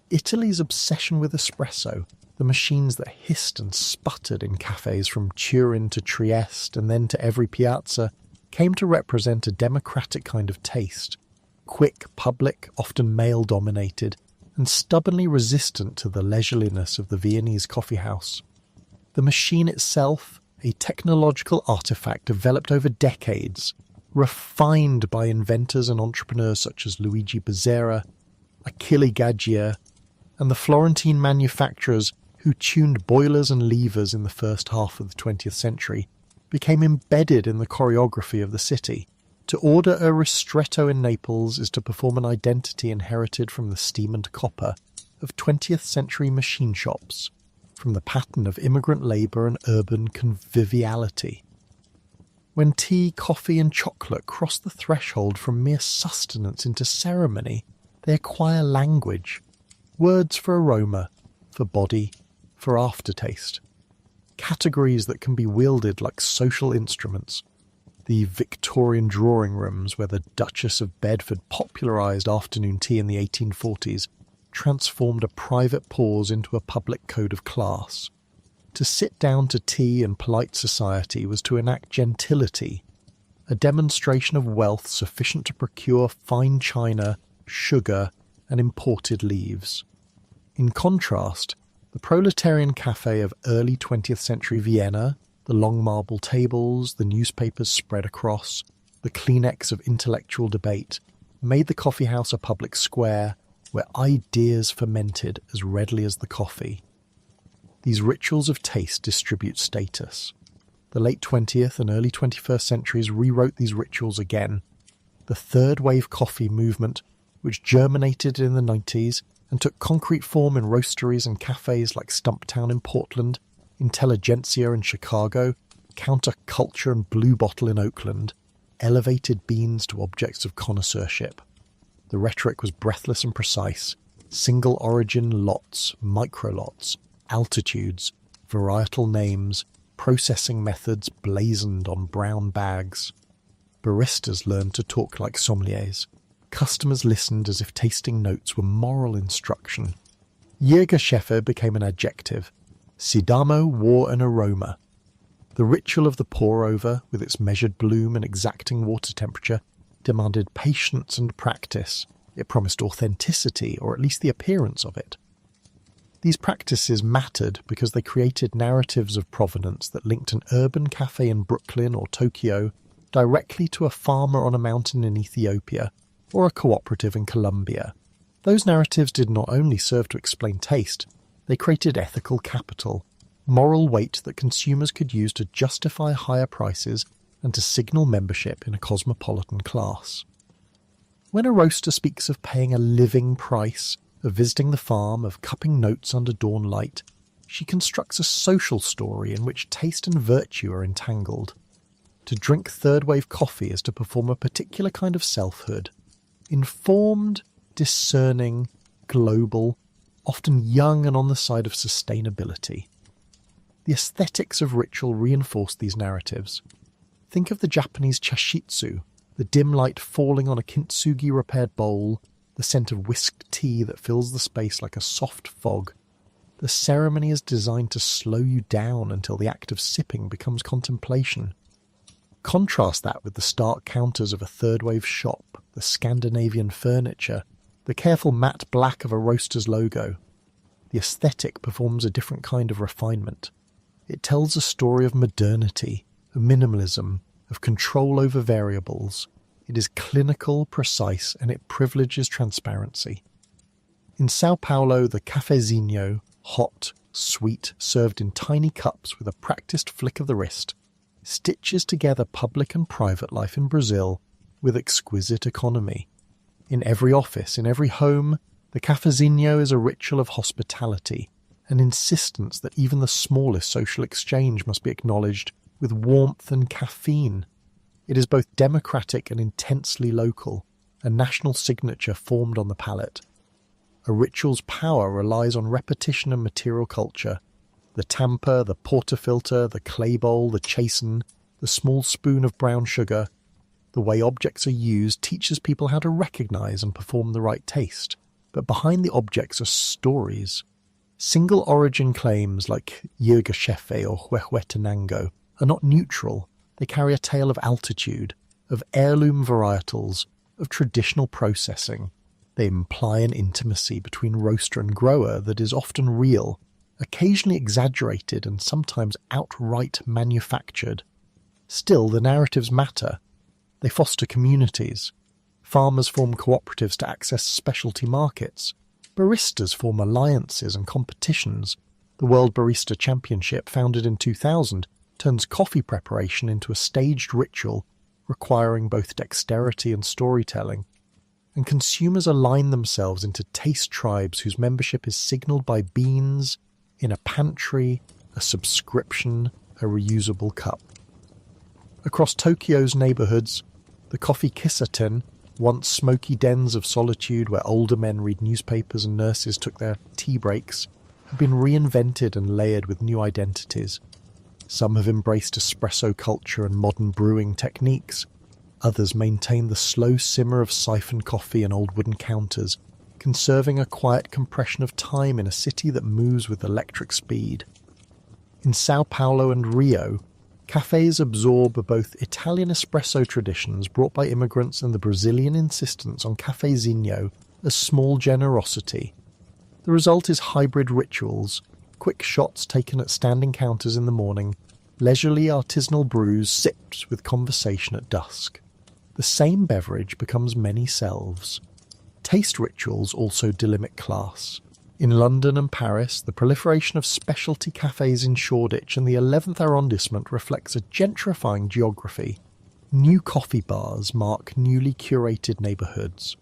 Italy's obsession with espresso, the machines that hissed and sputtered in cafes from Turin to Trieste and then to every piazza, came to represent a democratic kind of taste, quick, public, often male-dominated, and stubbornly resistant to the leisureliness of the Viennese coffee house. The machine itself, a technological artifact developed over decades, refined by inventors and entrepreneurs such as Luigi Bezzera, Achille Gaggia, and the Florentine manufacturers who tuned boilers and levers in the first half of the 20th century, became embedded in the choreography of the city. To order a ristretto in Naples is to perform an identity inherited from the steam and copper of 20th century machine shops, from the pattern of immigrant labour and urban conviviality. When tea, coffee and chocolate cross the threshold from mere sustenance into ceremony, they acquire language, words for aroma, for body, for aftertaste, categories that can be wielded like social instruments. The Victorian drawing rooms where the Duchess of Bedford popularised afternoon tea in the 1840s transformed a private pause into a public code of class. To sit down to tea in polite society was to enact gentility, a demonstration of wealth sufficient to procure fine china, sugar, and imported leaves. In contrast, the proletarian cafe of early 20th century Vienna, the long marble tables, the newspapers spread across, the Kleenex of intellectual debate, made the coffee house a public square where ideas fermented as readily as the coffee. These rituals of taste distribute status. The late 20th and early 21st centuries rewrote these rituals again. The third wave coffee movement, which germinated in the 90s and took concrete form in roasteries and cafes like Stumptown in Portland, Intelligentsia in Chicago, Counterculture and Blue Bottle in Oakland, elevated beans to objects of connoisseurship. The rhetoric was breathless and precise. Single origin lots, microlots, altitudes, varietal names, processing methods blazoned on brown bags. Baristas learned to talk like sommeliers. Customers listened as if tasting notes were moral instruction. Jägerscheffe became an adjective. Sidamo wore an aroma. The ritual of the pour-over, with its measured bloom and exacting water temperature, demanded patience and practice. It promised authenticity, or at least the appearance of it. These practices mattered because they created narratives of provenance that linked an urban cafe in Brooklyn or Tokyo directly to a farmer on a mountain in Ethiopia or a cooperative in Colombia. Those narratives did not only serve to explain taste, they created ethical capital, moral weight that consumers could use to justify higher prices and to signal membership in a cosmopolitan class. When a roaster speaks of paying a living price, of visiting the farm, of cupping notes under dawn light, she constructs a social story in which taste and virtue are entangled. To drink third-wave coffee is to perform a particular kind of selfhood. Informed, discerning, global, often young and on the side of sustainability. The aesthetics of ritual reinforce these narratives. Think of the Japanese chashitsu, the dim light falling on a kintsugi-repaired bowl, the scent of whisked tea that fills the space like a soft fog. The ceremony is designed to slow you down until the act of sipping becomes contemplation. Contrast that with the stark counters of a third-wave shop, the Scandinavian furniture, the careful matte black of a roaster's logo. The aesthetic performs a different kind of refinement. It tells a story of modernity, of minimalism, of control over variables. It is clinical, precise, and it privileges transparency. In Sao Paulo, the cafezinho, hot, sweet, served in tiny cups with a practiced flick of the wrist, stitches together public and private life in Brazil with exquisite economy. In every office, in every home, the cafezinho is a ritual of hospitality, an insistence that even the smallest social exchange must be acknowledged with warmth and caffeine. It is both democratic and intensely local, a national signature formed on the palate. A ritual's power relies on repetition and material culture. The tamper, the portafilter, the clay bowl, the chasen, the small spoon of brown sugar. The way objects are used teaches people how to recognize and perform the right taste. But behind the objects are stories. Single origin claims like Jägerscheffe or Huehuetenango are not neutral. They carry a tale of altitude, of heirloom varietals, of traditional processing. They imply an intimacy between roaster and grower that is often real, occasionally exaggerated and sometimes outright manufactured. Still, the narratives matter. They foster communities. Farmers form cooperatives to access specialty markets. Baristas form alliances and competitions. The World Barista Championship, founded in 2000, turns coffee preparation into a staged ritual requiring both dexterity and storytelling. And consumers align themselves into taste tribes whose membership is signalled by beans, in a pantry, a subscription, a reusable cup. Across Tokyo's neighbourhoods, the coffee kisaten, once smoky dens of solitude where older men read newspapers and nurses took their tea breaks, have been reinvented and layered with new identities. Some have embraced espresso culture and modern brewing techniques. Others maintain the slow simmer of siphon coffee and old wooden counters, conserving a quiet compression of time in a city that moves with electric speed. In Sao Paulo and Rio, cafes absorb both Italian espresso traditions brought by immigrants and the Brazilian insistence on cafezinho as small generosity. The result is hybrid rituals, quick shots taken at standing counters in the morning, leisurely artisanal brews sipped with conversation at dusk. The same beverage becomes many selves. Taste rituals also delimit class. In London and Paris, the proliferation of specialty cafes in Shoreditch and the 11th arrondissement reflects a gentrifying geography. New coffee bars mark newly curated neighbourhoods.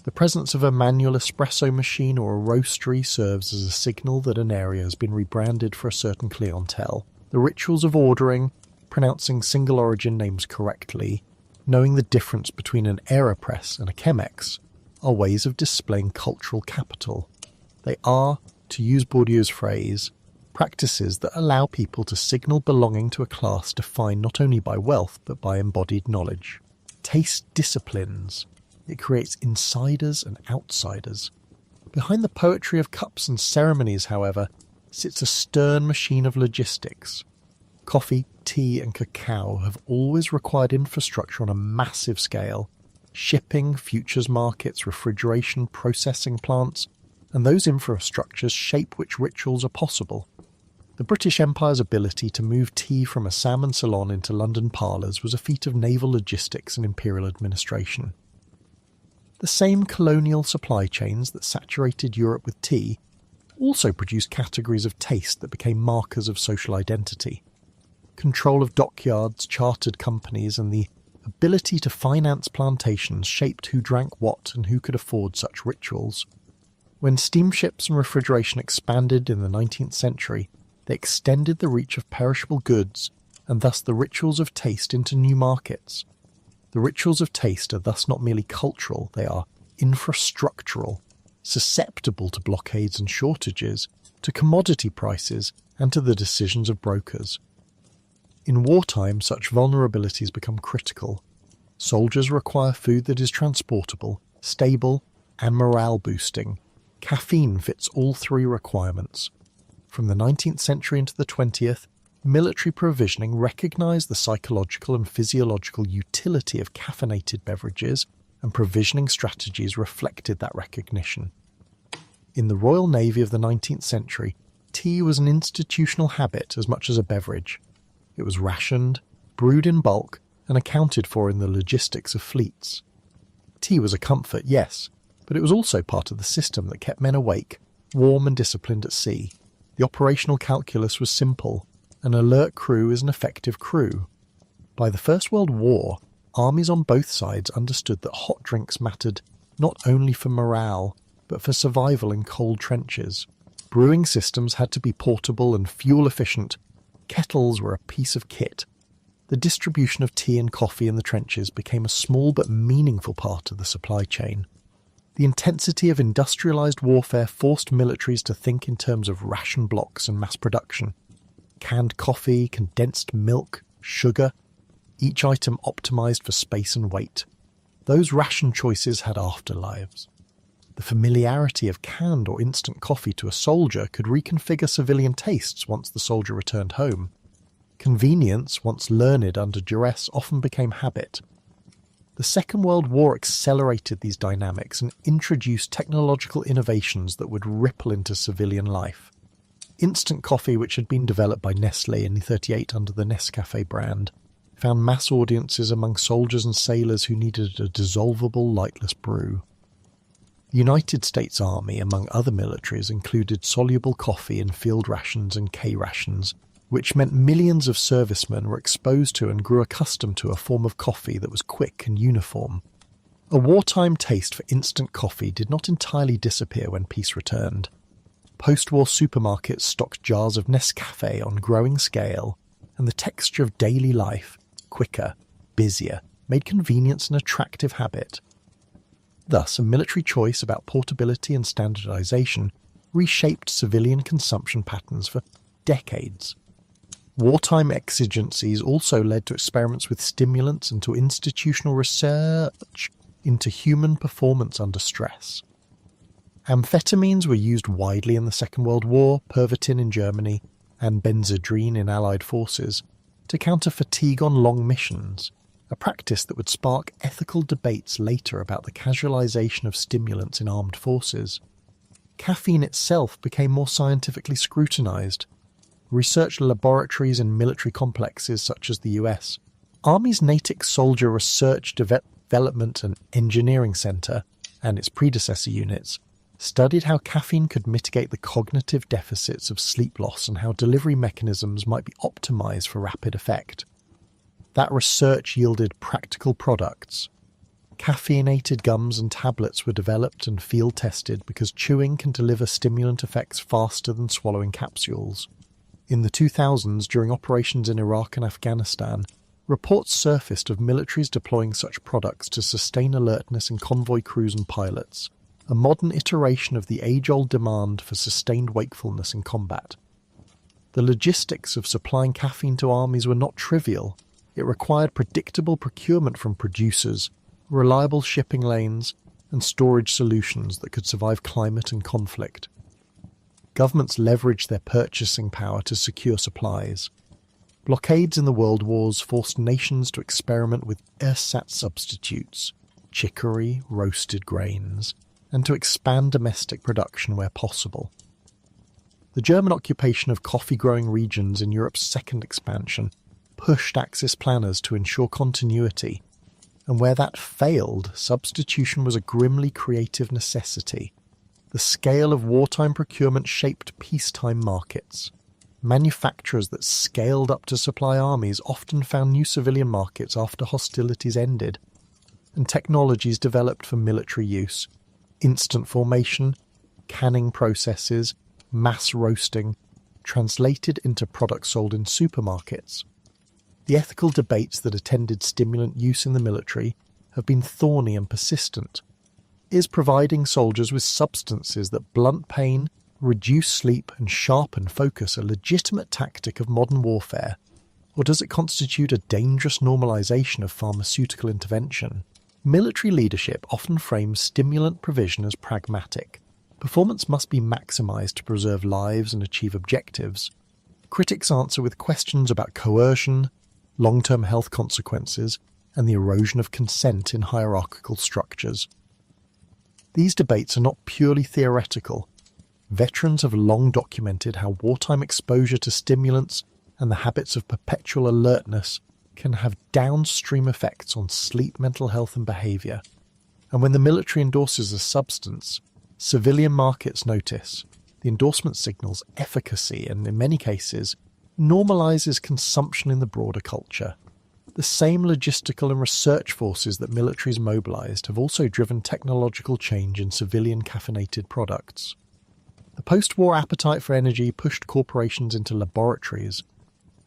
The presence of a manual espresso machine or a roastery serves as a signal that an area has been rebranded for a certain clientele. The rituals of ordering, pronouncing single origin names correctly, knowing the difference between an AeroPress and a Chemex, are ways of displaying cultural capital. They are, to use Bourdieu's phrase, practices that allow people to signal belonging to a class defined not only by wealth but by embodied knowledge. Taste disciplines. It creates insiders and outsiders. Behind the poetry of cups and ceremonies, however, sits a stern machine of logistics. Coffee, tea and cacao have always required infrastructure on a massive scale. Shipping, futures markets, refrigeration, processing plants, and those infrastructures shape which rituals are possible. The British Empire's ability to move tea from a salmon salon into London parlours was a feat of naval logistics and imperial administration. The same colonial supply chains that saturated Europe with tea also produced categories of taste that became markers of social identity. Control of dockyards, chartered companies, and the ability to finance plantations shaped who drank what and who could afford such rituals. When steamships and refrigeration expanded in the 19th century, they extended the reach of perishable goods and thus the rituals of taste into new markets. The rituals of taste are thus not merely cultural, they are infrastructural, susceptible to blockades and shortages, to commodity prices, and to the decisions of brokers. In wartime, such vulnerabilities become critical. Soldiers require food that is transportable, stable, and morale-boosting. Caffeine fits all three requirements. From the 19th century into the 20th, military provisioning recognised the psychological and physiological utility of caffeinated beverages, and provisioning strategies reflected that recognition. In the Royal Navy of the 19th century, tea was an institutional habit as much as a beverage. It was rationed, brewed in bulk, and accounted for in the logistics of fleets. Tea was a comfort, yes, but it was also part of the system that kept men awake, warm and disciplined at sea. The operational calculus was simple. An alert crew is an effective crew. By the First World War, armies on both sides understood that hot drinks mattered not only for morale, but for survival in cold trenches. Brewing systems had to be portable and fuel-efficient. Kettles were a piece of kit. The distribution of tea and coffee in the trenches became a small but meaningful part of the supply chain. The intensity of industrialised warfare forced militaries to think in terms of ration blocks and mass production. Canned coffee, condensed milk, sugar, each item optimised for space and weight. Those ration choices had afterlives. The familiarity of canned or instant coffee to a soldier could reconfigure civilian tastes once the soldier returned home. Convenience, once learned under duress, often became habit. The Second World War accelerated these dynamics and introduced technological innovations that would ripple into civilian life. Instant coffee, which had been developed by Nestlé in 1938 under the Nescafé brand, found mass audiences among soldiers and sailors who needed a dissolvable, lightless brew. The United States Army, among other militaries, included soluble coffee in field rations and K rations, which meant millions of servicemen were exposed to and grew accustomed to a form of coffee that was quick and uniform. A wartime taste for instant coffee did not entirely disappear when peace returned. Post-war supermarkets stocked jars of Nescafé on growing scale, and the texture of daily life, quicker, busier, made convenience an attractive habit. Thus, a military choice about portability and standardization reshaped civilian consumption patterns for decades. Wartime exigencies also led to experiments with stimulants and to institutional research into human performance under stress. Amphetamines were used widely in the Second World War, Pervitin in Germany, and benzedrine in Allied forces, to counter fatigue on long missions, a practice that would spark ethical debates later about the casualization of stimulants in armed forces. Caffeine itself became more scientifically scrutinized. Research laboratories in military complexes such as the US, Army's Natick Soldier Research Development and Engineering Center, and its predecessor units, studied how caffeine could mitigate the cognitive deficits of sleep loss and how delivery mechanisms might be optimized for rapid effect. That research yielded practical products. Caffeinated gums and tablets were developed and field tested because chewing can deliver stimulant effects faster than swallowing capsules. In the 2000s, during operations in Iraq and Afghanistan, reports surfaced of militaries deploying such products to sustain alertness in convoy crews and pilots, a modern iteration of the age-old demand for sustained wakefulness in combat. The logistics of supplying caffeine to armies were not trivial. It required predictable procurement from producers, reliable shipping lanes, and storage solutions that could survive climate and conflict. Governments leveraged their purchasing power to secure supplies. Blockades in the world wars forced nations to experiment with ersatz substitutes, chicory, roasted grains, and to expand domestic production where possible. The German occupation of coffee-growing regions in Europe's second expansion pushed Axis planners to ensure continuity, and where that failed, substitution was a grimly creative necessity. The scale of wartime procurement shaped peacetime markets. Manufacturers that scaled up to supply armies often found new civilian markets after hostilities ended, and technologies developed for military use. Instant formation, canning processes, mass roasting, translated into products sold in supermarkets. The ethical debates that attended stimulant use in the military have been thorny and persistent. Is providing soldiers with substances that blunt pain, reduce sleep and sharpen focus a legitimate tactic of modern warfare, or does it constitute a dangerous normalization of pharmaceutical intervention? Military leadership often frames stimulant provision as pragmatic. Performance must be maximized to preserve lives and achieve objectives. Critics answer with questions about coercion, long-term health consequences, and the erosion of consent in hierarchical structures. These debates are not purely theoretical. Veterans have long documented how wartime exposure to stimulants and the habits of perpetual alertness can have downstream effects on sleep, mental health and behaviour. And when the military endorses a substance, civilian markets notice. The endorsement signals efficacy and, in many cases, normalises consumption in the broader culture. The same logistical and research forces that militaries mobilised have also driven technological change in civilian caffeinated products. The post-war appetite for energy pushed corporations into laboratories,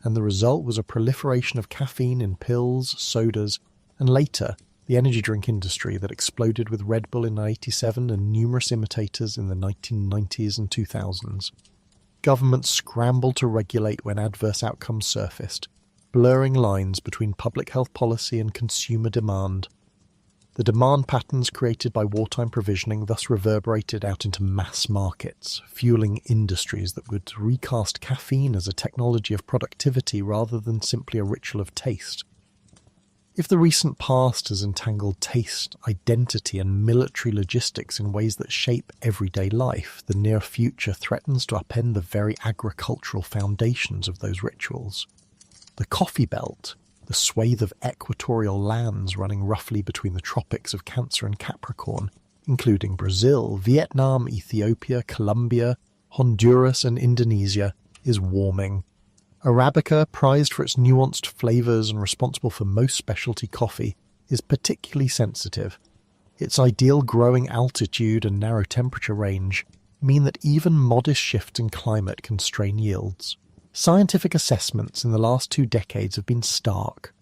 and the result was a proliferation of caffeine in pills, sodas, and later, the energy drink industry that exploded with Red Bull in 1987 and numerous imitators in the 1990s and 2000s. Governments scrambled to regulate when adverse outcomes surfaced, blurring lines between public health policy and consumer demand. The demand patterns created by wartime provisioning thus reverberated out into mass markets, fueling industries that would recast caffeine as a technology of productivity rather than simply a ritual of taste. If the recent past has entangled taste, identity, and military logistics in ways that shape everyday life, the near future threatens to upend the very agricultural foundations of those rituals. The coffee belt, the swathe of equatorial lands running roughly between the tropics of Cancer and Capricorn, including Brazil, Vietnam, Ethiopia, Colombia, Honduras and Indonesia, is warming. Arabica, prized for its nuanced flavours and responsible for most specialty coffee, is particularly sensitive. Its ideal growing altitude and narrow temperature range mean that even modest shifts in climate can strain yields. Scientific assessments in the last 2 decades have been stark.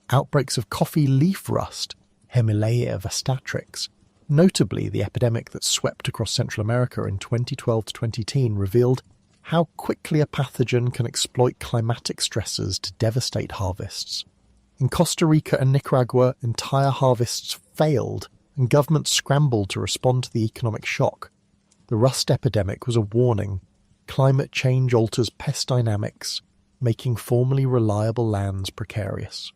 Outbreaks of coffee leaf rust, Hemileia vastatrix, notably the epidemic that swept across Central America in 2012 to 2010, revealed how quickly a pathogen can exploit climatic stresses to devastate harvests. In Costa Rica and Nicaragua, entire harvests failed and governments scrambled to respond to the economic shock. The rust epidemic was a warning. Climate change alters pest dynamics, making formerly reliable lands precarious.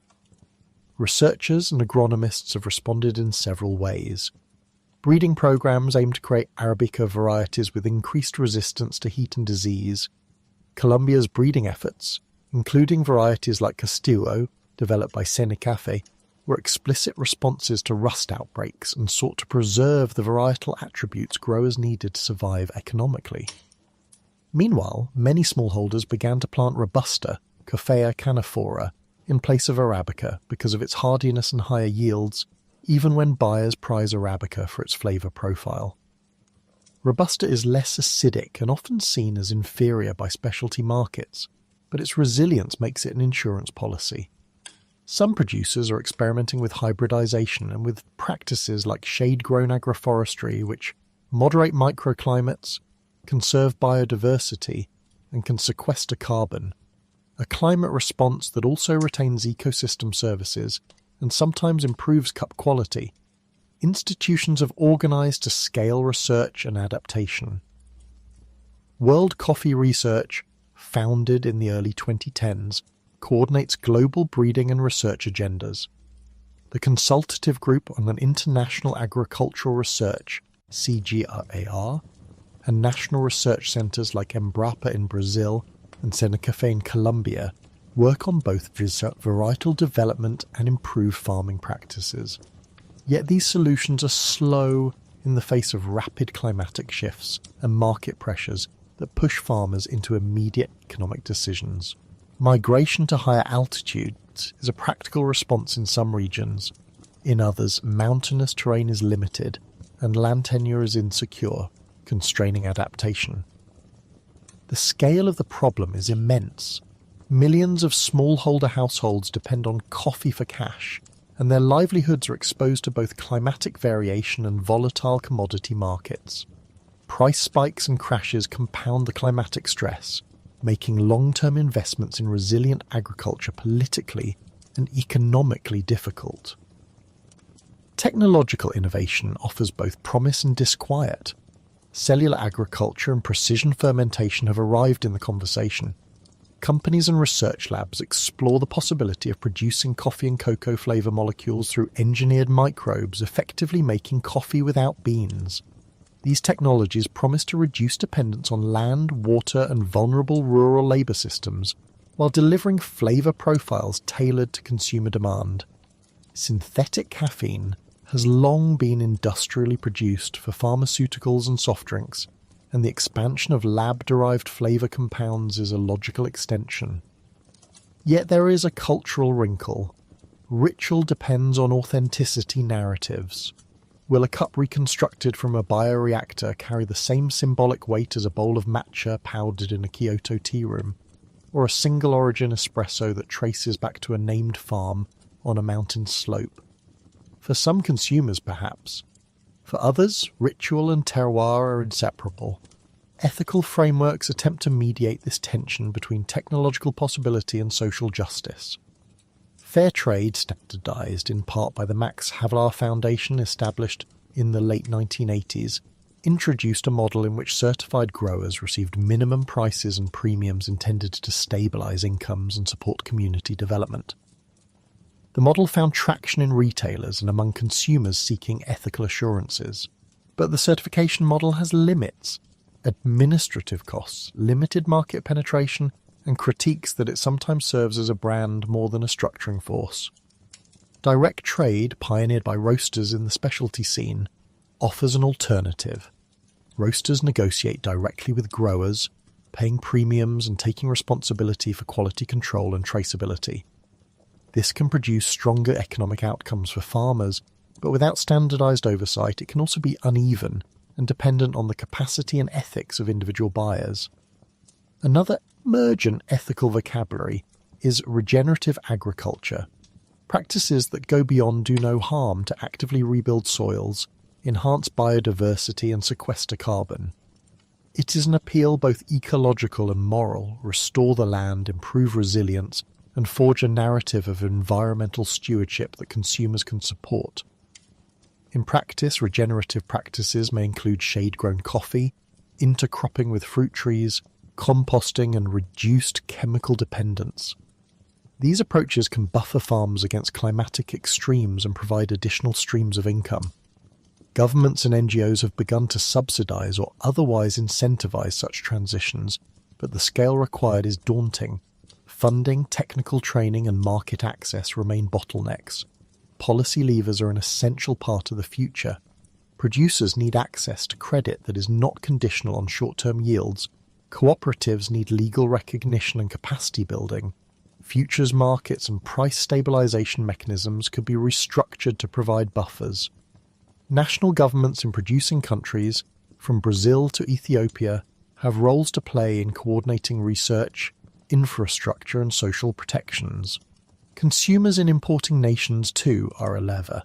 Researchers and agronomists have responded in several ways. Breeding programs aim to create Arabica varieties with increased resistance to heat and disease. Colombia's breeding efforts, including varieties like Castillo, developed by Caffeine, were explicit responses to rust outbreaks and sought to preserve the varietal attributes growers needed to survive economically. Meanwhile, many smallholders began to plant Robusta, Coffea canephora, in place of Arabica because of its hardiness and higher yields, even when buyers prize Arabica for its flavour profile. Robusta is less acidic and often seen as inferior by specialty markets, but its resilience makes it an insurance policy. Some producers are experimenting with hybridization and with practices like shade-grown agroforestry, which moderate microclimates, conserve biodiversity, and can sequester carbon. A climate response that also retains ecosystem services and sometimes improves cup quality. Institutions have organized to scale research and adaptation. World Coffee Research, founded in the early 2010s, coordinates global breeding and research agendas. The Consultative Group on an International Agricultural Research, CGRAR, and national research centres like Embrapa in Brazil and Senecafe in Colombia work on both varietal development and improved farming practices. Yet these solutions are slow in the face of rapid climatic shifts and market pressures that push farmers into immediate economic decisions. Migration to higher altitudes is a practical response in some regions. In others, mountainous terrain is limited and land tenure is insecure, constraining adaptation. The scale of the problem is immense. Millions of smallholder households depend on coffee for cash, and their livelihoods are exposed to both climatic variation and volatile commodity markets. Price spikes and crashes compound the climatic stress, making long-term investments in resilient agriculture politically and economically difficult. Technological innovation offers both promise and disquiet. Cellular agriculture and precision fermentation have arrived in the conversation. Companies and research labs explore the possibility of producing coffee and cocoa flavour molecules through engineered microbes, effectively making coffee without beans. These technologies promise to reduce dependence on land, water and vulnerable rural labour systems, while delivering flavour profiles tailored to consumer demand. Synthetic caffeine has long been industrially produced for pharmaceuticals and soft drinks, and the expansion of lab-derived flavour compounds is a logical extension. Yet there is a cultural wrinkle. Ritual depends on authenticity narratives. Will a cup reconstructed from a bioreactor carry the same symbolic weight as a bowl of matcha powdered in a Kyoto tea room, or a single-origin espresso that traces back to a named farm on a mountain slope? For some consumers, perhaps. For others, ritual and terroir are inseparable. Ethical frameworks attempt to mediate this tension between technological possibility and social justice. Fair trade, standardised in part by the Max Havelaar Foundation established in the late 1980s, introduced a model in which certified growers received minimum prices and premiums intended to stabilise incomes and support community development. The model found traction in retailers and among consumers seeking ethical assurances. But the certification model has limits: administrative costs, limited market penetration, and critiques that it sometimes serves as a brand more than a structuring force. Direct trade, pioneered by roasters in the specialty scene, offers an alternative. Roasters negotiate directly with growers, paying premiums and taking responsibility for quality control and traceability. This can produce stronger economic outcomes for farmers, but without standardised oversight it can also be uneven and dependent on the capacity and ethics of individual buyers. Another emergent ethical vocabulary is regenerative agriculture, practices that go beyond do no harm to actively rebuild soils, enhance biodiversity and sequester carbon. It is an appeal both ecological and moral: restore the land, improve resilience, and forge a narrative of environmental stewardship that consumers can support. In practice, regenerative practices may include shade-grown coffee, intercropping with fruit trees, composting, and reduced chemical dependence. These approaches can buffer farms against climatic extremes and provide additional streams of income. Governments and NGOs have begun to subsidise or otherwise incentivise such transitions, but the scale required is daunting. Funding, technical training and market access remain bottlenecks. Policy levers are an essential part of the future. Producers need access to credit that is not conditional on short-term yields. Cooperatives need legal recognition and capacity building. Futures markets and price stabilisation mechanisms could be restructured to provide buffers. National governments in producing countries, from Brazil to Ethiopia, have roles to play in coordinating research, infrastructure and social protections. Consumers in importing nations too are a lever.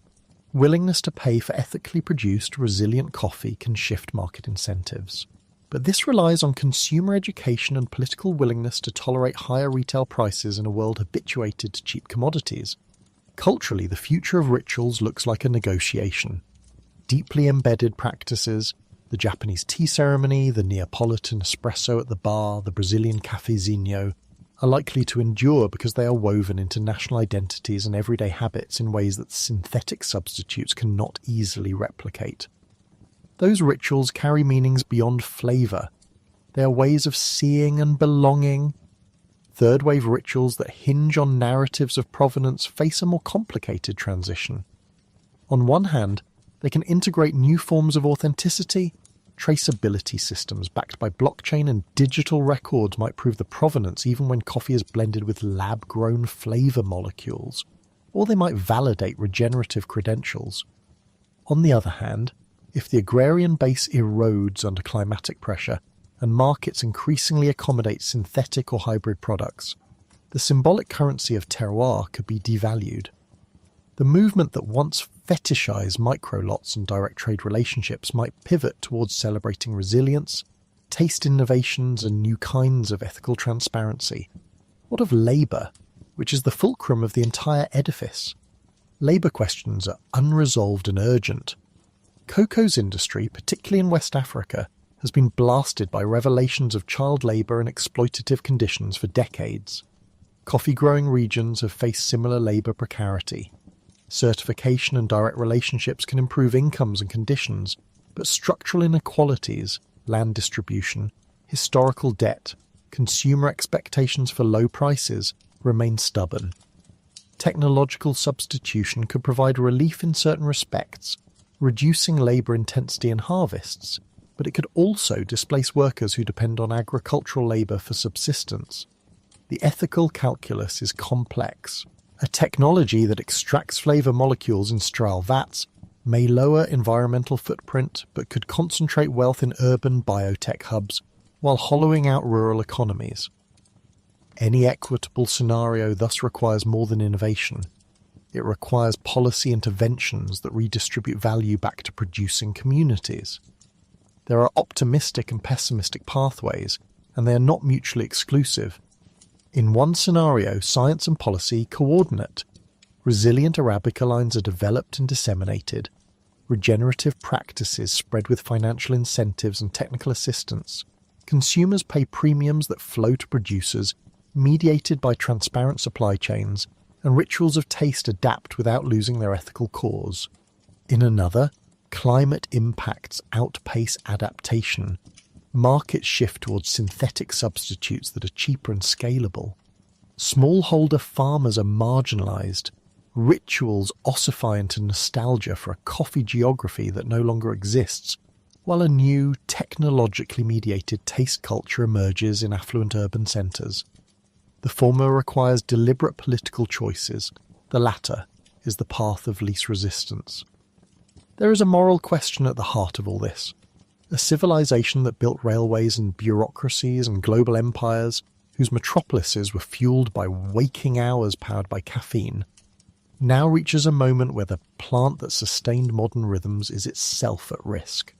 Willingness to pay for ethically produced, resilient coffee can shift market incentives. But this relies on consumer education and political willingness to tolerate higher retail prices in a world habituated to cheap commodities. Culturally, the future of rituals looks like a negotiation. Deeply embedded practices, the Japanese tea ceremony, the Neapolitan espresso at the bar, the Brazilian cafezinho, are likely to endure because they are woven into national identities and everyday habits in ways that synthetic substitutes cannot easily replicate. Those rituals carry meanings beyond flavour. They are ways of seeing and belonging. Third-wave rituals that hinge on narratives of provenance face a more complicated transition. On one hand, they can integrate new forms of authenticity. Traceability systems backed by blockchain and digital records might prove the provenance even when coffee is blended with lab-grown flavour molecules, or they might validate regenerative credentials. On the other hand, if the agrarian base erodes under climatic pressure and markets increasingly accommodate synthetic or hybrid products, the symbolic currency of terroir could be devalued. The movement that once fetishized micro-lots and direct trade relationships might pivot towards celebrating resilience, taste innovations and new kinds of ethical transparency. What of labour, which is the fulcrum of the entire edifice? Labour questions are unresolved and urgent. Cocoa's industry, particularly in West Africa, has been blasted by revelations of child labour and exploitative conditions for decades. Coffee-growing regions have faced similar labour precarity. Certification and direct relationships can improve incomes and conditions, but structural inequalities, land distribution, historical debt, consumer expectations for low prices remain stubborn. Technological substitution could provide relief in certain respects, reducing labour intensity in harvests, but it could also displace workers who depend on agricultural labour for subsistence. The ethical calculus is complex. A technology that extracts flavour molecules in sterile vats may lower environmental footprint but could concentrate wealth in urban biotech hubs while hollowing out rural economies. Any equitable scenario thus requires more than innovation. It requires policy interventions that redistribute value back to producing communities. There are optimistic and pessimistic pathways, and they are not mutually exclusive. In one scenario, science and policy coordinate. Resilient Arabica lines are developed and disseminated. Regenerative practices spread with financial incentives and technical assistance. Consumers pay premiums that flow to producers, mediated by transparent supply chains, and rituals of taste adapt without losing their ethical cause. In another, climate impacts outpace adaptation. Markets shift towards synthetic substitutes that are cheaper and scalable. Smallholder farmers are marginalised. Rituals ossify into nostalgia for a coffee geography that no longer exists, while a new, technologically mediated taste culture emerges in affluent urban centres. The former requires deliberate political choices. The latter is the path of least resistance. There is a moral question at the heart of all this. A civilization that built railways and bureaucracies and global empires, whose metropolises were fueled by waking hours powered by caffeine, now reaches a moment where the plant that sustained modern rhythms is itself at risk.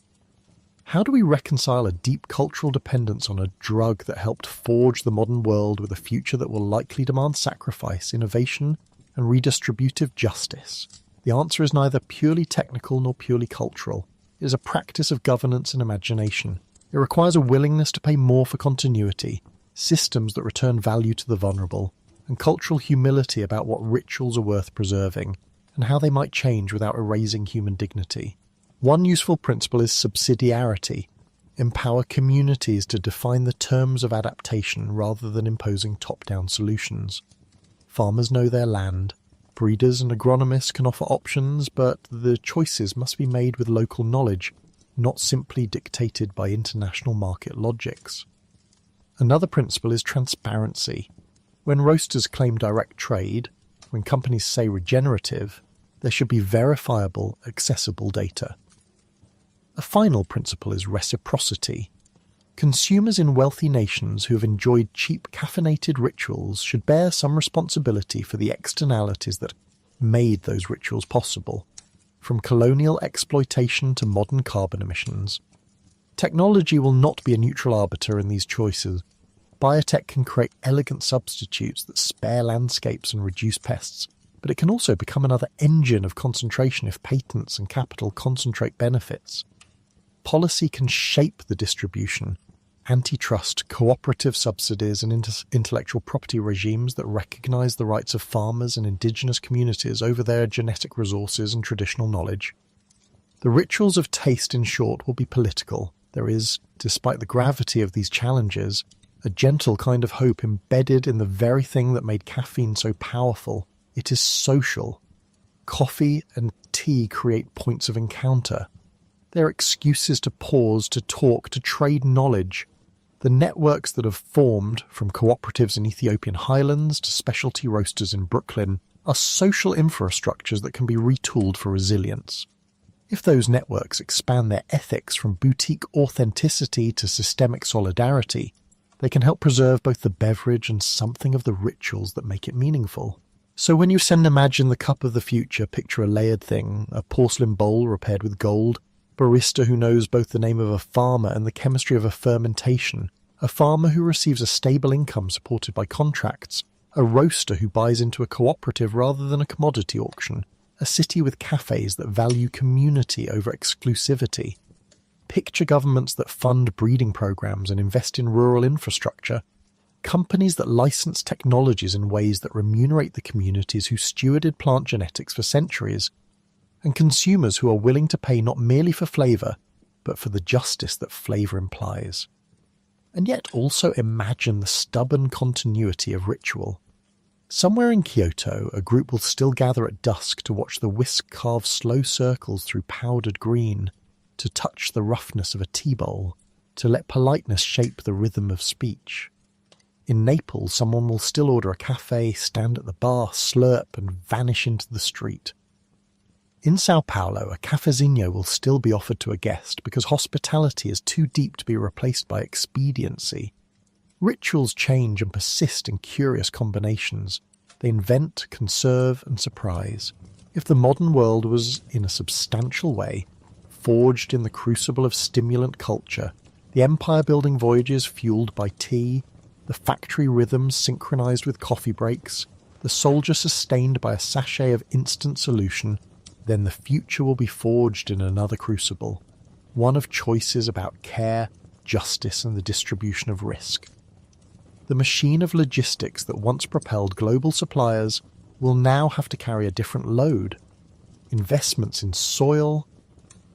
How do we reconcile a deep cultural dependence on a drug that helped forge the modern world with a future that will likely demand sacrifice, innovation, and redistributive justice? The answer is neither purely technical nor purely cultural. It is a practice of governance and imagination. It requires a willingness to pay more for continuity, systems that return value to the vulnerable, and cultural humility about what rituals are worth preserving, and how they might change without erasing human dignity. One useful principle is subsidiarity. Empower communities to define the terms of adaptation rather than imposing top-down solutions. Farmers know their land. Breeders and agronomists can offer options, but the choices must be made with local knowledge, not simply dictated by international market logics. Another principle is transparency. When roasters claim direct trade, when companies say regenerative, there should be verifiable, accessible data. A final principle is reciprocity. Consumers in wealthy nations who have enjoyed cheap caffeinated rituals should bear some responsibility for the externalities that made those rituals possible, from colonial exploitation to modern carbon emissions. Technology will not be a neutral arbiter in these choices. Biotech can create elegant substitutes that spare landscapes and reduce pests, but it can also become another engine of concentration if patents and capital concentrate benefits. Policy can shape the distribution. Antitrust, cooperative subsidies and intellectual property regimes that recognise the rights of farmers and indigenous communities over their genetic resources and traditional knowledge. The rituals of taste, in short, will be political. There is, despite the gravity of these challenges, a gentle kind of hope embedded in the very thing that made caffeine so powerful. It is social. Coffee and tea create points of encounter. They are excuses to pause, to talk, to trade knowledge. The networks that have formed, from cooperatives in Ethiopian highlands to specialty roasters in Brooklyn, are social infrastructures that can be retooled for resilience. If those networks expand their ethics from boutique authenticity to systemic solidarity, they can help preserve both the beverage and something of the rituals that make it meaningful. So when you send Imagine the Cup of the Future, picture a layered thing, a porcelain bowl repaired with gold, barista who knows both the name of a farmer and the chemistry of a fermentation, a farmer who receives a stable income supported by contracts, a roaster who buys into a cooperative rather than a commodity auction, a city with cafes that value community over exclusivity. Picture governments that fund breeding programs and invest in rural infrastructure, companies that license technologies in ways that remunerate the communities who stewarded plant genetics for centuries, and consumers who are willing to pay not merely for flavour, but for the justice that flavour implies. And yet also imagine the stubborn continuity of ritual. Somewhere in Kyoto, a group will still gather at dusk to watch the whisk carve slow circles through powdered green, to touch the roughness of a tea bowl, to let politeness shape the rhythm of speech. In Naples, someone will still order a café, stand at the bar, slurp, and vanish into the street. In Sao Paulo, a cafezinho will still be offered to a guest because hospitality is too deep to be replaced by expediency. Rituals change and persist in curious combinations. They invent, conserve, and surprise. If the modern world was, in a substantial way, forged in the crucible of stimulant culture, the empire-building voyages fueled by tea, the factory rhythms synchronized with coffee breaks, the soldier sustained by a sachet of instant solution, then the future will be forged in another crucible, one of choices about care, justice, and the distribution of risk. The machine of logistics that once propelled global suppliers will now have to carry a different load. Investments in soil,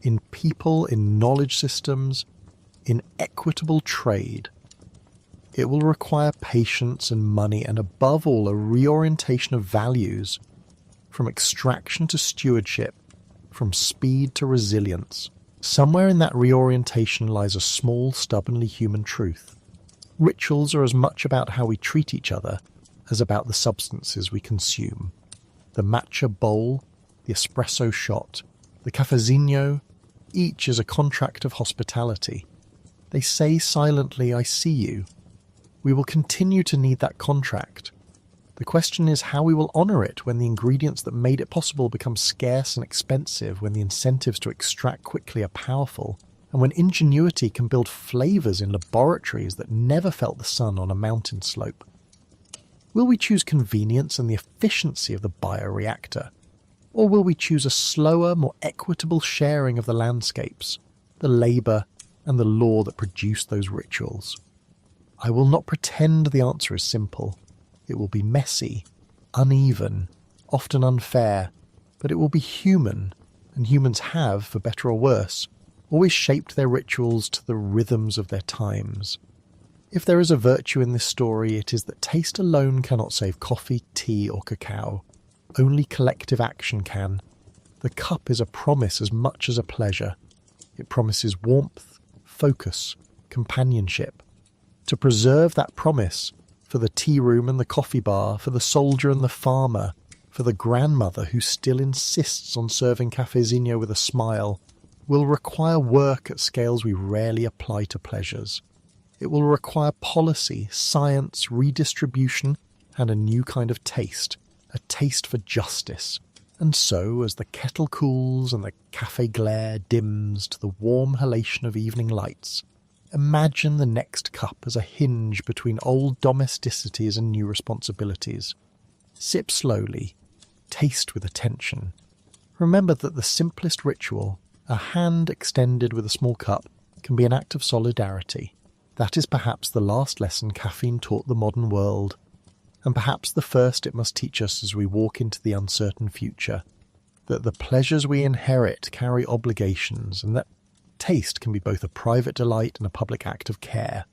in people, in knowledge systems, in equitable trade. It will require patience and money and above all a reorientation of values, from extraction to stewardship, from speed to resilience. Somewhere in that reorientation lies a small, stubbornly human truth. Rituals are as much about how we treat each other as about the substances we consume. The matcha bowl, the espresso shot, the cafezinho, each is a contract of hospitality. They say silently, "I see you." We will continue to need that contract. The question is how we will honour it when the ingredients that made it possible become scarce and expensive, when the incentives to extract quickly are powerful, and when ingenuity can build flavours in laboratories that never felt the sun on a mountain slope? Will we choose convenience and the efficiency of the bioreactor? Or will we choose a slower, more equitable sharing of the landscapes, the labour and the law that produce those rituals? I will not pretend the answer is simple. It will be messy, uneven, often unfair, but it will be human, and humans have, for better or worse, always shaped their rituals to the rhythms of their times. If there is a virtue in this story, it is that taste alone cannot save coffee, tea or cacao. Only collective action can. The cup is a promise as much as a pleasure. It promises warmth, focus, companionship. To preserve that promise, for the tea room and the coffee bar, for the soldier and the farmer, for the grandmother who still insists on serving cafezinho with a smile, will require work at scales we rarely apply to pleasures. It will require policy, science, redistribution, and a new kind of taste, a taste for justice. And so, as the kettle cools and the cafe glare dims to the warm halation of evening lights, imagine the next cup as a hinge between old domesticities and new responsibilities. Sip slowly, taste with attention. Remember that the simplest ritual, a hand extended with a small cup, can be an act of solidarity. That is perhaps the last lesson caffeine taught the modern world, and perhaps the first it must teach us as we walk into the uncertain future, that the pleasures we inherit carry obligations, and that taste can be both a private delight and a public act of care.